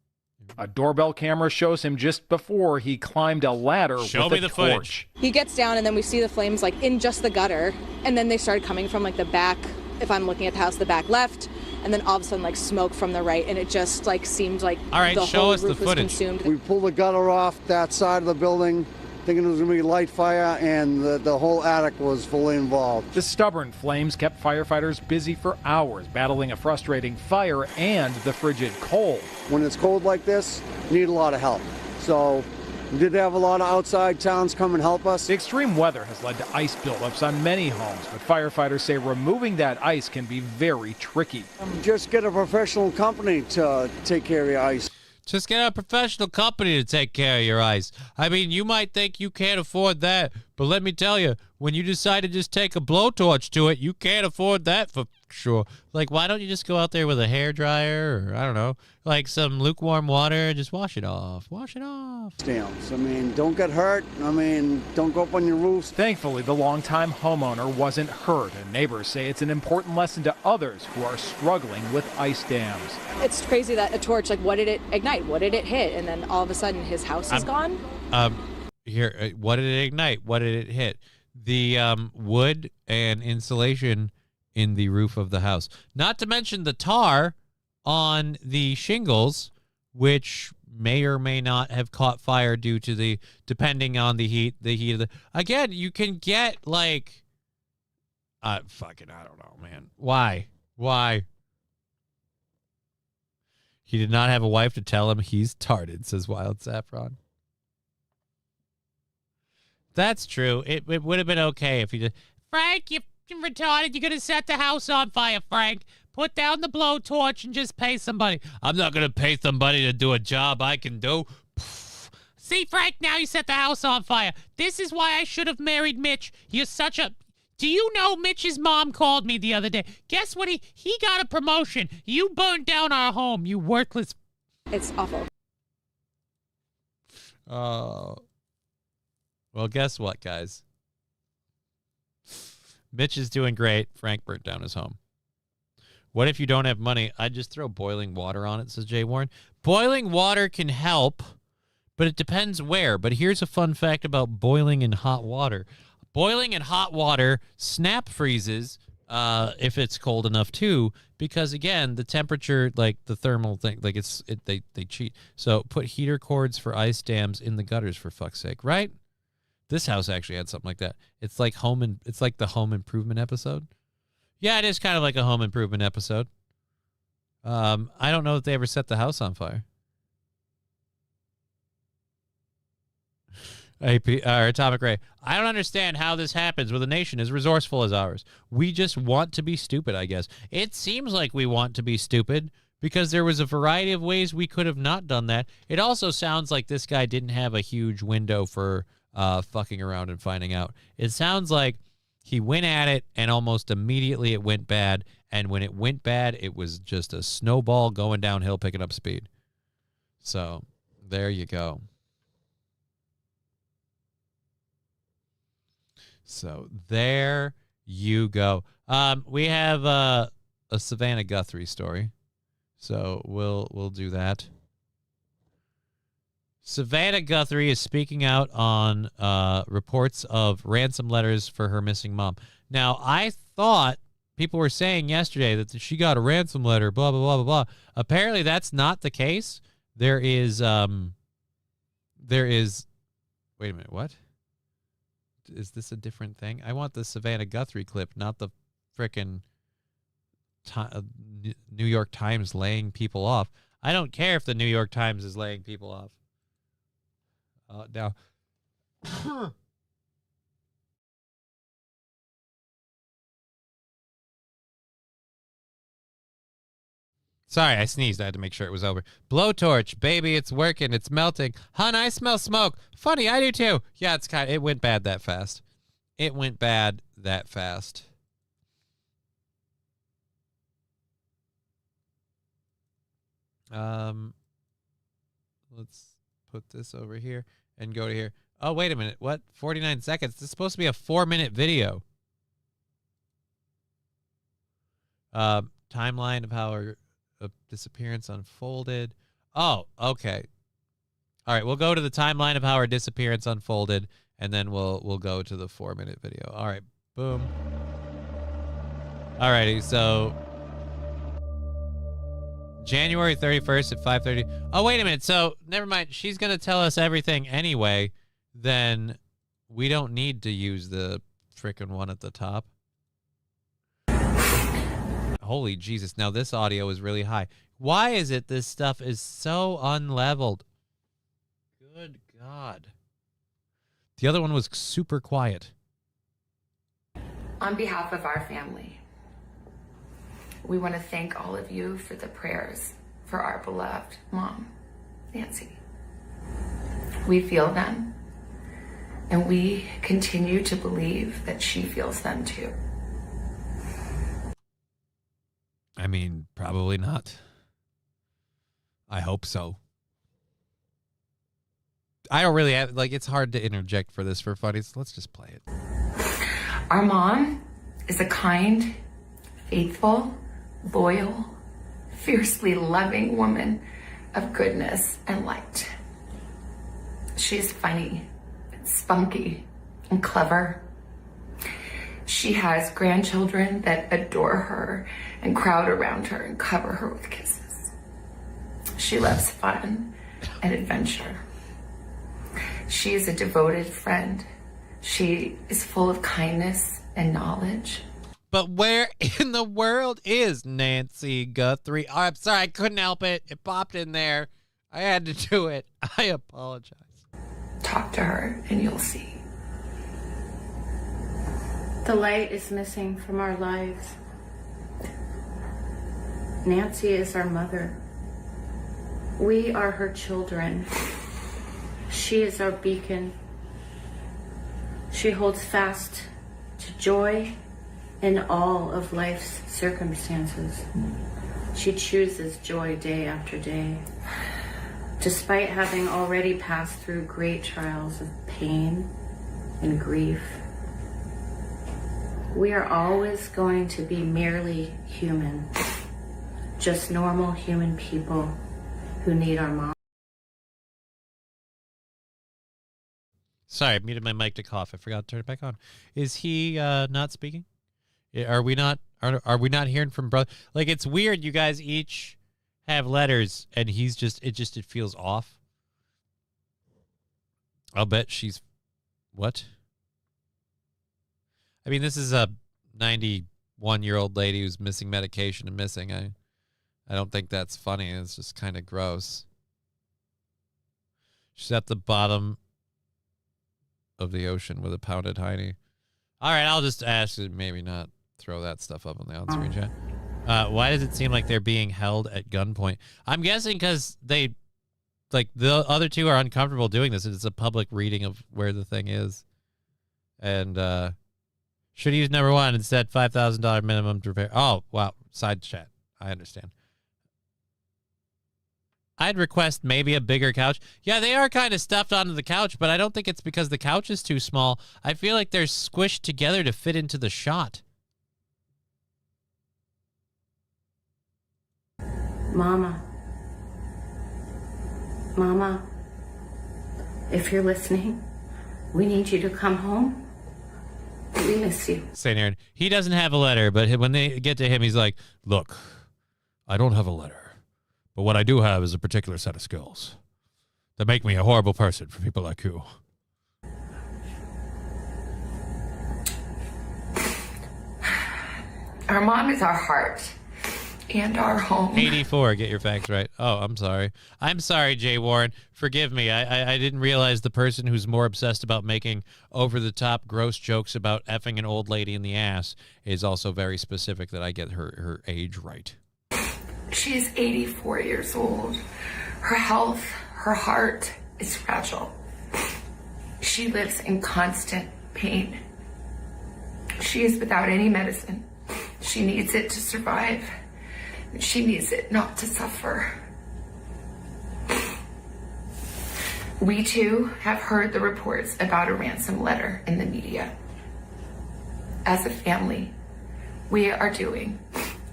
A doorbell camera shows him just before he climbed a ladder Show with me a the torch. footage. He gets down and then we see the flames like in just the gutter, and then they started coming from like the back, if I'm looking at the house, the back left, and then all of a sudden like smoke from the right, and it just like seemed like all right, the show whole us the roof was footage. consumed. We pulled the gutter off that side of the building, thinking it was going to be light fire, and the whole attic was fully involved. The stubborn flames kept firefighters busy for hours, battling a frustrating fire and the frigid cold. When it's cold like this, you need a lot of help. So we did have a lot of outside towns come and help us. The extreme weather has led to ice buildups on many homes, but firefighters say removing that ice can be very tricky. Just get a professional company to take care of your ice. Just get a professional company to take care of your ice. I mean, you might think you can't afford that, but let me tell you, when you decide to just take a blowtorch to it, you can't afford that for sure. Like, why don't you just go out there with a hairdryer or, I don't know, like some lukewarm water and just wash it off. Wash it off. Stamps. I mean, don't get hurt. I mean, don't go up on your roofs. Thankfully, the longtime homeowner wasn't hurt, and neighbors say it's an important lesson to others who are struggling with ice dams. It's crazy that a torch, like what did it ignite? What did it hit? And then all of a sudden his house is gone? Here, what did it ignite? What did it hit? The wood and insulation in the roof of the house. Not to mention the tar on the shingles, which may or may not have caught fire due to depending on the heat of the, again, you can get like I don't know, man. Why? He did not have a wife to tell him he's tarded, says Wild Saffron. That's true. It would have been okay if he did. Frank, you're retarded. You're going to set the house on fire, Frank. Put down the blowtorch and just pay somebody. I'm not going to pay somebody to do a job I can do. See, Frank, now you set the house on fire. This is why I should have married Mitch. You're such a... Do you know Mitch's mom called me the other day? Guess what? He got a promotion. You burned down our home, you worthless... It's awful. Oh. Well, guess what, guys? Mitch is doing great. Frank burnt down his home. What if you don't have money? I'd just throw boiling water on it, says Jay Warren. Boiling water can help, but it depends where. But here's a fun fact about boiling in hot water. Boiling in hot water snap freezes if it's cold enough too, because again, the temperature, like the thermal thing, like they cheat. So put heater cords for ice dams in the gutters, for fuck's sake, right? This house actually had something like that. It's like it's like the home improvement episode. Yeah, it is kind of like a home improvement episode. I don't know if they ever set the house on fire. Atomic Ray. I don't understand how this happens with a nation as resourceful as ours. We just want to be stupid, I guess. It seems like we want to be stupid because there was a variety of ways we could have not done that. It also sounds like this guy didn't have a huge window for fucking around and finding out. It sounds like he went at it and almost immediately it went bad. And when it went bad, it was just a snowball going downhill, picking up speed. So there you go. So there you go. We have a Savannah Guthrie story, so we'll do that. Savannah Guthrie is speaking out on reports of ransom letters for her missing mom. Now, I thought people were saying yesterday that she got a ransom letter, blah, blah, blah, blah, blah. Apparently, that's not the case. There is, wait a minute, what? Is this a different thing? I want the Savannah Guthrie clip, not the frickin' New York Times laying people off. I don't care if the New York Times is laying people off. Now, sorry, I sneezed. I had to make sure it was over. Blowtorch, baby, it's working. It's melting. Hun, I smell smoke. Funny, I do too. Yeah, it went bad that fast. It went bad that fast. Let's put this over here and go to here. Oh, wait a minute. What? 49 seconds. This is supposed to be a 4-minute video. Timeline of how her disappearance unfolded. Oh, okay. All right, we'll go to the timeline of how her disappearance unfolded, and then we'll go to the 4-minute video. All right, boom. All righty, so January 31st at 5:30. Oh, wait a minute. So never mind. She's going to tell us everything anyway. Then we don't need to use the frickin' one at the top. Holy Jesus. Now this audio is really high. Why is it this stuff is so unleveled? Good God. The other one was super quiet. On behalf of our family, we want to thank all of you for the prayers for our beloved mom, Nancy. We feel them, and we continue to believe that she feels them too. I mean, probably not. I hope so. I don't really have, it's hard to interject for this for funny, so let's just play it. Our mom is a kind, faithful, loyal, fiercely loving woman of goodness and light. She's funny, spunky, and clever. She has grandchildren that adore her and crowd around her and cover her with kisses. She loves fun and adventure. She is a devoted friend. She is full of kindness and knowledge. But where in the world is Nancy Guthrie? Oh, I'm sorry, I couldn't help it. It popped in there. I had to do it. I apologize. Talk to her and you'll see. The light is missing from our lives. Nancy is our mother. We are her children. She is our beacon. She holds fast to joy in all of life's circumstances. She chooses joy day after day. Despite having already passed through great trials of pain and grief, we are always going to be merely human, just normal human people who need our mom. Sorry, I muted my mic to cough. I forgot to turn it back on. Is he not speaking? Are we not hearing from brother? Like, it's weird. You guys each have letters, and he's just it feels off. I'll bet she's what? I mean, this is a 91-year-old lady who's missing medication and missing. I don't think that's funny. It's just kind of gross. She's at the bottom of the ocean with a pounded hiney. All right, I'll just ask you, maybe not throw that stuff up on the on-screen chat. Why does it seem like they're being held at gunpoint? I'm guessing because the other two are uncomfortable doing this. It's a public reading of where the thing is. And should use number one instead $5,000 minimum to repair. Oh, wow. Side chat. I understand. I'd request maybe a bigger couch. Yeah, they are kind of stuffed onto the couch, but I don't think it's because the couch is too small. I feel like they're squished together to fit into the shot. Mama, if you're listening, we need you to come home. We miss you. St. Aaron, he doesn't have a letter, but when they get to him, he's like, look, I don't have a letter, but what I do have is a particular set of skills that make me a horrible person for people like you. Our mom is our heart and our home. 84, get your facts right. Oh, I'm sorry. I'm sorry, Jay Warren. Forgive me. I didn't realize the person who's more obsessed about making over-the-top gross jokes about effing an old lady in the ass is also very specific that I get her age right. She's 84 years old. Her health, her heart is fragile. She lives in constant pain. She is without any medicine. She needs it to survive. She needs it not to suffer. We too have heard the reports about a ransom letter in the media. As a family, we are doing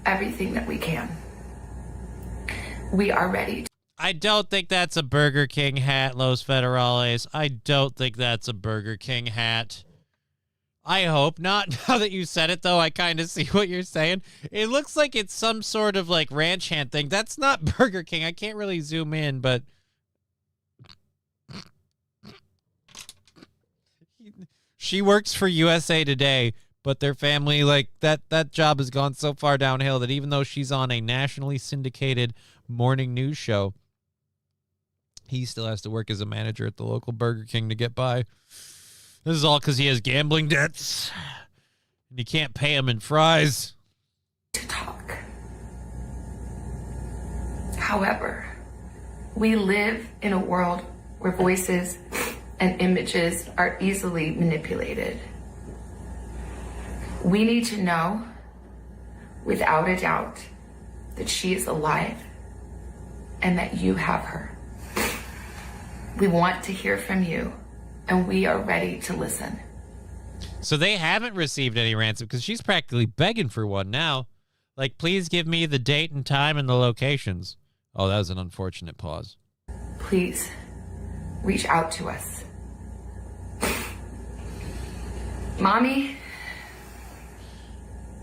everything that we can. We are ready. I don't think that's a Burger King hat, Los Federales. I don't think that's a Burger King hat. I hope not. Now that you said it, though, I kind of see what you're saying. It looks like it's some sort of, like, ranch hand thing. That's not Burger King. I can't really zoom in, but... She works for USA Today, but their family, like, that job has gone so far downhill that even though she's on a nationally syndicated morning news show, he still has to work as a manager at the local Burger King to get by. This is all because he has gambling debts, and you can't pay him in fries. To talk. However, we live in a world where voices and images are easily manipulated. We need to know, without a doubt, that she is alive and that you have her. We want to hear from you, and we are ready to listen. So they haven't received any ransom because she's practically begging for one now. Like, please give me the date and time and the locations. Oh, that was an unfortunate pause. Please reach out to us. Mommy.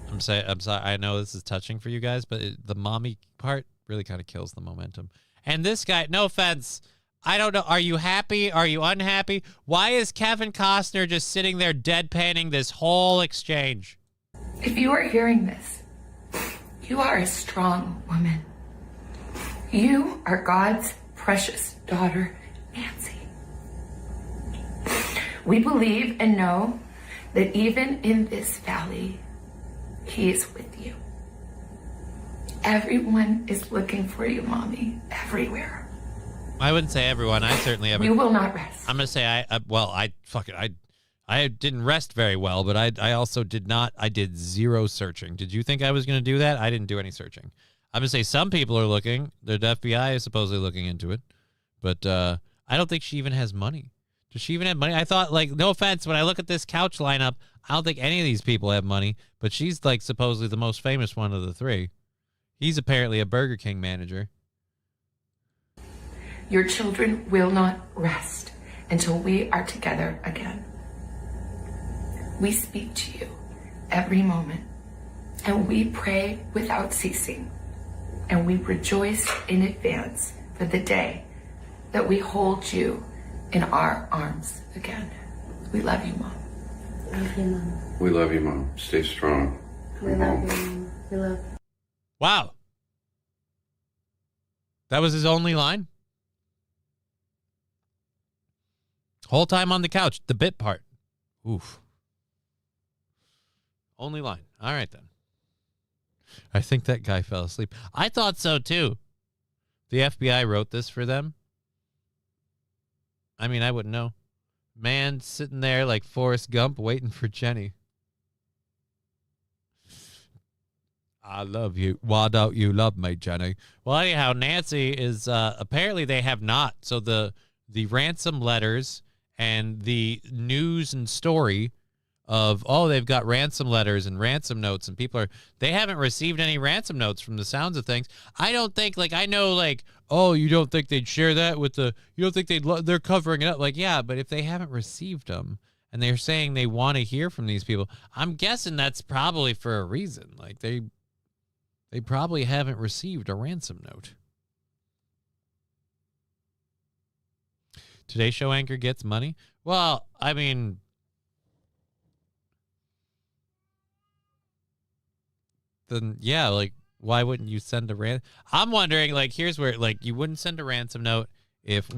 I'm sorry. I know this is touching for you guys, but the mommy part really kind of kills the momentum. And this guy, no offense, I don't know. Are you happy? Are you unhappy? Why is Kevin Costner just sitting there deadpanning this whole exchange? If you are hearing this, you are a strong woman. You are God's precious daughter, Nancy. We believe and know that even in this valley, He is with you. Everyone is looking for you, Mommy, everywhere. I wouldn't say everyone. I certainly haven't. We will not rest. I'm gonna say I didn't rest very well, but I also did not. I did zero searching. Did you think I was gonna do that? I didn't do any searching. I'm gonna say some people are looking. The FBI is supposedly looking into it, but I don't think she even has money. Does she even have money? I thought, like, no offense, when I look at this couch lineup, I don't think any of these people have money, but she's, like, supposedly the most famous one of the three. He's apparently a Burger King manager. Your children will not rest until we are together again. We speak to you every moment, and we pray without ceasing, and we rejoice in advance for the day that we hold you in our arms again. We love you, Mom. Love you, Mom. We love you, Mom. Stay strong. We love you, Mom. We love you. Wow. That was his only line? Whole time on the couch, the bit part. Oof. Only line. All right, then. I think that guy fell asleep. I thought so, too. The FBI wrote this for them. I mean, I wouldn't know. Man sitting there like Forrest Gump waiting for Jenny. I love you. Why don't you love me, Jenny? Well, anyhow, Nancy is apparently they have not. So the ransom letters and the news and story of, oh, they've got ransom letters and ransom notes, and they haven't received any ransom notes from the sounds of things. I don't think, like, I know, like, oh, you don't think they'd share that with you don't think they're covering it up. Like, yeah, but if they haven't received them and they're saying they want to hear from these people, I'm guessing that's probably for a reason. Like, they probably haven't received a ransom note. Today Show anchor gets money? Well, I mean, then yeah, like, why wouldn't you send a ransom? I'm wondering, like, here's where, like, you wouldn't send a ransom note if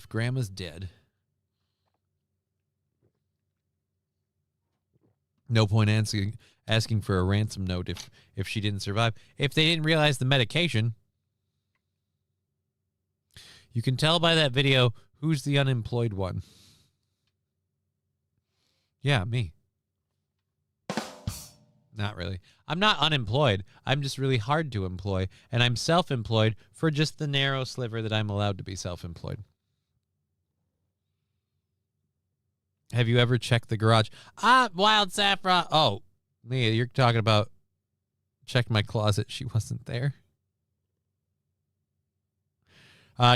grandma's dead. No point asking for a ransom note if she didn't survive. If they didn't realize the medication, you can tell by that video who's the unemployed one. Yeah, me. Not really. I'm not unemployed. I'm just really hard to employ, and I'm self-employed for just the narrow sliver that I'm allowed to be self-employed. Have you ever checked the garage? Wild Saffron. Oh, Mia, you're talking about check my closet. She wasn't there.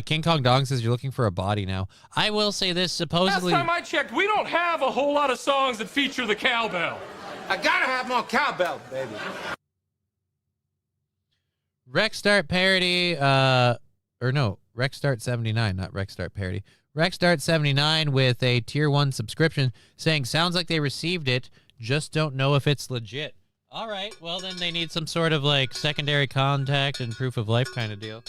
King Kong Dong says you're looking for a body now. I will say this, supposedly... Last time I checked, we don't have a whole lot of songs that feature the cowbell. I gotta have more cowbell, baby. Rexstart parody, Rexstart 79, not Rexstart parody. Rexstart 79 with a tier 1 subscription saying, sounds like they received it, just don't know if it's legit. All right, well then they need some sort of like secondary contact and proof of life kind of deal.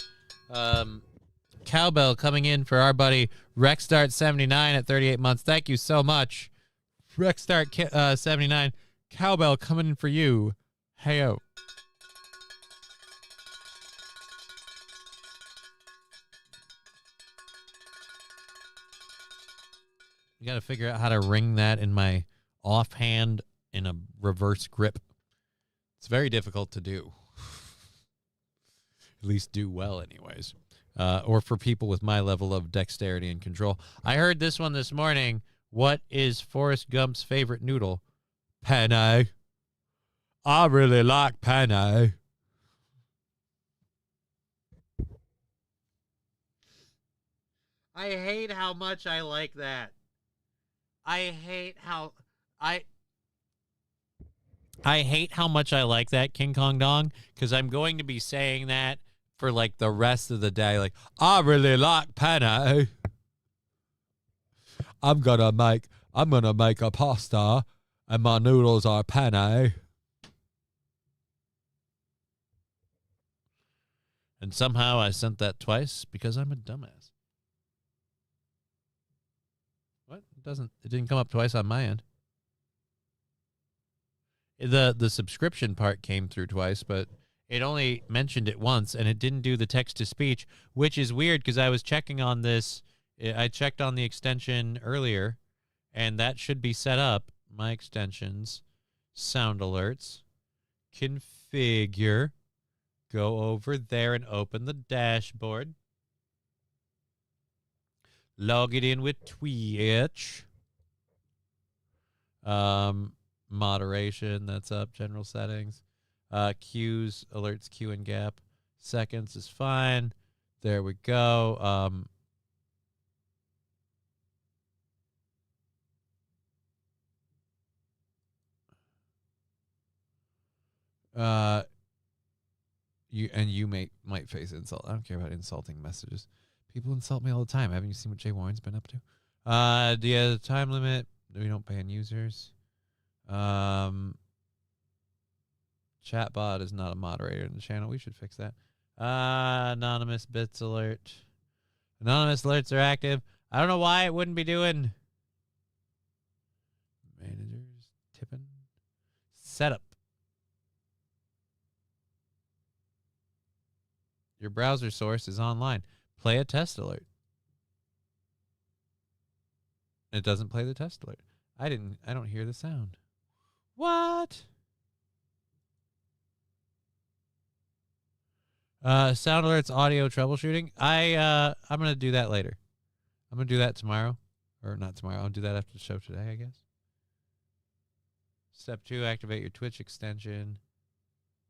Cowbell coming in for our buddy Rexstart 79 at 38 months. Thank you so much. Rexstart 79. Cowbell coming in for you. Hey-o. You got to figure out how to ring that in my offhand in a reverse grip. It's very difficult to do. At least do well anyways. Or for people with my level of dexterity and control. I heard this one this morning. What is Forrest Gump's favorite noodle? Penne. I really like penne. I hate how much I like that. I hate how much I like that, King Kong Dong, because I'm going to be saying that for like the rest of the day. Like, I really like penne. I'm gonna make a pasta, and my noodles are penne. And somehow I sent that twice because I'm a dumbass. What? It didn't come up twice on my end. The subscription part came through twice, but it only mentioned it once, and it didn't do the text-to-speech, which is weird because I was checking on this. I checked on the extension earlier, and that should be set up. My extensions, sound alerts, configure, go over there and open the dashboard. Log it in with Twitch. Moderation, that's up. General settings. Queues, alerts, queue and gap. Seconds is fine. There we go. You might face insult. I don't care about insulting messages. People insult me all the time. Haven't you seen what Jay Warren's been up to? The time limit. We don't ban users. Chatbot is not a moderator in the channel. We should fix that. Anonymous bits alert. Anonymous alerts are active. I don't know why it wouldn't be doing. Managers, tipping. Setup. Your browser source is online. Play a test alert. It doesn't play the test alert. I don't hear the sound. What? Sound alerts, audio troubleshooting. I'm gonna do that later. I'm gonna do that tomorrow. Or not tomorrow. I'll do that after the show today, I guess. Step 2, activate your Twitch extension.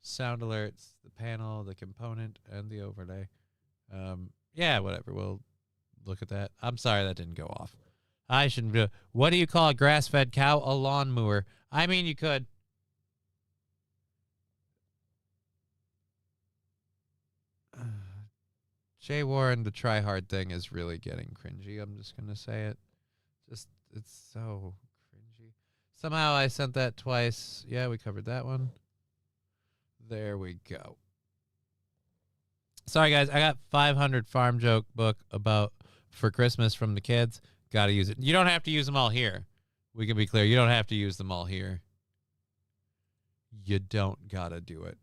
Sound alerts, the panel, the component, and the overlay. Yeah, whatever. We'll look at that. I'm sorry that didn't go off. I shouldn't do. What do you call a grass-fed cow? A lawnmower. I mean, you could. Jay Warren, the try-hard thing is really getting cringy. I'm just going to say it. It's so cringy. Somehow I sent that twice. Yeah, we covered that one. There we go. Sorry, guys. I got 500 farm joke book for Christmas from the kids. Got to use it. You don't have to use them all here. We can be clear. You don't have to use them all here. You don't got to do it.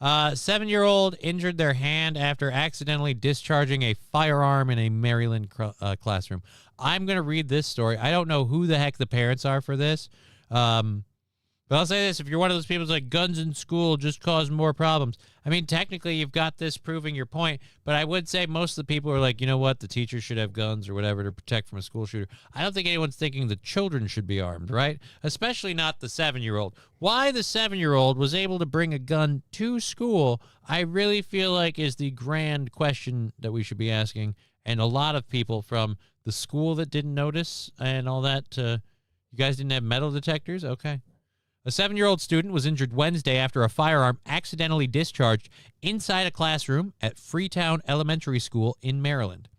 7-year-old injured their hand after accidentally discharging a firearm in a Maryland classroom. I'm going to read this story. I don't know who the heck the parents are for this. But I'll say this, if you're one of those people who's like, guns in school just cause more problems. I mean, technically, you've got this proving your point, but I would say most of the people are like, you know what, the teachers should have guns or whatever to protect from a school shooter. I don't think anyone's thinking the children should be armed, right? Especially not the 7-year-old. Why the 7-year-old was able to bring a gun to school, I really feel like is the grand question that we should be asking. And a lot of people from the school that didn't notice and all that, you guys didn't have metal detectors? Okay. A 7-year-old student was injured Wednesday after a firearm accidentally discharged inside a classroom at Freetown Elementary School in Maryland.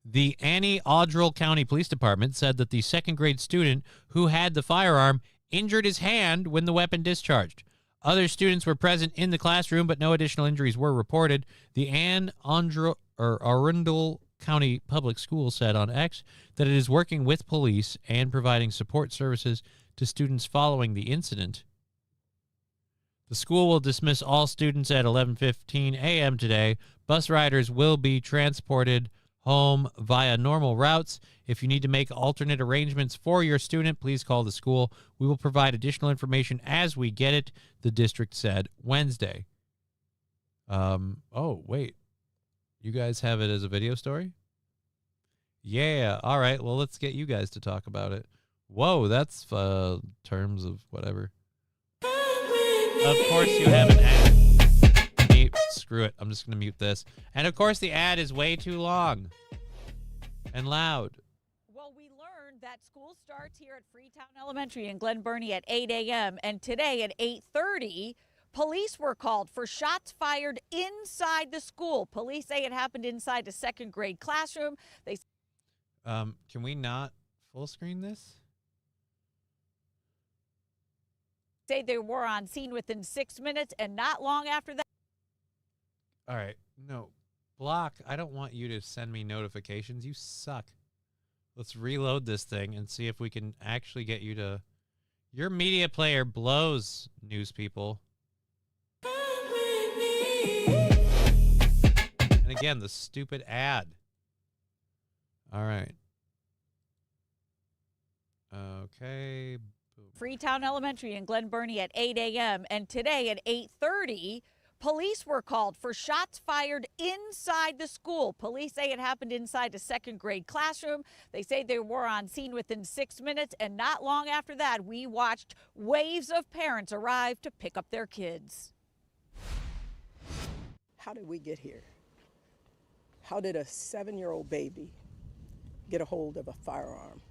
The Anne Arundel County Police Department said that the second-grade student who had the firearm injured his hand when the weapon discharged. Other students were present in the classroom, but no additional injuries were reported. The Anne Arundel County Public Schools said on X that it is working with police and providing support services to students following the incident. The school will dismiss all students at 11:15 a.m. today. Bus riders will be transported home via normal routes. If you need to make alternate arrangements for your student, please call the school. We will provide additional information as we get it, the district said Wednesday. Oh, wait. You guys have it as a video story? Yeah. All right. Well, let's get you guys to talk about it. Whoa, that's terms of whatever. Of course you have an ad. Screw it. I'm just going to mute this. And of course the ad is way too long and loud. Well, we learned that school starts here at Freetown Elementary in Glen Burnie at 8 a.m. And today at 8:30, police were called for shots fired inside the school. Police say it happened inside a second-grade classroom. Can we not full screen this? Say they were on scene within 6 minutes, and not long after that. All right. No. Block, I don't want you to send me notifications. You suck. Let's reload this thing and see if we can actually get you to... Your media player blows, news people. And again, the stupid ad. All right. Okay. Freetown Elementary in Glen Burnie at 8 a.m. And today at 8:30, police were called for shots fired inside the school. Police say it happened inside a second grade classroom. They say they were on scene within 6 minutes. And not long after that, we watched waves of parents arrive to pick up their kids. How did we get here? How did a 7-year-old baby get a hold of a firearm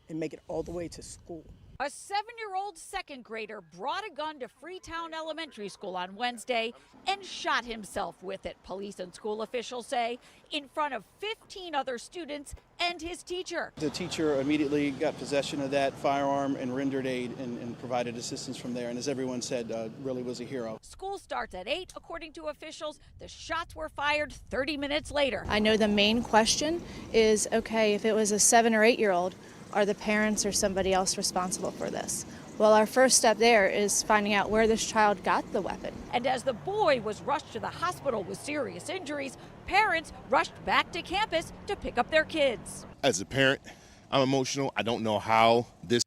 and make it all the way to school? A 7-year-old second grader brought a gun to Freetown Elementary School on Wednesday and shot himself with it, police and school officials say, in front of 15 other students and his teacher. The teacher immediately got possession of that firearm and rendered aid and provided assistance from there. And as everyone said, really was a hero. School starts at 8, according to officials. The shots were fired 30 minutes later. I know the main question is, okay, if it was a 7 or 8-year-old, are the parents or somebody else responsible for this? Well, our first step there is finding out where this child got the weapon. And as the boy was rushed to the hospital with serious injuries, parents rushed back to campus to pick up their kids. As a parent, I'm emotional. I don't know how this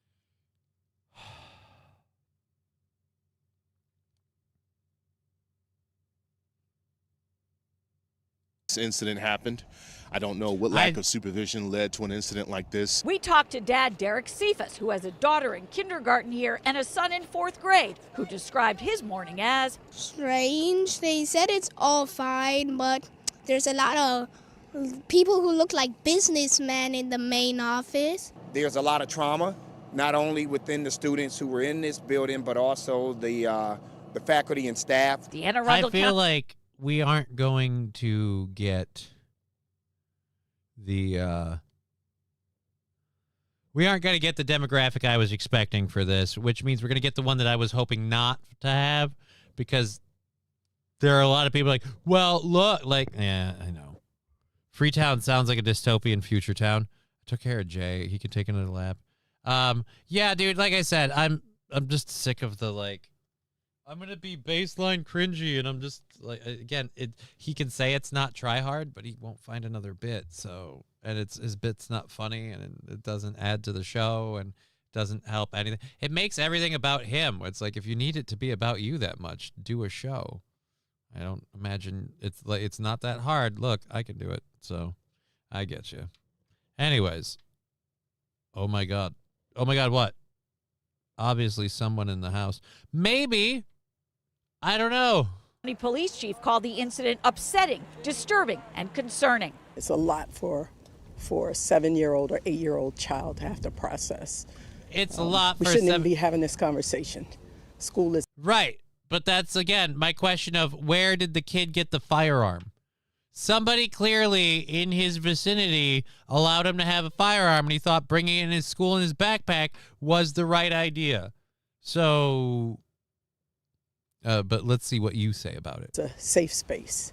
incident happened. I don't know what lack of supervision led to an incident like this. We talked to Dad Derek Cephas, who has a daughter in kindergarten here and a son in 4th grade, who described his morning as strange. They said it's all fine, but there's a lot of people who look like businessmen in the main office. There's a lot of trauma, not only within the students who were in this building, but also the faculty and staff. I feel like we aren't going to get the we aren't going to get the demographic I was expecting for this, which means we're going to get the one that I was hoping not to have, because there are a lot of people like, well, look, like, yeah, I know. Freetown sounds like a dystopian future town. I took care of Jay. He can take another lap. Yeah, dude, like I said, I'm just sick of the, like, I'm going to be baseline cringy, and I'm just, like, again, he can say it's not try hard, but he won't find another bit, so, and his bit's not funny, and it doesn't add to the show, and doesn't help anything. It makes everything about him. It's like, if you need it to be about you that much, do a show. I don't imagine it's not that hard. Look, I can do it, so I get you. Anyways, oh my God, what? Obviously, someone in the house. Maybe. I don't know. The police chief called the incident upsetting, disturbing, and concerning. It's a lot for a 7-year-old or 8-year-old child to have to process. It's a lot we for shouldn't even be having this conversation. School is right, but that's again my question of where did the kid get the firearm? Somebody clearly in his vicinity allowed him to have a firearm, and he thought bringing it in his school in his backpack was the right idea. So, but let's see what you say about it. It's a safe space.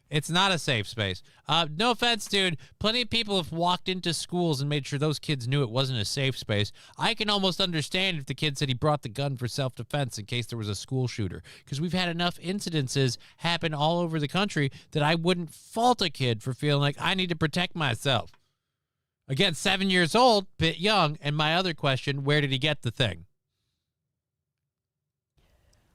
It's not a safe space. No offense, dude. Plenty of people have walked into schools and made sure those kids knew it wasn't a safe space. I can almost understand if the kid said he brought the gun for self-defense in case there was a school shooter, because we've had enough incidences happen all over the country that I wouldn't fault a kid for feeling like I need to protect myself. Again, 7 years old, bit young. And my other question, where did he get the thing?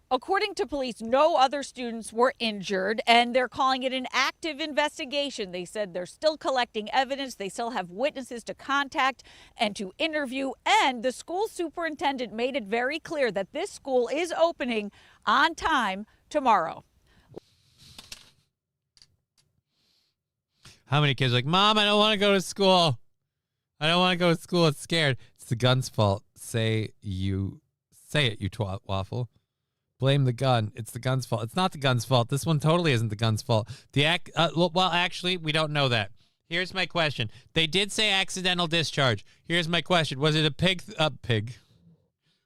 According to police, no other students were injured, and they're calling it an active investigation. They said they're still collecting evidence. They still have witnesses to contact and to interview. And the school superintendent made it very clear that this school is opening on time tomorrow. How many kids are like, Mom, I don't want to go to school. I don't want to go to school. It's scared. It's the gun's fault. Say it, you twat waffle. Blame the gun. It's the gun's fault. It's not the gun's fault. This one totally isn't the gun's fault. Well, actually, we don't know that. Here's my question. They did say accidental discharge. Here's my question. Was it a pig?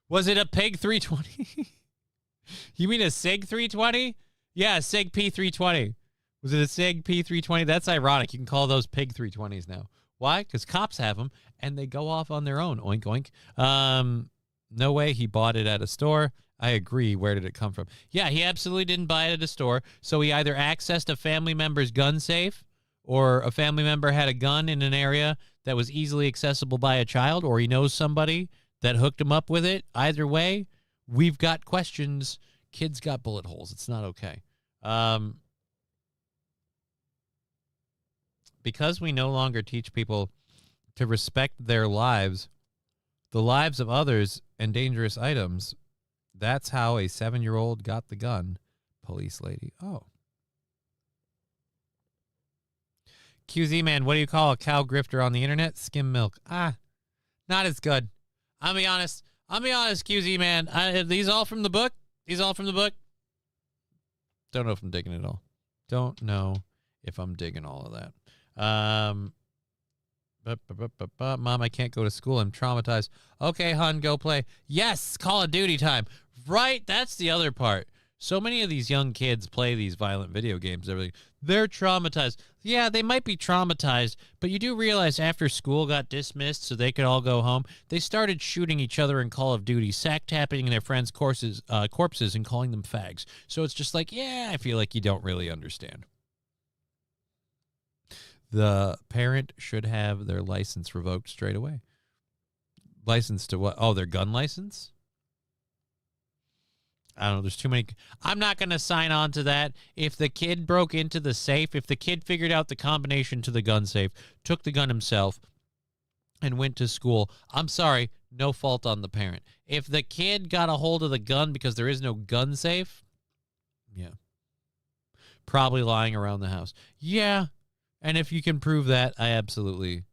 Was it a pig 320? You mean a SIG 320? Yeah, SIG P320. Was it a SIG P320? That's ironic. You can call those Pig 320s now. Why? Because cops have them, and they go off on their own. Oink, oink. No way he bought it at a store. I agree. Where did it come from? Yeah, he absolutely didn't buy it at a store. So he either accessed a family member's gun safe, or a family member had a gun in an area that was easily accessible by a child, or he knows somebody that hooked him up with it. Either way, we've got questions. Kids got bullet holes. It's not okay. Because we no longer teach people to respect their lives, the lives of others, and dangerous items, that's how a 7-year-old got the gun, police lady. Oh. QZ man, what do you call a cow grifter on the internet? Skim milk. Not as good. I'll be honest, QZ man. These all from the book? Don't know if I'm digging it all. Don't know if I'm digging all of that. Mom, I can't go to school. I'm traumatized. Okay, hon, go play. Yes, Call of Duty time. Right, that's the other part. So many of these young kids play these violent video games. Everything. They're traumatized. Yeah, they might be traumatized, but you do realize after school got dismissed so they could all go home, they started shooting each other in Call of Duty, sack-tapping their friends' corpses and calling them fags. So it's just like, yeah, I feel like you don't really understand. The parent should have their license revoked straight away. License to what? Oh, their gun license? I don't know. There's too many. I'm not going to sign on to that. If the kid broke into the safe, if the kid figured out the combination to the gun safe, took the gun himself, and went to school, I'm sorry, no fault on the parent. If the kid got a hold of the gun because there is no gun safe, yeah. Probably lying around the house. Yeah. And if you can prove that, I absolutely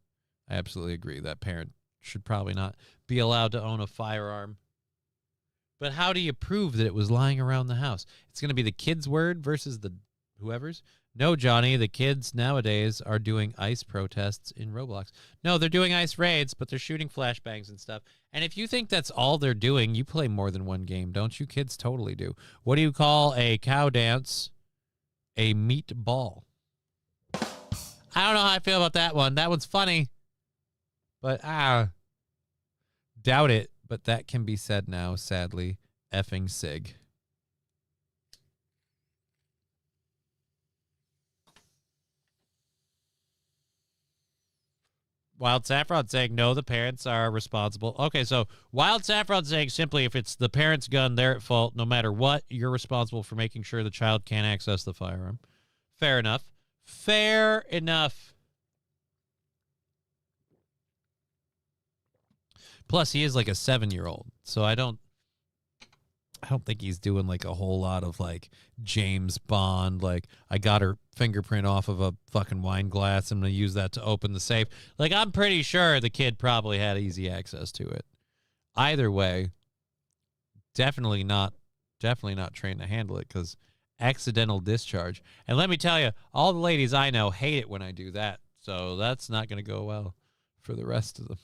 agree. That parent should probably not be allowed to own a firearm. But how do you prove that it was lying around the house? It's going to be the kid's word versus the whoever's? No, Johnny, the kids nowadays are doing ICE protests in Roblox. No, they're doing ICE raids, but they're shooting flashbangs and stuff. And if you think that's all they're doing, you play more than one game, don't you? Kids totally do. What do you call a cow dance? A meatball. I don't know how I feel about that one. That one's funny. But, doubt it. But that can be said now, sadly. Effing SIG. Wild Saffron saying, no, the parents are responsible. Okay, so Wild Saffron saying simply if it's the parent's gun, they're at fault. No matter what, you're responsible for making sure the child can't access the firearm. Fair enough. Fair enough. Plus, he is like a 7-year-old, so I don't think he's doing like a whole lot of like James Bond, like I got her fingerprint off of a fucking wine glass. I'm going to use that to open the safe. Like, I'm pretty sure the kid probably had easy access to it. Either way, definitely not trained to handle it because accidental discharge. And let me tell you, all the ladies I know hate it when I do that. So that's not going to go well for the rest of them.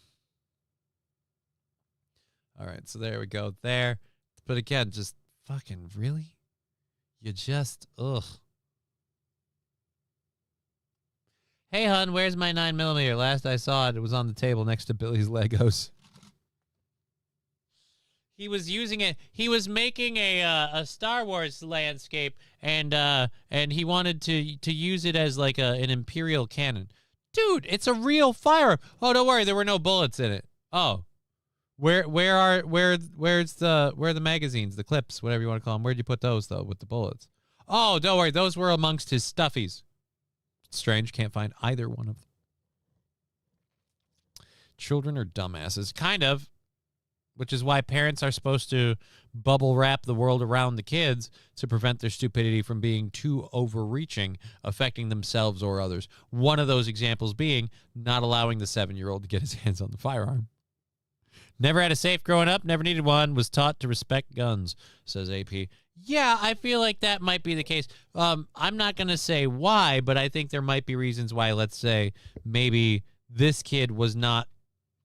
All right, so there we go there. But again, just fucking really? You just, ugh. Hey, hon, where's my 9mm? Last I saw it, it was on the table next to Billy's Legos. He was using it. He was making a Star Wars landscape, and he wanted to use it as like an Imperial cannon. Dude, it's a real firearm. Oh, don't worry, there were no bullets in it. Oh. Where's the magazines, the clips, whatever you want to call them? Where'd you put those though with the bullets? Oh, don't worry, those were amongst his stuffies. Strange, can't find either one of them. Children are dumbasses, kind of, which is why parents are supposed to bubble wrap the world around the kids to prevent their stupidity from being too overreaching, affecting themselves or others. One of those examples being not allowing the 7-year-old to get his hands on the firearm. Never had a safe growing up, never needed one, was taught to respect guns, says AP. Yeah, I feel like that might be the case. I'm not going to say why, but I think there might be reasons why, let's say, maybe this kid was not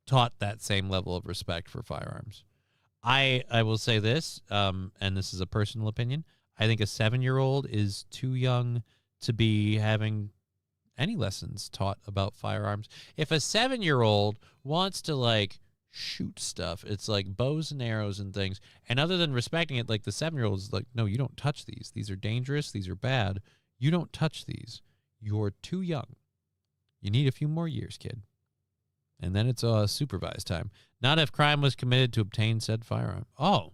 taught that same level of respect for firearms. I will say this, and this is a personal opinion. I think a 7-year-old is too young to be having any lessons taught about firearms. If a 7-year-old wants to like shoot stuff, it's like bows and arrows and things. And other than respecting it, like the 7-year-old is like, no, you don't touch these. These are dangerous. These are bad. You don't touch these. You're too young. You need a few more years, kid. And then it's supervised time. Not if crime was committed to obtain said firearm. Oh.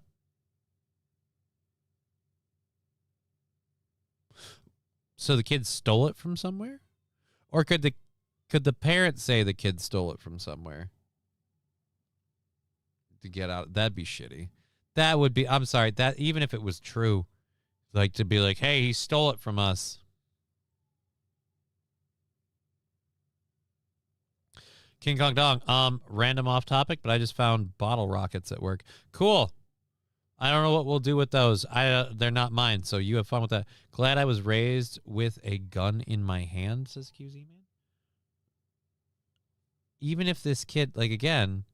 So the kid stole it from somewhere? Or could the parents say the kid stole it from somewhere? To get out. That'd be shitty. That would be, I'm sorry, that even if it was true, like to be like, hey, he stole it from us. King Kong Dong, random off topic, but I just found bottle rockets at work. Cool. I don't know what we'll do with those. They're not mine, so you have fun with that. Glad I was raised with a gun in my hand, says QZ Man. Even if this kid, like again,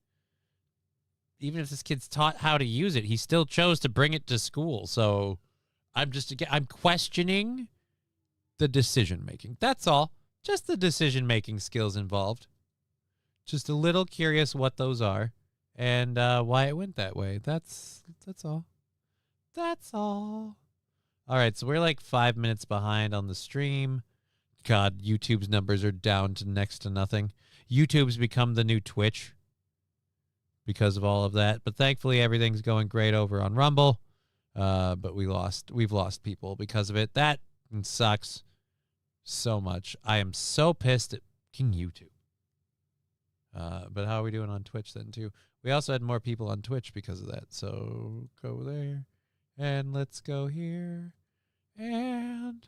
even if this kid's taught how to use it, he still chose to bring it to school. So I'm questioning the decision making. That's all. Just the decision making skills involved. Just a little curious what those are and why it went that way. That's all. That's all. All right, so we're like 5 minutes behind on the stream. God, YouTube's numbers are down to next to nothing. YouTube's become the new Twitch because of all of that. But thankfully, everything's going great over on Rumble. But we've lost people because of it. That sucks so much. I am so pissed at King YouTube. But how are we doing on Twitch then, too? We also had more people on Twitch because of that. So go there. And let's go here. And...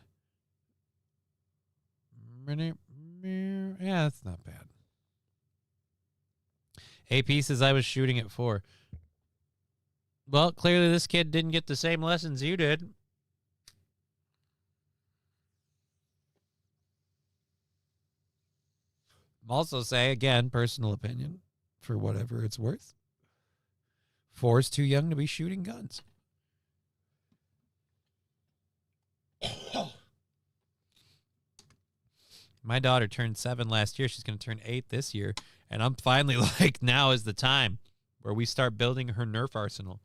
yeah, that's not bad. AP says I was shooting at 4. Well, clearly this kid didn't get the same lessons you did. Also say, again, personal opinion, for whatever it's worth. 4 is too young to be shooting guns. My daughter turned 7 last year. She's going to turn 8 this year. And I'm finally like, now is the time where we start building her Nerf arsenal.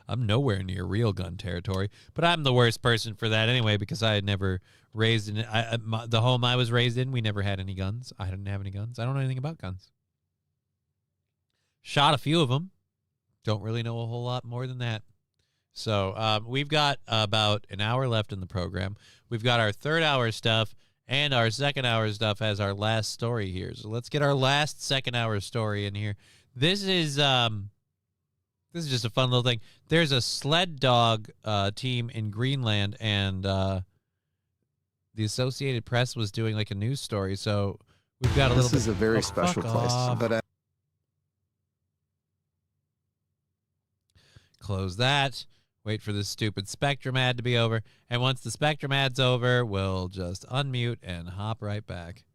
I'm nowhere near real gun territory, but I'm the worst person for that anyway because I had never raised in the home I was raised in. We never had any guns. I didn't have any guns. I don't know anything about guns. Shot a few of them. Don't really know a whole lot more than that. So we've got about an hour left in the program. We've got our 3rd hour stuff, and our 2nd hour stuff has our last story here. So let's get our last 2nd hour story in here. This is just a fun little thing. There's a sled dog team in Greenland, and the Associated Press was doing like a news story. So we've got a little bit. This is a very special place, but close that. Wait for this stupid Spectrum ad to be over. And once the Spectrum ad's over, we'll just unmute and hop right back.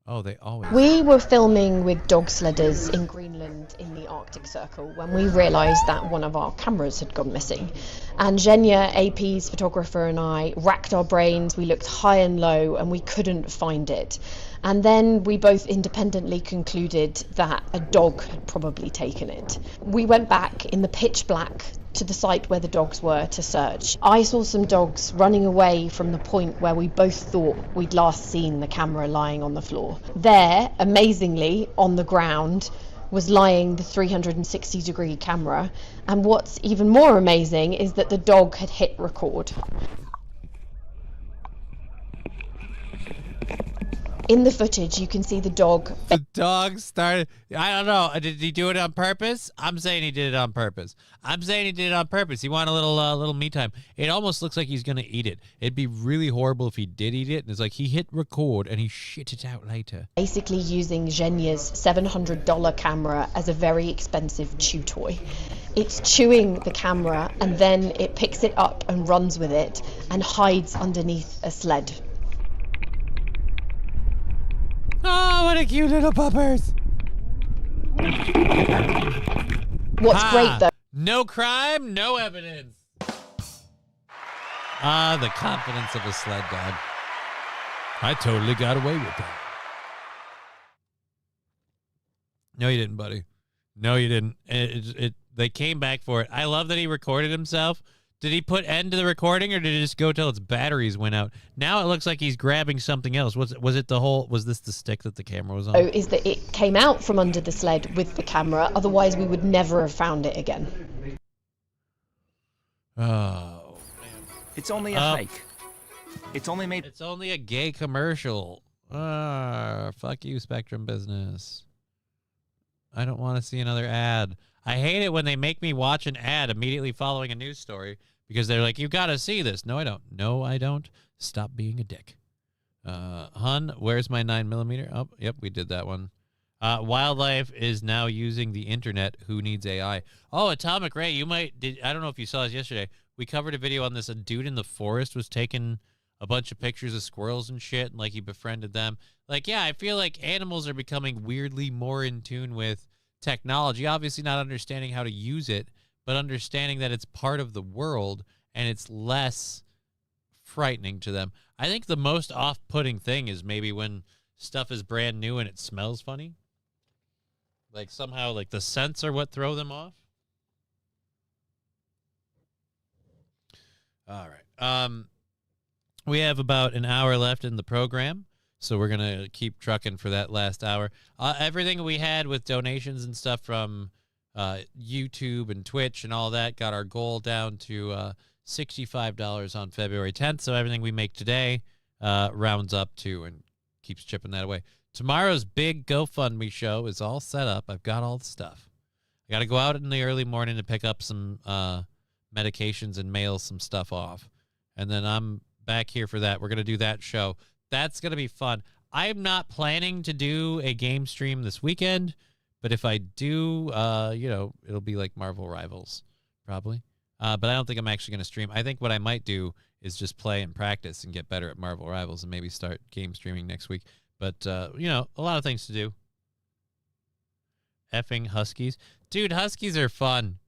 Oh, they always... We were filming with dog sledders in Greenland in the Arctic Circle when we realised that one of our cameras had gone missing. And Zhenya, AP's photographer, and I racked our brains. We looked high and low and we couldn't find it. And then we both independently concluded that a dog had probably taken it. We went back in the pitch black to the site where the dogs were to search. I saw some dogs running away from the point where we both thought we'd last seen the camera lying on the floor. There, amazingly, on the ground, was lying the 360-degree camera. And what's even more amazing is that the dog had hit record. In the footage, you can see the dog. The dog started. I don't know. Did he do it on purpose? I'm saying he did it on purpose. I'm saying he did it on purpose. He wanted a little me time. It almost looks like he's gonna eat it. It'd be really horrible if he did eat it. And it's like he hit record and he shit it out later. Basically using Zhenya's $700 camera as a very expensive chew toy. It's chewing the camera and then it picks it up and runs with it and hides underneath a sled. Oh, what a cute little puppers. What's great though. No crime, no evidence. Ah, the confidence of a sled dog. I totally got away with that. No, you didn't, buddy. No, you didn't. They came back for it. I love that he recorded himself. Did he put end to the recording, or did it just go till its batteries went out? Now it looks like he's grabbing something else. Was it the whole? Was this the stick that the camera was on? Is that it came out from under the sled with the camera? Otherwise, we would never have found it again. Oh, it's only a hike. It's only a gay commercial. Fuck you, Spectrum Business. I don't want to see another ad. I hate it when they make me watch an ad immediately following a news story because they're like, you got to see this. No, I don't. No, I don't. Stop being a dick. Hun, where's my 9mm? Oh, yep, we did that one. Wildlife is now using the internet. Who needs AI? Oh, Atomic Ray, I don't know if you saw this yesterday. We covered a video on this. A dude in the forest was taking a bunch of pictures of squirrels and shit, and like he befriended them. Like, yeah, I feel like animals are becoming weirdly more in tune with technology, obviously not understanding how to use it, but understanding that it's part of the world and it's less frightening to them. I think the most off-putting thing is maybe when stuff is brand new and it smells funny. Like somehow like the scents are what throw them off. All right. We have about an hour left in the program, so we're going to keep trucking for that last hour. Everything we had with donations and stuff from YouTube and Twitch and all that got our goal down to $65 on February 10th, so everything we make today rounds up to and keeps chipping that away. Tomorrow's big GoFundMe show is all set up. I've got all the stuff. I got to go out in the early morning to pick up some medications and mail some stuff off, and then I'm back here for that. We're going to do that show. That's going to be fun. I'm not planning to do a game stream this weekend, but if I do, it'll be like Marvel Rivals, probably. But I don't think I'm actually going to stream. I think what I might do is just play and practice and get better at Marvel Rivals and maybe start game streaming next week. But, a lot of things to do. Effing Huskies. Dude, Huskies are fun.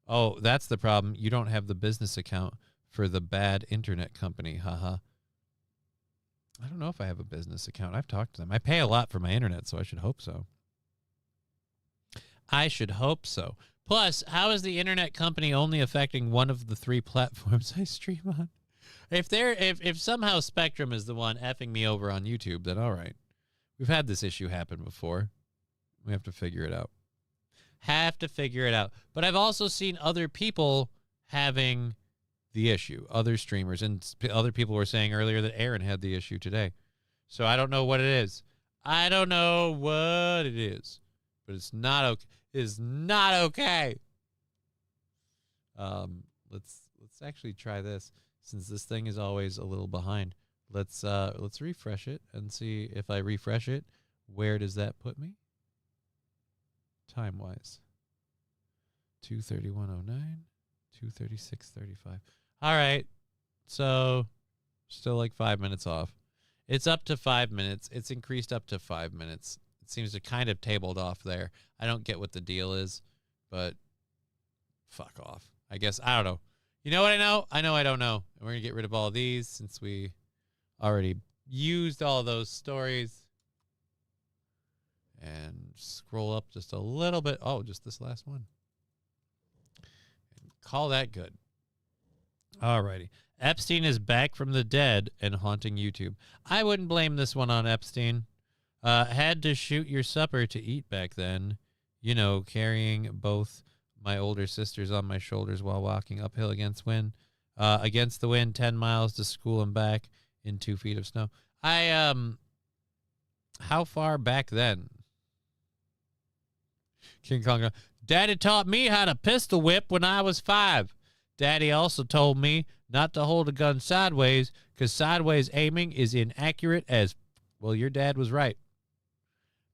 Oh, that's the problem. You don't have the business account for the bad internet company. Haha. I don't know if I have a business account. I've talked to them. I pay a lot for my internet, so I should hope so. I should hope so. Plus, how is the internet company only affecting one of the 3 platforms I stream on? If somehow Spectrum is the one effing me over on YouTube, then all right. We've had this issue happen before. We have to figure it out. But I've also seen other people having the issue, other streamers, and other people were saying earlier that Aaron had the issue today. So I don't know what it is. But it's not okay. It's not okay. Let's actually try this, since this thing is always a little behind. Let's refresh it and see if I refresh it, where does that put me? Time-wise. 2:31:09, 2:36:35. All right. So still like 5 minutes off. It's up to 5 minutes. It's increased up to 5 minutes. It seems to kind of tabled off there. I don't get what the deal is, but fuck off. I guess, I don't know. You know what I know? I know I don't know. And we're going to get rid of all of these since we already used all those stories. And scroll up just a little bit. Oh, just this last one. And call that good. Alrighty. Epstein is back from the dead and haunting YouTube. I wouldn't blame this one on Epstein. Had to shoot your supper to eat back then. Carrying both my older sisters on my shoulders while walking uphill against the wind, 10 miles to school and back in 2 feet of snow. How far back then? King Kong. Daddy taught me how to pistol whip when I was 5. Daddy also told me not to hold a gun sideways, because sideways aiming is inaccurate as... Well, your dad was right.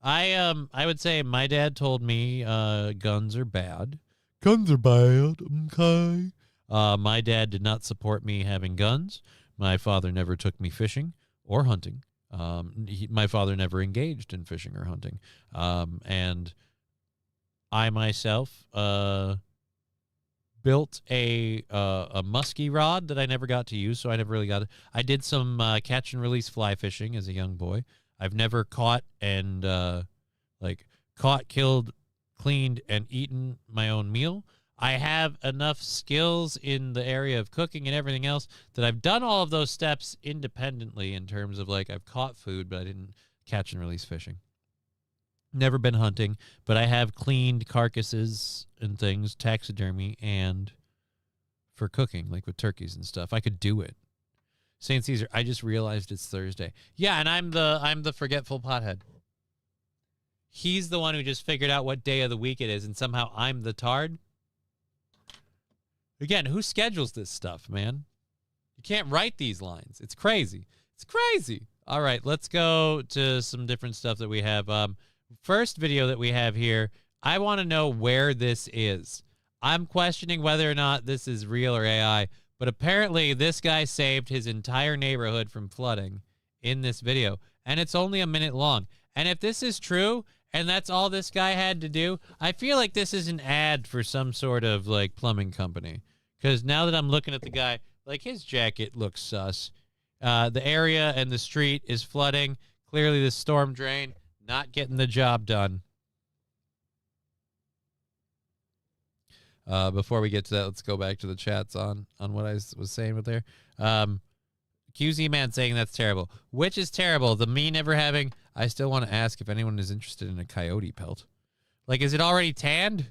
I would say my dad told me guns are bad. Guns are bad, okay. My dad did not support me having guns. My father never took me fishing or hunting. My father never engaged in fishing or hunting. And I myself built a musky rod that I never got to use, so I never really got it. I did some catch and release fly fishing as a young boy. I've never caught and caught, killed, cleaned, and eaten my own meal. I have enough skills in the area of cooking and everything else that I've done all of those steps independently in terms of like I've caught food, but I didn't catch and release fishing. Never been hunting, but I have cleaned carcasses and things, taxidermy, and for cooking, like with turkeys and stuff. I could do it. St. Caesar, I just realized it's Thursday. Yeah, and I'm the forgetful pothead. He's the one who just figured out what day of the week it is, and somehow I'm the tard. Again, who schedules this stuff, man? You can't write these lines. It's crazy. It's crazy. All right, let's go to some different stuff that we have. First video that we have here, I want to know where this is. I'm questioning whether or not this is real or AI, but apparently this guy saved his entire neighborhood from flooding in this video, and it's only a minute long. And if this is true, and that's all this guy had to do, I feel like this is an ad for some sort of like plumbing company. Because now that I'm looking at the guy, like his jacket looks sus. The area and the street is flooding. Clearly the storm drain not getting the job done. Before we get to that, let's go back to the chats on what I was saying with there. QZ Man saying that's terrible. Which is terrible? The me never having... I still want to ask if anyone is interested in a coyote pelt. Like, is it already tanned?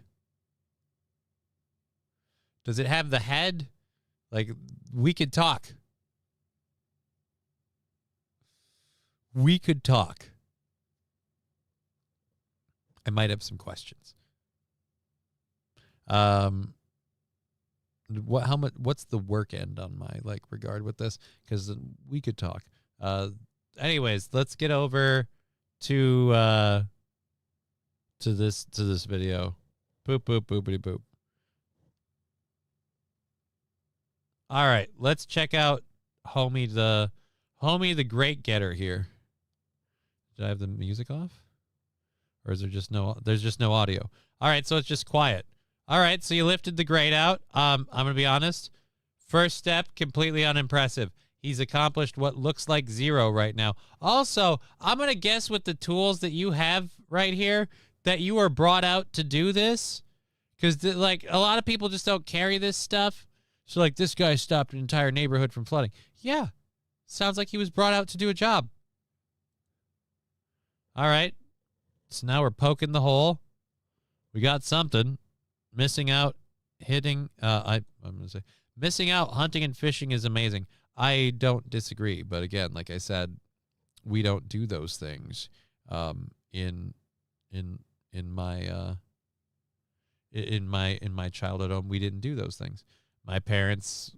Does it have the head? Like, we could talk. We could talk. I might have some questions. What's the work end on my regard with this? Because we could talk. Anyways, let's get over to this video. Boop boop boopity boop. All right, let's check out homie the great getter here. Did I have the music off? Or is there just there's just no audio? All right, so it's just quiet. All right, so you lifted the grate out. I'm going to be honest. First step, completely unimpressive. He's accomplished what looks like 0 right now. Also, I'm going to guess with the tools that you have right here that you were brought out to do this. Because, a lot of people just don't carry this stuff. So, this guy stopped an entire neighborhood from flooding. Yeah, sounds like he was brought out to do a job. All right, so now we're poking the hole. We got something. Missing out, hitting, I'm going to say, missing out, hunting and fishing is amazing. I don't disagree, but again, like I said, we don't do those things. In my childhood home, we didn't do those things. My parents,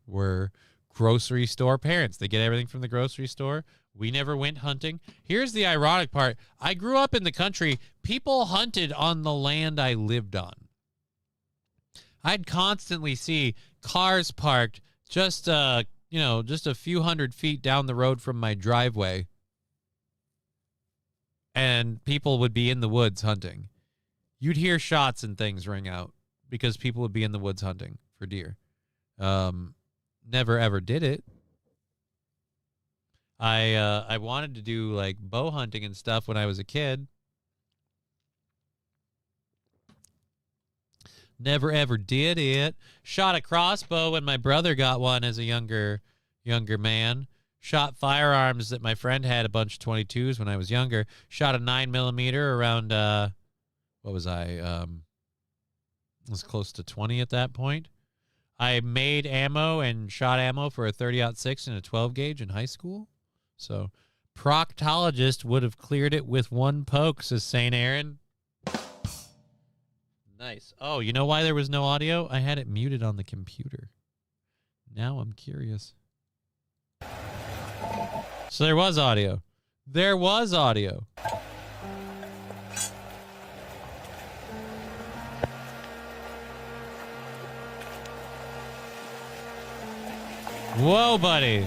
were grocery store parents. They get everything from the grocery store. We never went hunting. Here's the ironic part. I grew up in the country. People hunted on the land I lived on. I'd constantly see cars parked just a few hundred feet down the road from my driveway, and people would be in the woods hunting. You'd hear shots and things ring out because people would be in the woods hunting for deer. Never ever did it. I wanted to do bow hunting and stuff when I was a kid. Never ever did it. Shot a crossbow when my brother got one as a younger man. Shot firearms that my friend had, a bunch of 22s when I was younger. Shot a 9mm around, what was I? I was close to 20 at that point. I made ammo and shot ammo for a 30-06 and a 12 gauge in high school. So, proctologist would have cleared it with one poke, says St. Aaron. Nice. Oh, you know why there was no audio? I had it muted on the computer. Now I'm curious. So there was audio. There was audio. Whoa, buddy.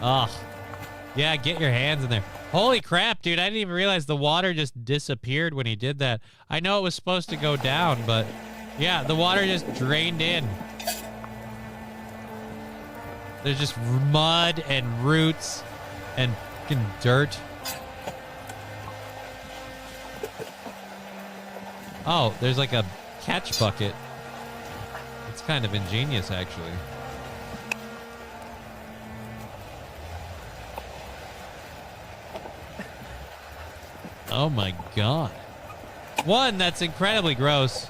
Oh. Yeah, get your hands in there. Holy crap, dude. I didn't even realize the water just disappeared when he did that. I know it was supposed to go down, but yeah, the water just drained in. There's just mud and roots and fucking dirt. Oh, there's like a catch bucket. It's kind of ingenious, actually. Oh my god. One, that's incredibly gross.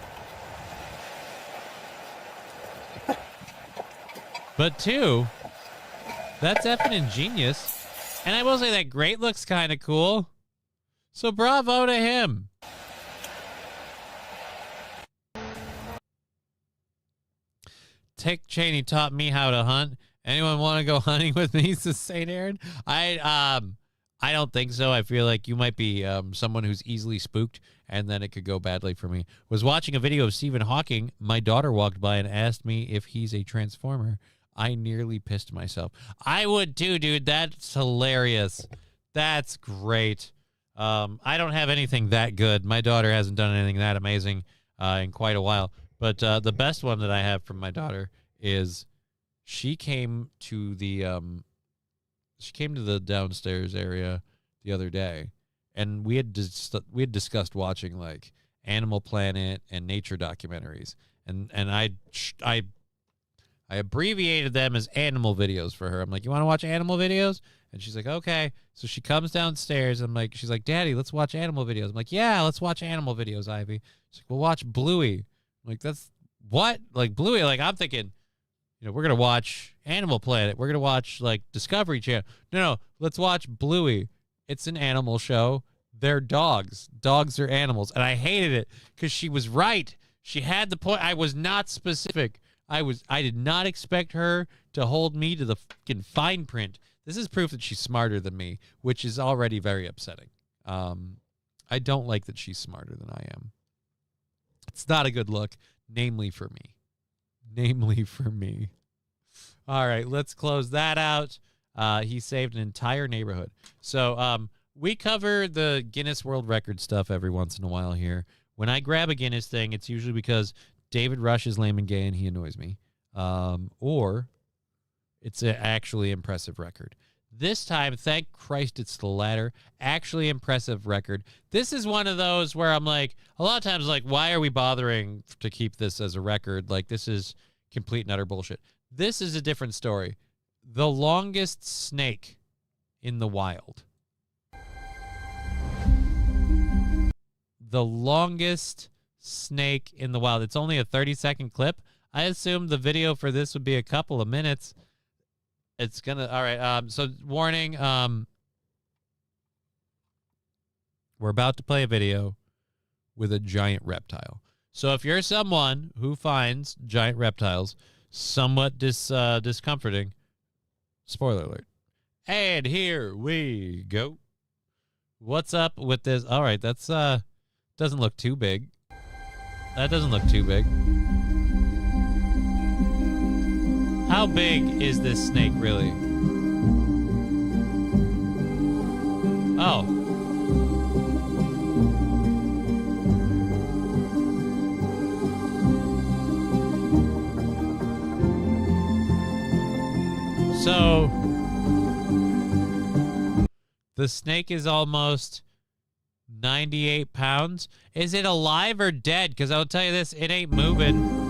But two, that's effing ingenious. And I will say that grate looks kind of cool. So bravo to him. Dick Cheney taught me how to hunt. Anyone want to go hunting with me? Says St. Aaron. I don't think so. I feel like you might be someone who's easily spooked, and then it could go badly for me. Was watching a video of Stephen Hawking. My daughter walked by and asked me if he's a transformer. I nearly pissed myself. I would too, dude. That's hilarious. That's great. I don't have anything that good. My daughter hasn't done anything that amazing in quite a while. But the best one that I have from my daughter is she came to the downstairs area the other day, and we had discussed watching like Animal Planet and nature documentaries, and I abbreviated them as animal videos for her. I'm like, you want to watch animal videos? And she's like, okay. So she comes downstairs. She's like, Daddy, let's watch animal videos. I'm like, yeah, let's watch animal videos, Ivy. She's like, we'll watch Bluey. I'm like, that's what? Like Bluey? Like I'm thinking, we're going to watch Animal Planet. We're going to watch like Discovery Channel. No, let's watch Bluey. It's an animal show. They're dogs. Dogs are animals. And I hated it because she was right. She had the point. I was not specific. I did not expect her to hold me to the fucking fine print. This is proof that she's smarter than me, which is already very upsetting. I don't like that she's smarter than I am. It's not a good look, namely for me. All right, let's close that out. He saved an entire neighborhood. So we cover the Guinness World Record stuff every once in a while here. When I grab a Guinness thing, it's usually because David Rush is lame and gay and he annoys me. Or it's an actually impressive record. This time, thank Christ it's the latter. Actually impressive record. This is one of those where I'm like, a lot of times, like, why are we bothering to keep this as a record? Like, this is complete and utter bullshit. This is a different story. The longest snake in the wild. The longest snake in the wild. It's only a 30-second clip. I assume the video for this would be a couple of minutes. It's gonna, all right, so warning, we're about to play a video with a giant reptile. So if you're someone who finds giant reptiles somewhat discomforting, spoiler alert. And here we go. What's up with this? All right, that's, doesn't look too big. That doesn't look too big. How big is this snake really? Oh. So the snake is almost 98 pounds. Is it alive or dead? Because I'll tell you this, it ain't moving.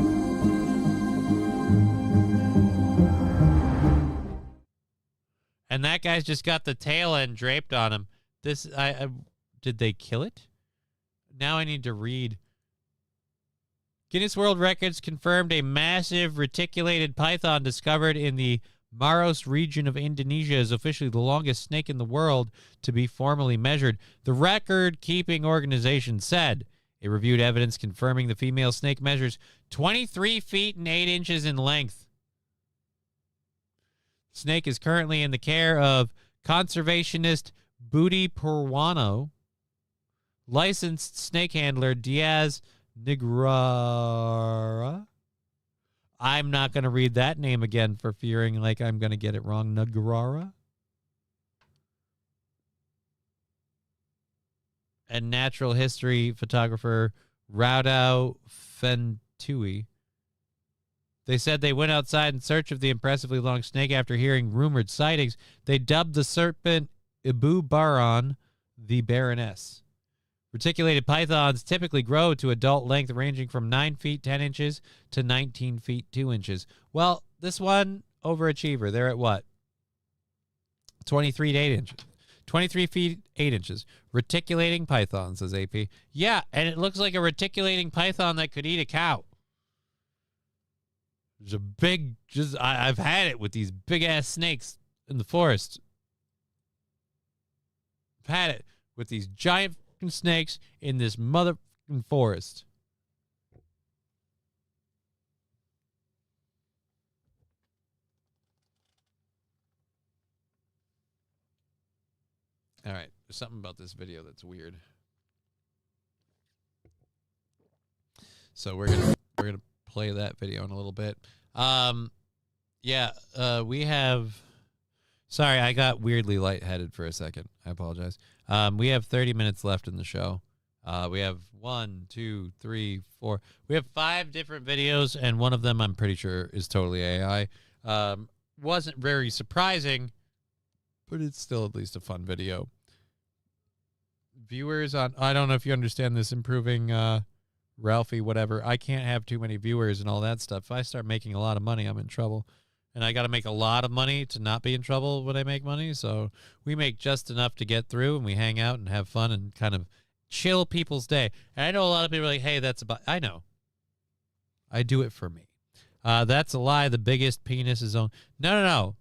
And that guy's just got the tail end draped on him. This, did they kill it? Now I need to read. Guinness World Records confirmed a massive reticulated python discovered in the Maros region of Indonesia is officially the longest snake in the world to be formally measured. The record-keeping organization said it reviewed evidence confirming the female snake measures 23 feet and 8 inches in length. Snake is currently in the care of conservationist Budi Purwano, licensed snake handler Diaz Nigrara. I'm not going to read that name again for fearing like I'm going to get it wrong. Nigrara. and natural history photographer Raudau Fentui. They said they went outside in search of the impressively long snake after hearing rumored sightings. They dubbed the serpent Ibu Baron the Baroness. Reticulated pythons typically grow to adult length ranging from 9 feet 10 inches to 19 feet 2 inches. Well, this one, overachiever. They're at what? 23 to 8 inches. 23 feet 8 inches. Reticulating python, says AP. Yeah, and it looks like a reticulating python that could eat a cow. There's a big, I've had it with these big-ass snakes in the forest. I've had it with these giant snakes in this motherfucking forest. All right, there's something about this video that's weird. So we're gonna play that video in a little bit. We have. Sorry, I got weirdly lightheaded for a second. I apologize. We have 30 minutes left in the show. We have 1, 2, 3, 4. We have 5 different videos, and one of them I'm pretty sure is totally AI. Wasn't very surprising, but it's still at least a fun video. Viewers on, I don't know if you understand this, improving Ralphie, whatever. I can't have too many viewers and all that stuff. If I start making a lot of money, I'm in trouble. And I got to make a lot of money to not be in trouble when I make money. So we make just enough to get through, and we hang out and have fun and kind of chill people's day. And I know a lot of people are like, hey, that's about, I know. I do it for me. That's a lie. The biggest penis is on. No.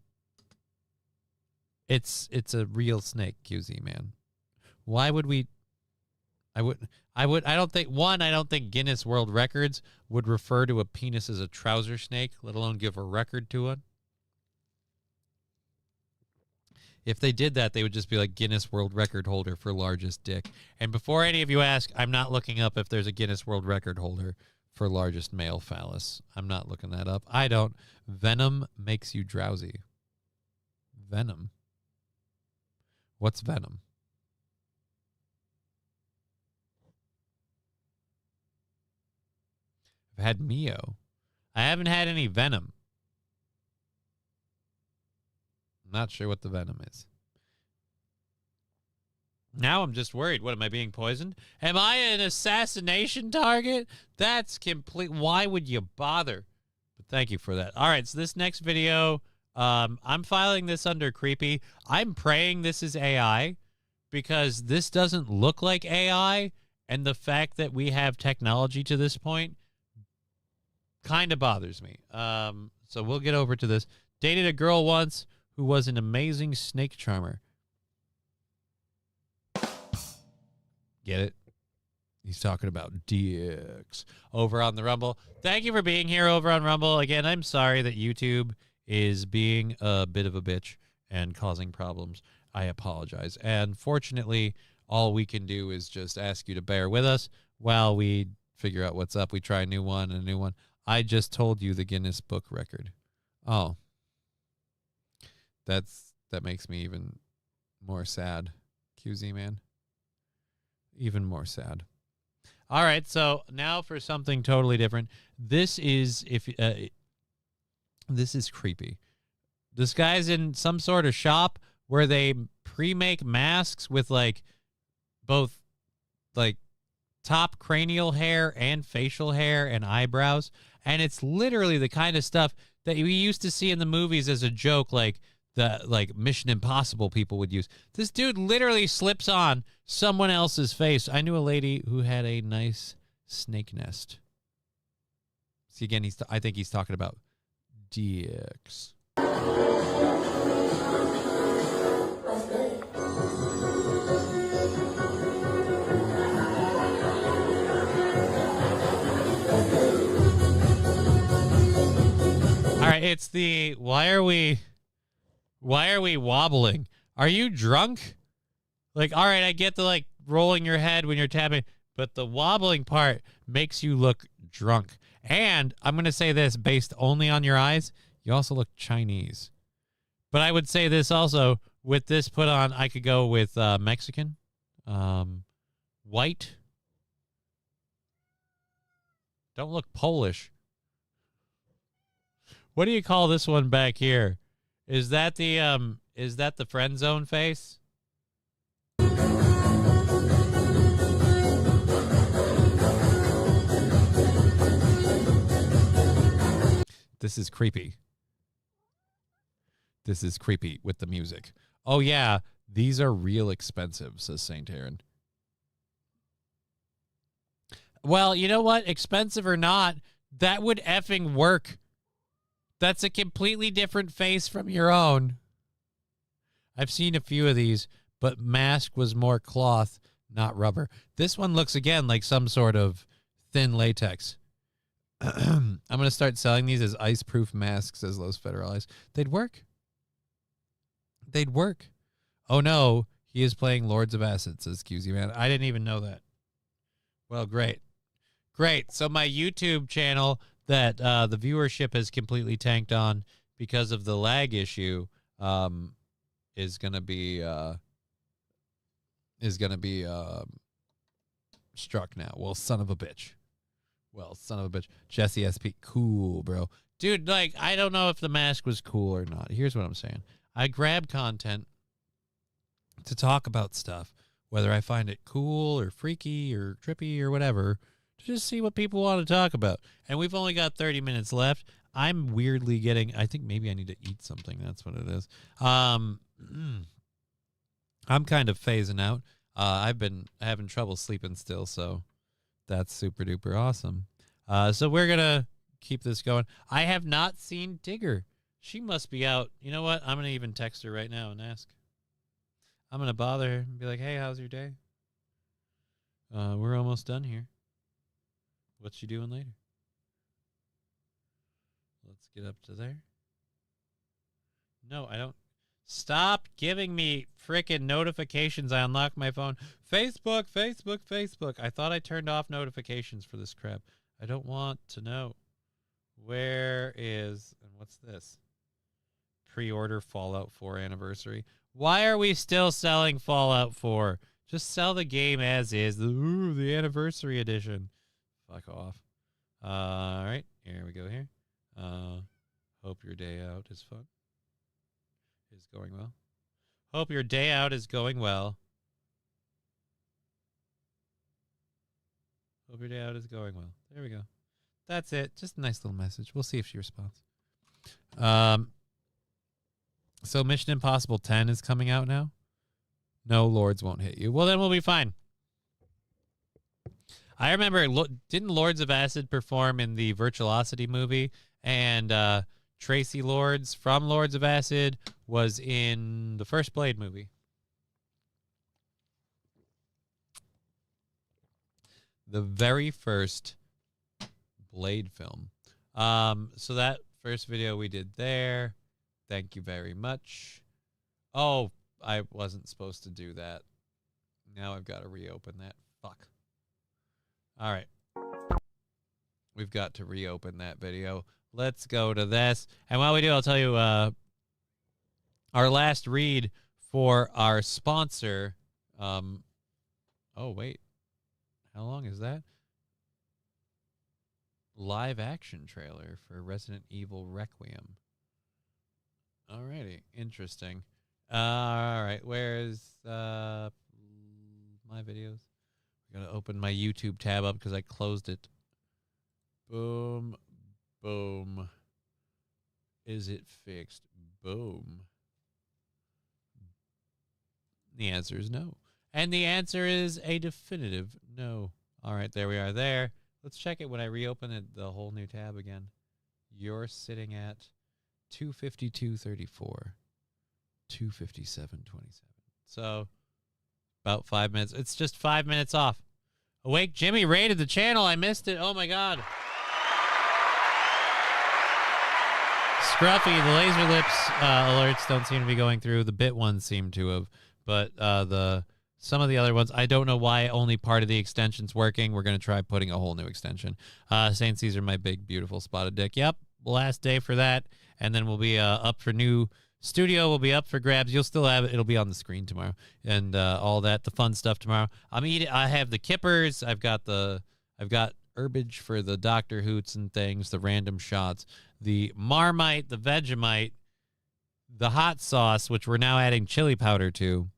It's a real snake, QZ, man. Why would we? I don't think Guinness World Records would refer to a penis as a trouser snake, let alone give a record to it. If they did that, they would just be like Guinness World Record holder for largest dick. And before any of you ask, I'm not looking up if there's a Guinness World Record holder for largest male phallus. I'm not looking that up. I don't. Venom makes you drowsy. Venom? What's venom? I've had Mio. I haven't had any venom. I'm not sure what the venom is. Now I'm just worried. What, am I being poisoned? Am I an assassination target? That's complete. Why would you bother? But thank you for that. All right, so this next video, I'm filing this under creepy. I'm praying this is AI because this doesn't look like AI, and the fact that we have technology to this point kind of bothers me. So we'll get over to this. Dated a girl once who was an amazing snake charmer. Get it? He's talking about dicks over on the Rumble. Thank you for being here over on Rumble. Again, I'm sorry that YouTube is being a bit of a bitch and causing problems. I apologize. And fortunately, all we can do is just ask you to bear with us while we figure out what's up. We try a new one. I just told you the Guinness Book record. Oh. That makes me even more sad. QZ, man. Even more sad. All right, so now for something totally different. This is this is creepy. This guy's in some sort of shop where they pre-make masks with both top cranial hair and facial hair and eyebrows. And it's literally the kind of stuff that we used to see in the movies as a joke, like Mission Impossible people would use. This dude literally slips on someone else's face. I knew a lady who had a nice snake nest. See, again, I think he's talking about dicks. All right, it's the why are we wobbling? Are you drunk? All right, I get the rolling your head when you're tapping, but the wobbling part makes you look drunk. And I'm going to say this based only on your eyes, you also look Chinese. But I would say this also, with this put on, I could go with Mexican, white. Don't look Polish. What do you call this one back here? Is that the friend zone face? This is creepy. This is creepy with the music. Oh yeah, these are real expensive, says Saint Aaron. Well, you know what? Expensive or not, that would effing work. That's a completely different face from your own. I've seen a few of these, but mask was more cloth, not rubber. This one looks, again, like some sort of thin latex. I'm going to start selling these as ice-proof masks, says Los Federales. They'd work. They'd work. Oh, no. He is playing Lords of Acid, says QZ Man. I didn't even know that. Well, great. Great. So my YouTube channel that the viewership has completely tanked on because of the lag issue is going to be struck now. Well, son of a bitch. Jesse SP, cool, bro. Dude, like, I don't know if the mask was cool or not. Here's what I'm saying. I grab content to talk about stuff, whether I find it cool or freaky or trippy or whatever, to just see what people want to talk about. And we've only got 30 minutes left. I'm weirdly getting, I think maybe I need to eat something. That's what it is. I'm kind of phasing out. I've been having trouble sleeping still, so that's super duper awesome. So we're going to keep this going. I have not seen Digger. She must be out. You know what? I'm going to even text her right now and ask. I'm going to bother her and be like, hey, how's your day? We're almost done here. What's she doing later? Let's get up to there. No, I don't. Stop giving me frickin' notifications. I unlocked my phone. Facebook. I thought I turned off notifications for this crap. I don't want to know. Where is, and what's this? Pre-order Fallout 4 anniversary. Why are we still selling Fallout 4? Just sell the game as is. Ooh, the anniversary edition. Fuck off. All right, here we go here. Hope your day out is fun. Is going well. Hope your day out is going well. Hope your day out is going well. There we go. That's it. Just a nice little message. We'll see if she responds. So Mission Impossible 10 is coming out now. No, Lords won't hit you. Well, then we'll be fine. I remember, didn't Lords of Acid perform in the Virtuosity movie? And Tracy Lords from Lords of Acid was in the first Blade movie. The very first Blade film. So that first video we did there. Thank you very much. Oh, I wasn't supposed to do that. Now I've got to reopen that. Fuck. All right. We've got to reopen that video. Let's go to this. And while we do, I'll tell you our last read for our sponsor. Oh, wait. How long is that? Live action trailer for Resident Evil Requiem. Alrighty. Interesting. Alright. Where's my videos? I'm going to open my YouTube tab up because I closed it. Boom. Boom. Is it fixed? Boom. The answer is no. And the answer is a definitive no. All right, there we are there. Let's check it when I reopen it, the whole new tab again. You're sitting at 252.34. 257.27. So, about 5 minutes. It's just 5 minutes off. Awake Jimmy raided the channel. I missed it. Oh, my God. Scruffy, the laser lips alerts don't seem to be going through. The bit ones seem to have, but some of the other ones, I don't know why only part of the extension's working. We're going to try putting a whole new extension. St. Caesar, my big, beautiful spotted dick. Yep, last day for that, and then we'll be up for new Studio will be up for grabs. You'll still have it. It'll be on the screen tomorrow, and all that, the fun stuff tomorrow. I have the kippers. I've got herbage for the Dr. Hoots and things, the random shots, the Marmite, the Vegemite, the hot sauce, which we're now adding chili powder to.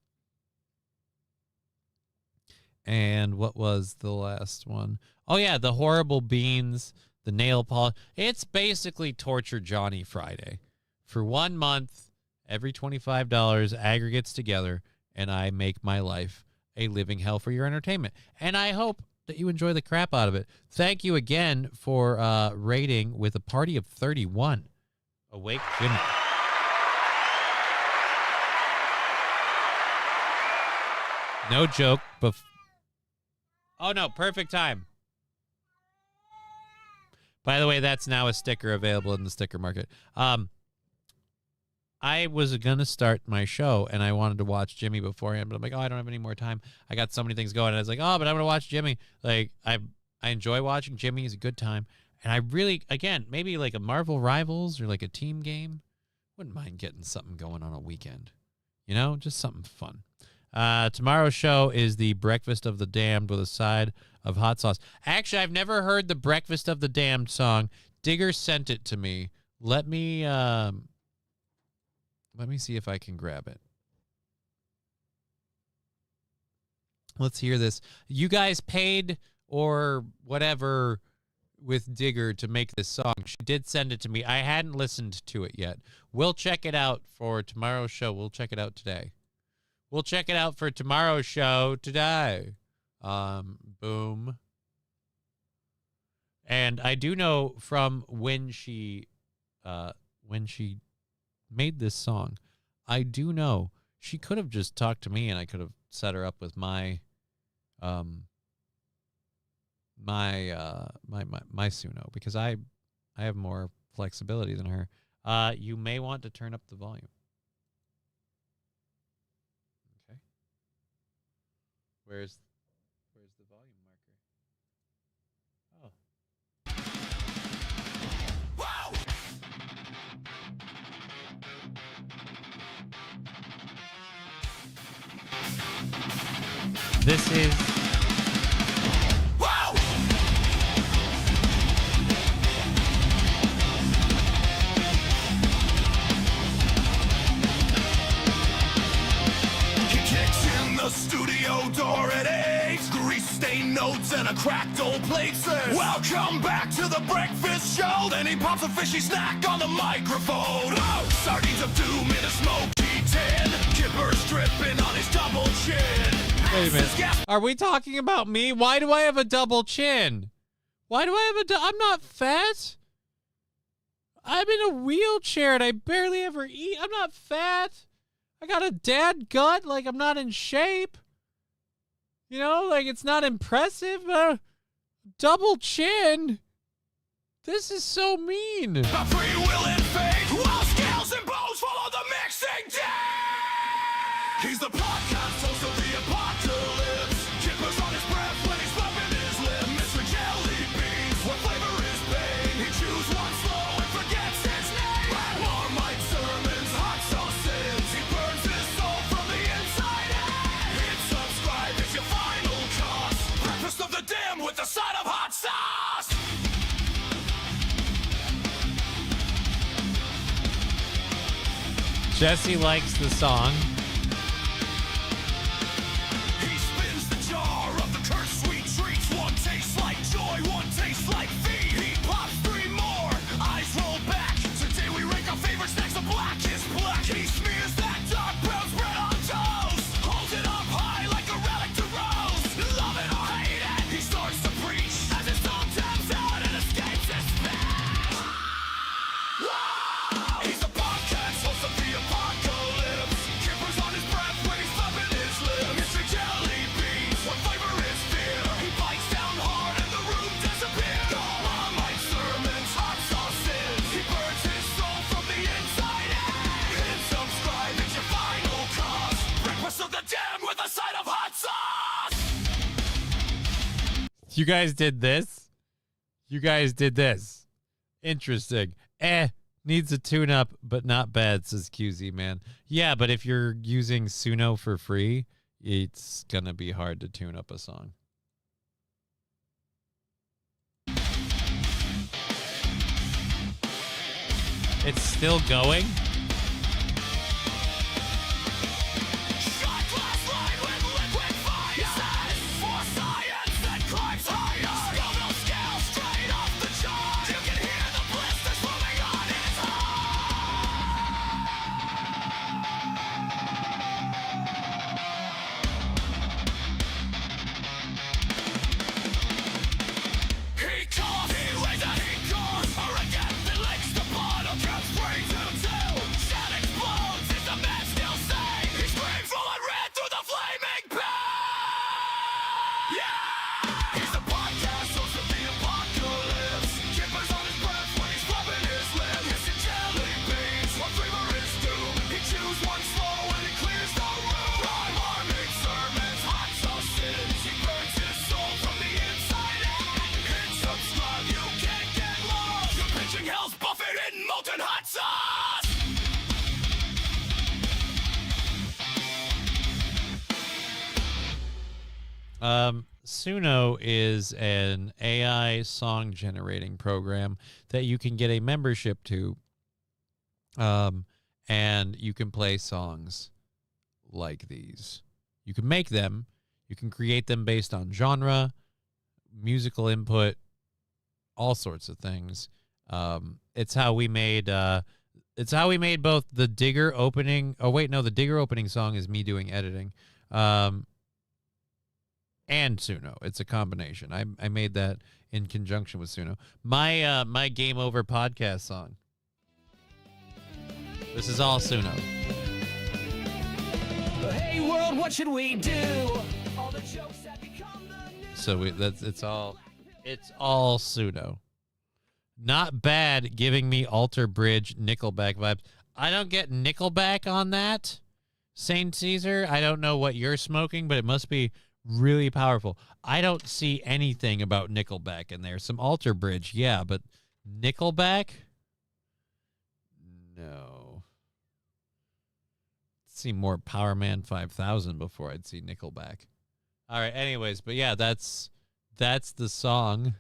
And what was the last one? Oh, yeah, the horrible beans, the nail polish. It's basically Torture Johnny Friday. For 1 month, every $25 aggregates together, and I make my life a living hell for your entertainment. And I hope that you enjoy the crap out of it. Thank you again for rating with a party of 31. Awake Jimmy. No joke. Oh, no. Perfect time. By the way, that's now a sticker available in the sticker market. I was going to start my show, and I wanted to watch Jimmy beforehand, but I'm like, oh, I don't have any more time. I got so many things going. And I was like, oh, but I'm going to watch Jimmy. Like, I enjoy watching Jimmy. He's a good time. And I really, again, maybe like a Marvel Rivals or like a team game. Wouldn't mind getting something going on a weekend. You know, just something fun. Tomorrow's show is the Breakfast of the Damned with a side of hot sauce. Actually, I've never heard the Breakfast of the Damned song. Digger sent it to me. Let me see if I can grab it. Let's hear this. You guys paid or whatever with Digger to make this song. She did send it to me. I hadn't listened to it yet. We'll check it out for tomorrow's show. We'll check it out today. We'll check it out for tomorrow's show today. Boom. And I do know from when she made this song, I do know she could have just talked to me and I could have set her up with my Suno, because I have more flexibility than her. You may want to turn up the volume. Okay. Where's the volume marker? Oh. Wow! This is... Wow! He kicks in the studio door at 8. Grease-stained notes and a cracked old plate says, welcome back to the breakfast show. Then he pops a fishy snack on the microphone. Oh, sardines of doom in a smoky tin. Kippers dripping on his double chin. Wait a minute. Are we talking about me? Why do I have a double chin? Why do I have I'm not fat. I'm in a wheelchair and I barely ever eat. I'm not fat. I got a dad gut. Like, I'm not in shape. You know, like, it's not impressive. Double chin. This is so mean. A free will and fate, while scales and bones follow the mixing deck. He's the podcast host of the apocalypse. Kippers on his breath when he's flapping his lip. Mr. Jelly Beans, what flavor is pain? He chews one slow and forgets his name. Marmite sermons, hot sauces. He burns his soul from the inside out. Hit subscribe, it's your final cost. Breakfast of the Damned with a side of hot sauce. Jesse likes the song. He spins the jar of the cursed sweet treats. One tastes like joy, one tastes like feed. He pops 3 more, eyes roll back. Today we rank our favorite snacks, the blackest black. He smears that dark brown spread on toast. Holds it up high like a relic to roast. Love it or hate it, he starts to preach as his tongue taps out and escapes his spit. He's a podcast host of the apocalypse. Kippers on his breath when he's flapping his lips. Mr. Jelly Beans, what flavor is fear? He bites down hard and the room disappears. Marmite sermons, hot sauces. He burns his soul from the inside out. Hit subscribe, it's your final cost. Breakfast of the Damned with a side of hot sauce. You guys did this? You guys did this. Interesting. Needs a tune-up, but not bad, says QZ, man. Yeah, but if you're using Suno for free, it's going to be hard to tune up a song. It's still going? Suno is an AI song generating program that you can get a membership to, and you can play songs like these. You can make them. You can create them based on genre, musical input, all sorts of things. It's how we made. It's how we made both the Digger opening. Oh wait, no, the Digger opening song is me doing editing. And Suno. It's a combination. I made that in conjunction with Suno. My Game Over podcast song. This is all Suno. Hey world, what should we do? All the jokes that become the news. So it's all Suno. Not bad, giving me Alter Bridge Nickelback vibes. I don't get Nickelback on that. Saint Caesar, I don't know what you're smoking, but it must be really powerful. I don't see anything about Nickelback in there. Some Alter Bridge, yeah, but Nickelback? No. I'd see more Power Man 5000 before I'd see Nickelback. All right, anyways, but yeah, that's the song.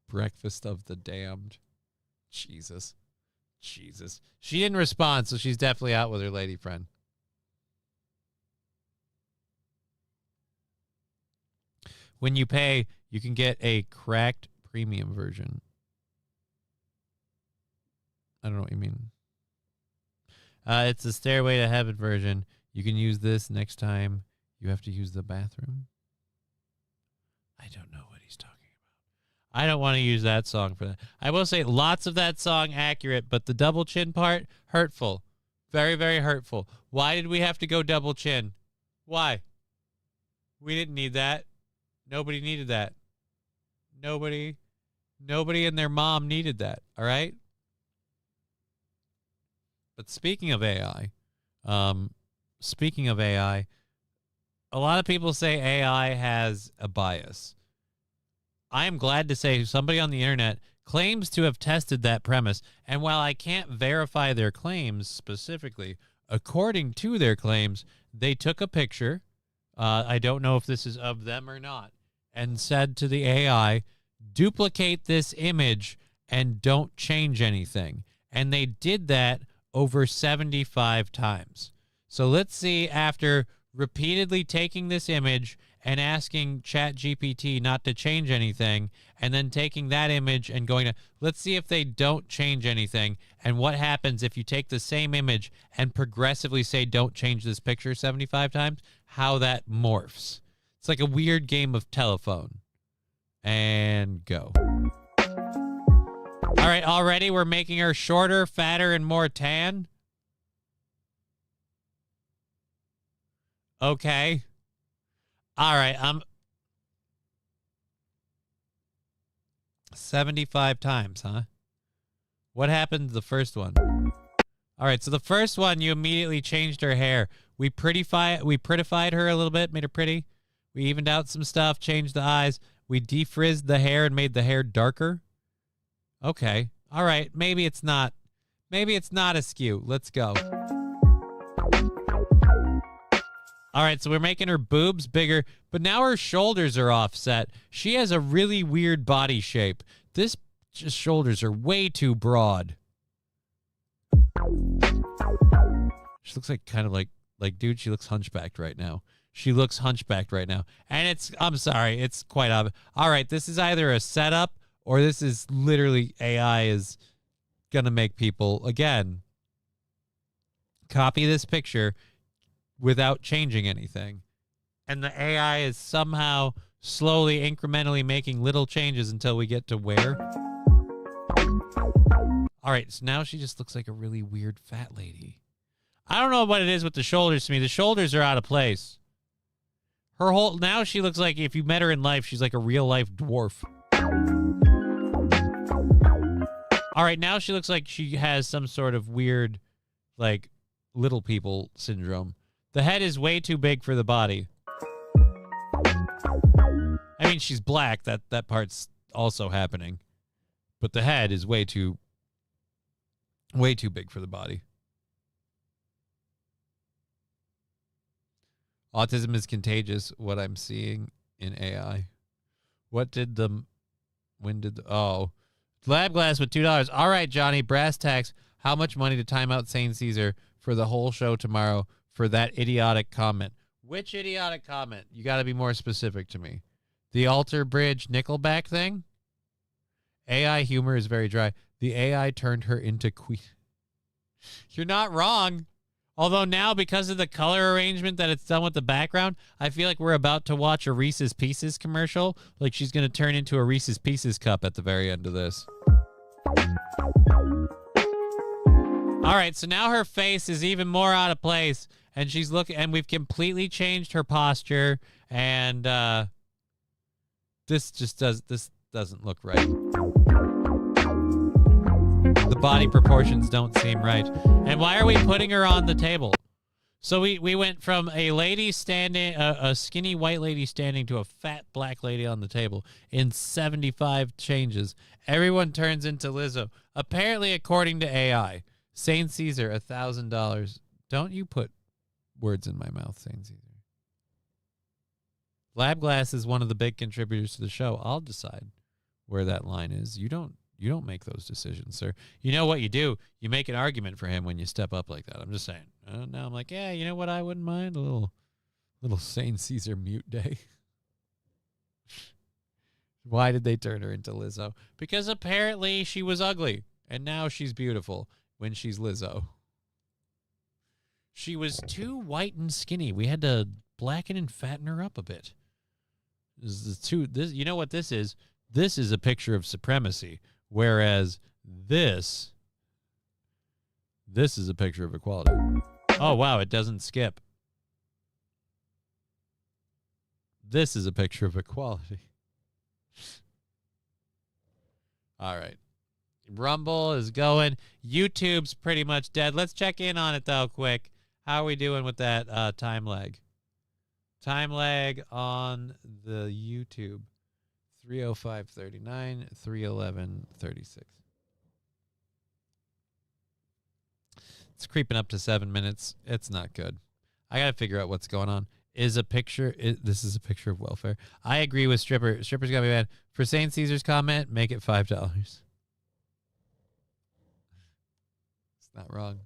Breakfast of the Damned. Jesus. She didn't respond, so she's definitely out with her lady friend. When you pay, you can get a cracked premium version. I don't know what you mean. It's the Stairway to Heaven version. You can use this next time you have to use the bathroom. I don't know what he's talking about. I don't want to use that song for that. I will say lots of that song accurate, but the double chin part, hurtful. Very, very hurtful. Why did we have to go double chin? Why? We didn't need that. Nobody needed that. Nobody and their mom needed that, all right? But speaking of AI, a lot of people say AI has a bias. I am glad to say somebody on the internet claims to have tested that premise, and while I can't verify their claims specifically, according to their claims, they took a picture, I don't know if this is of them or not, and said to the AI, duplicate this image and don't change anything. And they did that over 75 times. So let's see, after repeatedly taking this image and asking ChatGPT not to change anything, and then taking that image and going to, let's see if they don't change anything, and what happens if you take the same image and progressively say don't change this picture 75 times, how that morphs. It's like a weird game of telephone. And go. All right, already we're making her shorter, fatter, and more tan. Okay. All right, 75 times, huh? What happened to the first one? All right, so the first one, you immediately changed her hair. We prettified her a little bit, made her pretty. We evened out some stuff, changed the eyes. We defrizzed the hair and made the hair darker. Okay. All right, maybe it's not. Maybe it's not askew. Let's go. All right, so we're making her boobs bigger, but now her shoulders are offset. She has a really weird body shape. This shoulders are way too broad. She looks like kind of like dude, she looks hunchbacked right now. She looks hunchbacked right now. And I'm sorry, it's quite obvious. All right, this is either a setup or this is literally AI is going to make people, again, copy this picture without changing anything. And the AI is somehow slowly, incrementally making little changes until we get to where. All right, so now she just looks like a really weird fat lady. I don't know what it is with the shoulders to me. The shoulders are out of place. Her whole, now she looks like, if you met her in life, she's like a real life dwarf. All right, now she looks like she has some sort of weird, like, little people syndrome. The head is way too big for the body. I mean, she's black. That part's also happening. But the head is way too big for the body. Autism is contagious, what I'm seeing in AI. Lab Glass with $2. All right, Johnny, brass tacks. How much money to time out Sane Caesar for the whole show tomorrow for that idiotic comment? Which idiotic comment? You got to be more specific to me. The Alter Bridge Nickelback thing? AI humor is very dry. The AI turned her into queen. You're not wrong. Although now, because of the color arrangement that it's done with the background, I feel like we're about to watch a Reese's Pieces commercial. Like she's going to turn into a Reese's Pieces cup at the very end of this. All right, so now her face is even more out of place, and she's looking, and we've completely changed her posture, and this doesn't look right. The body proportions don't seem right. And why are we putting her on the table? So we went from a lady standing, a skinny white lady standing, to a fat black lady on the table in 75 changes. Everyone turns into Lizzo. Apparently, according to AI, Sane Caesar, $1,000. Don't you put words in my mouth, Sane Caesar. Lab Glass is one of the big contributors to the show. I'll decide where that line is. You don't make those decisions, sir. You know what you do? You make an argument for him when you step up like that. I'm just saying. Now I'm like, yeah, you know what? I wouldn't mind a little Sane Caesar mute day. Why did they turn her into Lizzo? Because apparently she was ugly, and now she's beautiful when she's Lizzo. She was too white and skinny. We had to blacken and fatten her up a bit. You know what this is? This is a picture of supremacy. Whereas this is a picture of equality. Oh, wow, it doesn't skip. This is a picture of equality. All right. Rumble is going. YouTube's pretty much dead. Let's check in on it, though, quick. How are we doing with that time lag? Time lag on the YouTube. 3:05:39, 3:11:36. It's creeping up to 7 minutes. It's not good. I got to figure out what's going on. This is a picture of welfare. I agree with Stripper. Stripper's got to be bad. For St. Caesar's comment, make it $5. It's not wrong.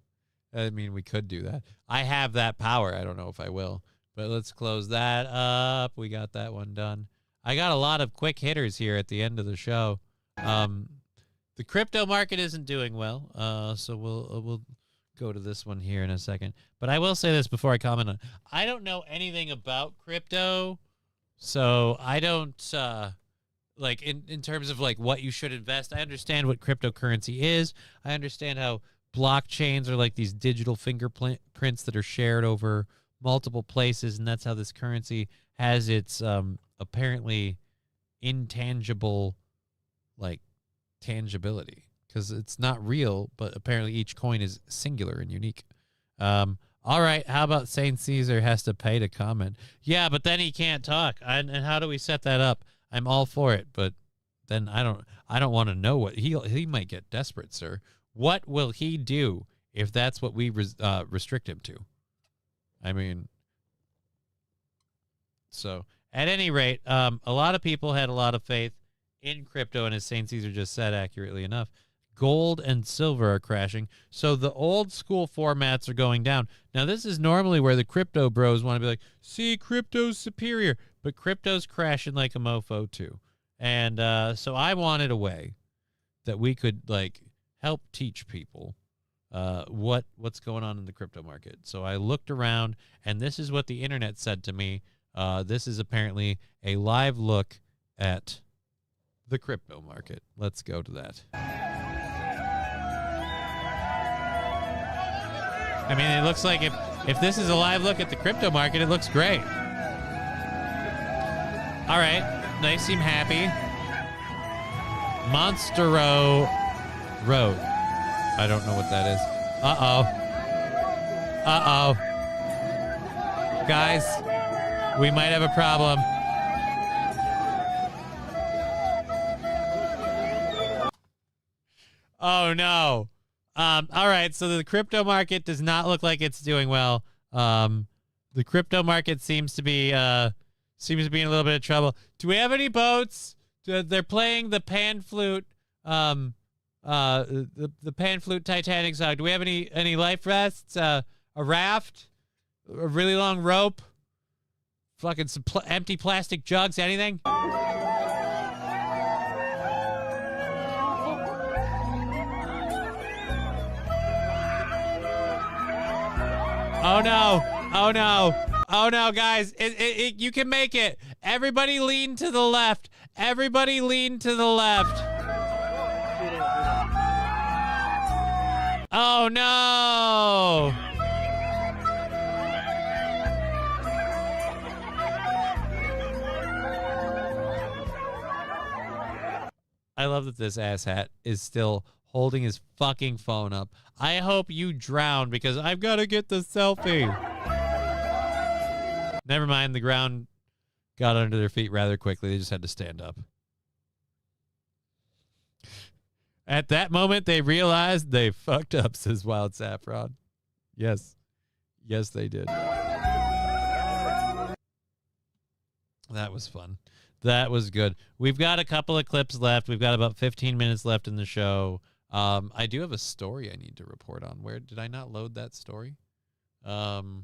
I mean, we could do that. I have that power. I don't know if I will. But let's close that up. We got that one done. I got a lot of quick hitters here at the end of the show. The crypto market isn't doing well, so we'll go to this one here in a second. But I will say this before I comment on it. I don't know anything about crypto, so I don't like in terms of like what you should invest. I understand what cryptocurrency is. I understand how blockchains are like these digital fingerprints that are shared over multiple places, and that's how this currency has its apparently intangible like tangibility, because it's not real, but apparently each coin is singular and unique. All right, how about St. Caesar has to pay to comment? Yeah, but then he can't talk. And how do we set that up? I'm all for it, but then I don't want to know what he might get desperate, sir. What will he do if that's what we restrict him to? I mean, so at any rate, a lot of people had a lot of faith in crypto, and as St. Caesar just said accurately enough, gold and silver are crashing. So the old school formats are going down. Now, this is normally where the crypto bros want to be like, see, crypto's superior, but crypto's crashing like a mofo too. And so I wanted a way that we could like help teach people what's going on in the crypto market. So I looked around, and this is what the internet said to me. This is apparently a live look at the crypto market. Let's go to that. I mean, it looks like if this is a live look at the crypto market, it looks great. All right. They seem happy. Monstero Road. I don't know what that is. Uh-oh. Uh-oh. Guys, we might have a problem. Oh, no. All right, so the crypto market does not look like it's doing well. The crypto market seems to be in a little bit of trouble. Do we have any boats? They're playing the pan flute, the pan flute Titanic song. Do we have any life vests? A raft? A really long rope? Fucking some empty plastic jugs? Anything? Oh no! Oh no! Oh no, guys! You can make it. Everybody lean to the left. Everybody lean to the left. Oh no! I love that this asshat is still holding his fucking phone up. I hope you drown because I've got to get the selfie. Never mind, the ground got under their feet rather quickly. They just had to stand up. At that moment, they realized they fucked up, says Wild Saffron. Yes. Yes, they did. That was fun. That was good. We've got a couple of clips left. We've got about 15 minutes left in the show. I do have a story I need to report on. Where did I not load that story? About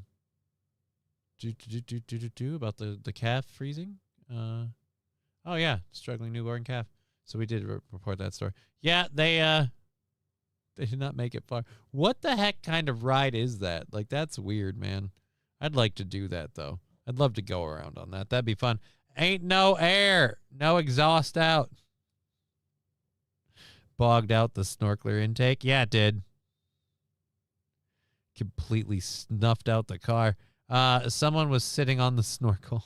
the calf freezing. Oh yeah, struggling newborn calf. So we did report that story. Yeah, they did not make it far. What the heck kind of ride is that? Like, that's weird, man. I'd like to do that though. I'd love to go around on that. That'd be fun. Ain't no air, no exhaust out. Bogged out the snorkeler intake. Yeah, it did. Completely snuffed out the car. Someone was sitting on the snorkel.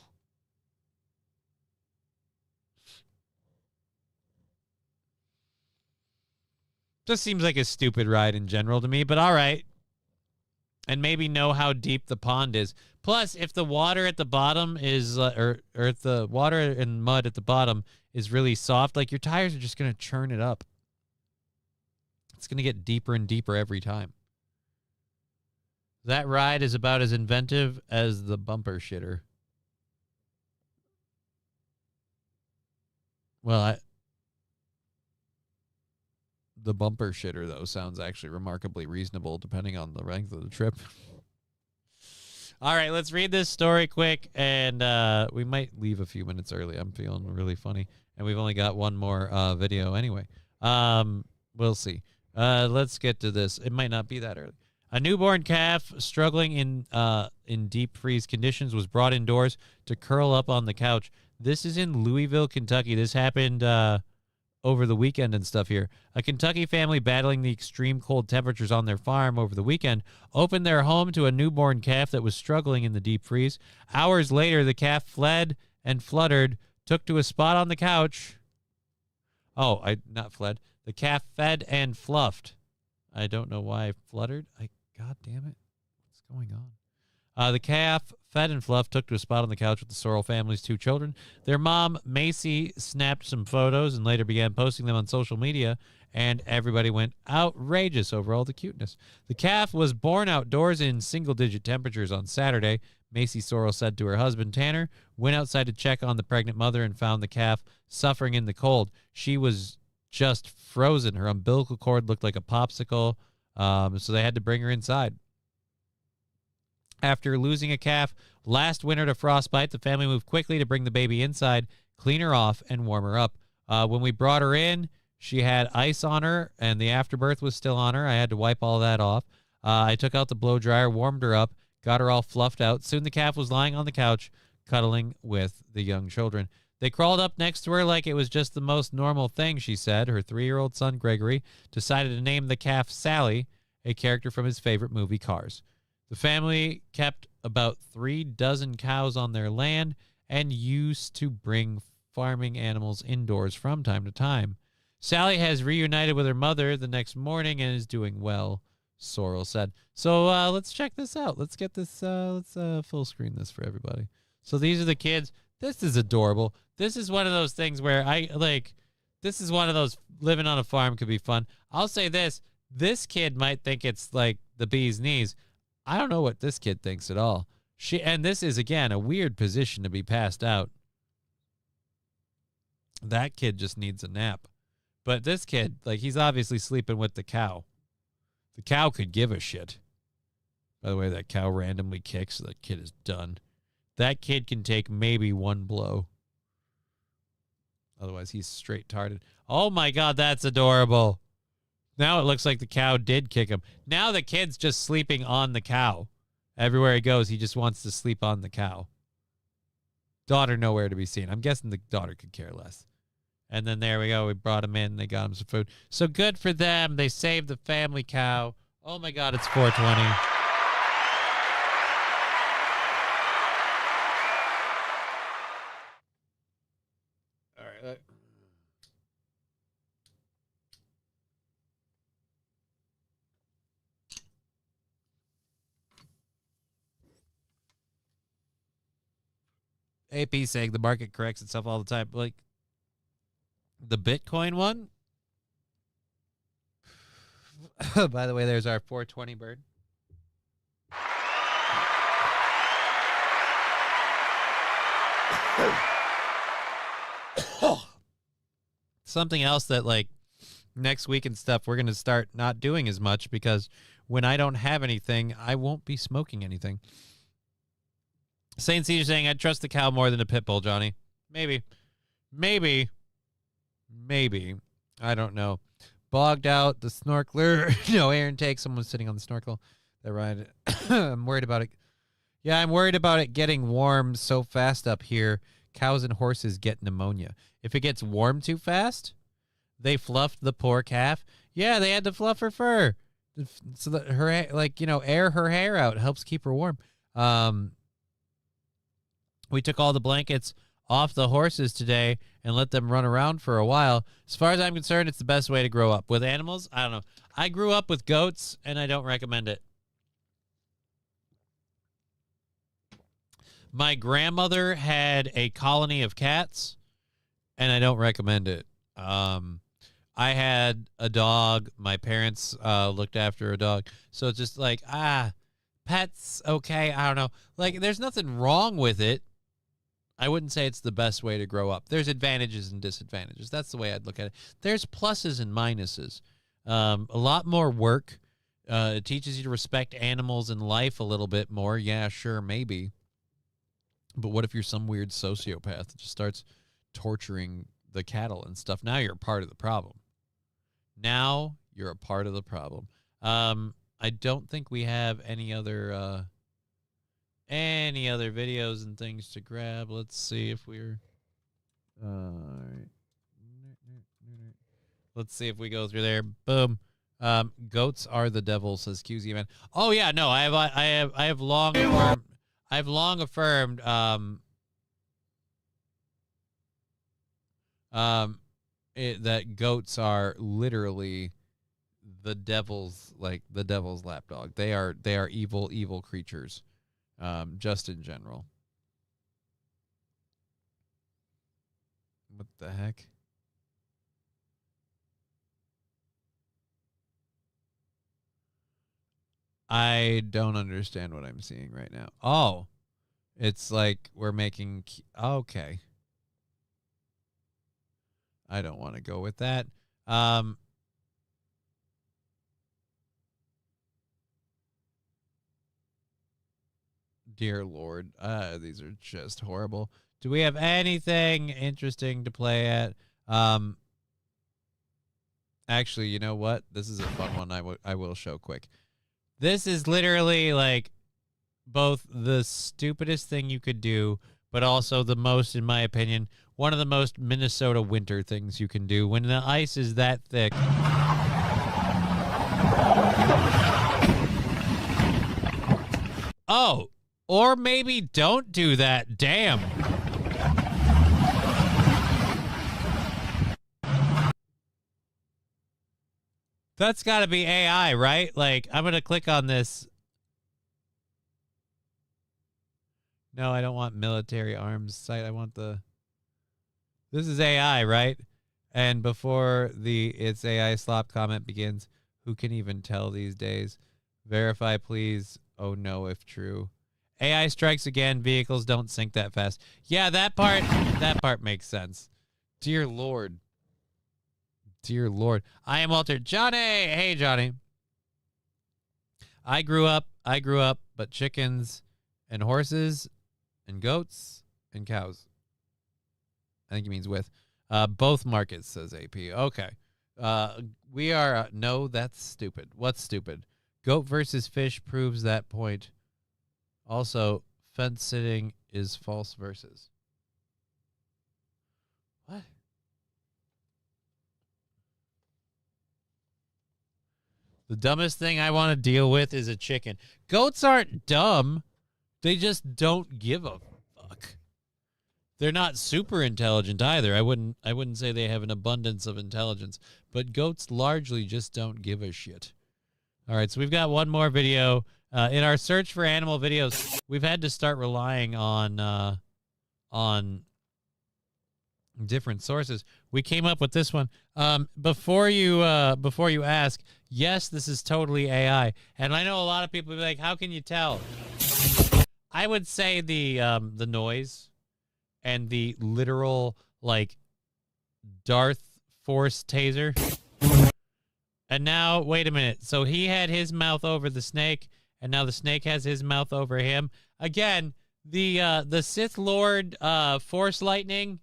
Just seems like a stupid ride in general to me, but all right. And maybe know how deep the pond is. Plus, if the water at the bottom is, or if the water and mud at the bottom is really soft, like your tires are just going to churn it up. It's going to get deeper and deeper every time. That ride is about as inventive as the bumper shitter. Well, the bumper shitter, though, sounds actually remarkably reasonable depending on the length of the trip. All right, let's read this story quick, and we might leave a few minutes early. I'm feeling really funny, and we've only got one more video anyway. We'll see. Let's get to this. It might not be that early. A newborn calf struggling in deep freeze conditions was brought indoors to curl up on the couch. This is in Louisville, Kentucky. This happened over the weekend and stuff here. A Kentucky family battling the extreme cold temperatures on their farm over the weekend opened their home to a newborn calf that was struggling in the deep freeze. Hours later, the calf fled and fluttered, took to a spot on the couch. Oh, not fled. The calf fed and fluffed. I don't know why I fluttered. God damn it. What's going on? The calf fed and fluffed, took to a spot on the couch with the Sorrell family's 2 children. Their mom, Macy, snapped some photos and later began posting them on social media, and everybody went outrageous over all the cuteness. The calf was born outdoors in single-digit temperatures on Saturday. Macy Sorrell said to her husband, Tanner, went outside to check on the pregnant mother and found the calf suffering in the cold. She was just frozen. Her umbilical cord looked like a popsicle, so they had to bring her inside. After losing a calf last winter to frostbite, the family moved quickly to bring the baby inside, clean her off, and warm her up. When we brought her in, she had ice on her, and the afterbirth was still on her. I had to wipe all that off. I took out the blow dryer, warmed her up, got her all fluffed out. Soon the calf was lying on the couch, cuddling with the young children. They crawled up next to her like it was just the most normal thing, she said. Her 3-year-old son, Gregory, decided to name the calf Sally, a character from his favorite movie, Cars. The family kept about 3 dozen cows on their land and used to bring farming animals indoors from time to time. Sally has reunited with her mother the next morning and is doing well, Sorrell said. So let's check this out. Let's get this, let's full screen this for everybody. So these are the kids. This is adorable. This is one of those things where this is one of those living on a farm could be fun. I'll say this kid might think it's like the bee's knees. I don't know what this kid thinks at all. And this is, again, a weird position to be passed out. That kid just needs a nap. But this kid, he's obviously sleeping with the cow. The cow could give a shit. By the way, that cow randomly kicks, so that kid is done. That kid can take maybe 1 blow. Otherwise, he's straight tarded. Oh, my God, that's adorable. Now it looks like the cow did kick him. Now the kid's just sleeping on the cow. Everywhere he goes, he just wants to sleep on the cow. Daughter nowhere to be seen. I'm guessing the daughter could care less. And then there we go. We brought him in. They got him some food. So good for them. They saved the family cow. Oh, my God, it's 420. All right. AP saying the market corrects itself all the time. Like, the Bitcoin one? By the way, there's our 420 bird. Something else that, next week and stuff, we're going to start not doing as much because when I don't have anything, I won't be smoking anything. Saint Cedar saying, I'd trust the cow more than a pit bull, Johnny. Maybe. I don't know. Bogged out, the snorkeler. No air intake. Someone's sitting on the snorkel. That ride. I'm worried about it. Yeah, I'm worried about it getting warm so fast up here. Cows and horses get pneumonia. If it gets warm too fast, they fluffed the poor calf. Yeah, they had to fluff her fur. So that her, air her hair out. It helps keep her warm. We took all the blankets off the horses today and let them run around for a while. As far as I'm concerned, it's the best way to grow up. With animals, I don't know. I grew up with goats, and I don't recommend it. My grandmother had a colony of cats, and I don't recommend it. I had a dog. My parents looked after a dog. So it's just pets, okay, I don't know. There's nothing wrong with it. I wouldn't say it's the best way to grow up. There's advantages and disadvantages. That's the way I'd look at it. There's pluses and minuses. A lot more work. It teaches you to respect animals and life a little bit more. Yeah, sure, maybe. But what if you're some weird sociopath that just starts torturing the cattle and stuff? Now you're a part of the problem. I don't think we have any other videos and things to grab. Let's see if we're let's see if we go through there. Boom. Goats are the devil, says QZ Man. Oh yeah, no, I have long affirmed that goats are literally the devil's lapdog. They are evil creatures. just in general. What the heck? I don't understand what I'm seeing right now. Oh, it's like we're making... Okay. I don't want to go with that. Dear Lord, these are just horrible. Do we have anything interesting to play at? Actually, you know what? This is a fun one I will show quick. This is literally like both the stupidest thing you could do, but also the most, in my opinion, one of the most Minnesota winter things you can do when the ice is that thick. Oh, or maybe don't do that. Damn. That's got to be AI, right? Like, I'm going to click on this. No, I don't want military arms site. I want the... This is AI, right? And before the "it's AI slop" comment begins, who can even tell these days? Verify, please. Oh, no, if true. AI strikes again. Vehicles don't sink that fast. Yeah, that part makes sense. Dear Lord. Dear Lord. I am Walter. Johnny! Hey, Johnny. I grew up, but chickens and horses and goats and cows. I think he means with. Both markets, says AP. Okay. We are... no, that's stupid. What's stupid? Goat versus fish proves that point. Also, fence sitting is false versus. What? The dumbest thing I want to deal with is a chicken. Goats aren't dumb. They just don't give a fuck. They're not super intelligent either. I wouldn't say they have an abundance of intelligence, but goats largely just don't give a shit. All right, so we've got one more video. In our search for animal videos, we've had to start relying on different sources. We came up with this one. Before you ask, yes, this is totally AI, and I know a lot of people will be like, "How can you tell?" I would say the noise and the literal like Darth Force taser. And now, wait a minute. So he had his mouth over the snake, and now the snake has his mouth over him. Again, the Sith Lord Force lightning,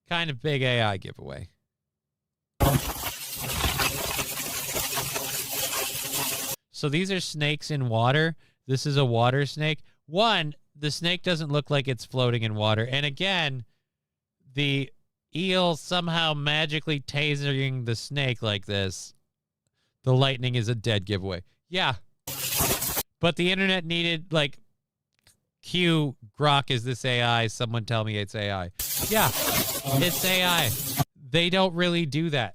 kind of big AI giveaway. So these are snakes in water. This is a water snake. One, the snake doesn't look like it's floating in water. And again, the eel somehow magically tasering the snake like this. The lightning is a dead giveaway. Yeah. But the internet needed, like, Q, Grok, is this AI? Someone tell me it's AI. Yeah, it's AI. They don't really do that.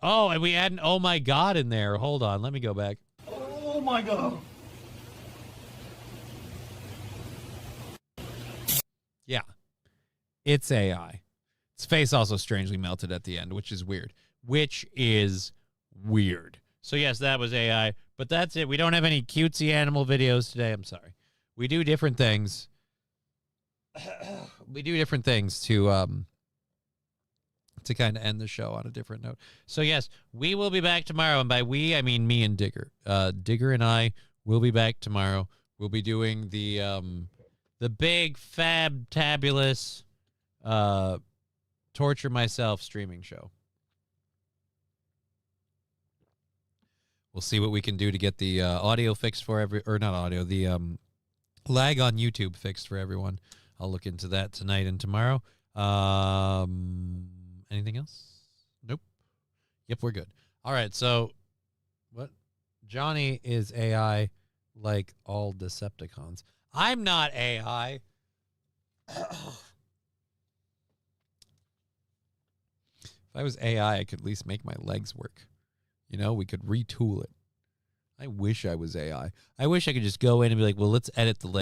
Oh, and we had an "oh my god" in there. Hold on, let me go back. Oh my god. Yeah, it's AI. Its face also strangely melted at the end, which is weird. So yes, that was AI, but that's it. We don't have any cutesy animal videos today. I'm sorry. We do different things. We do different things to kind of end the show on a different note. So yes, we will be back tomorrow, and by we I mean me and Digger. Digger and I will be back tomorrow. We'll be doing the big fabtabulous Torture Myself streaming show. We'll see what we can do to get the audio fixed for the lag on YouTube fixed for everyone. I'll look into that tonight and tomorrow. Anything else? Nope. Yep, we're good. All right, so what? Johnny is AI like all Decepticons. I'm not AI. If I was AI, I could at least make my legs work. You know, we could retool it. I wish I was AI. I wish I could just go in and be like, well, let's edit the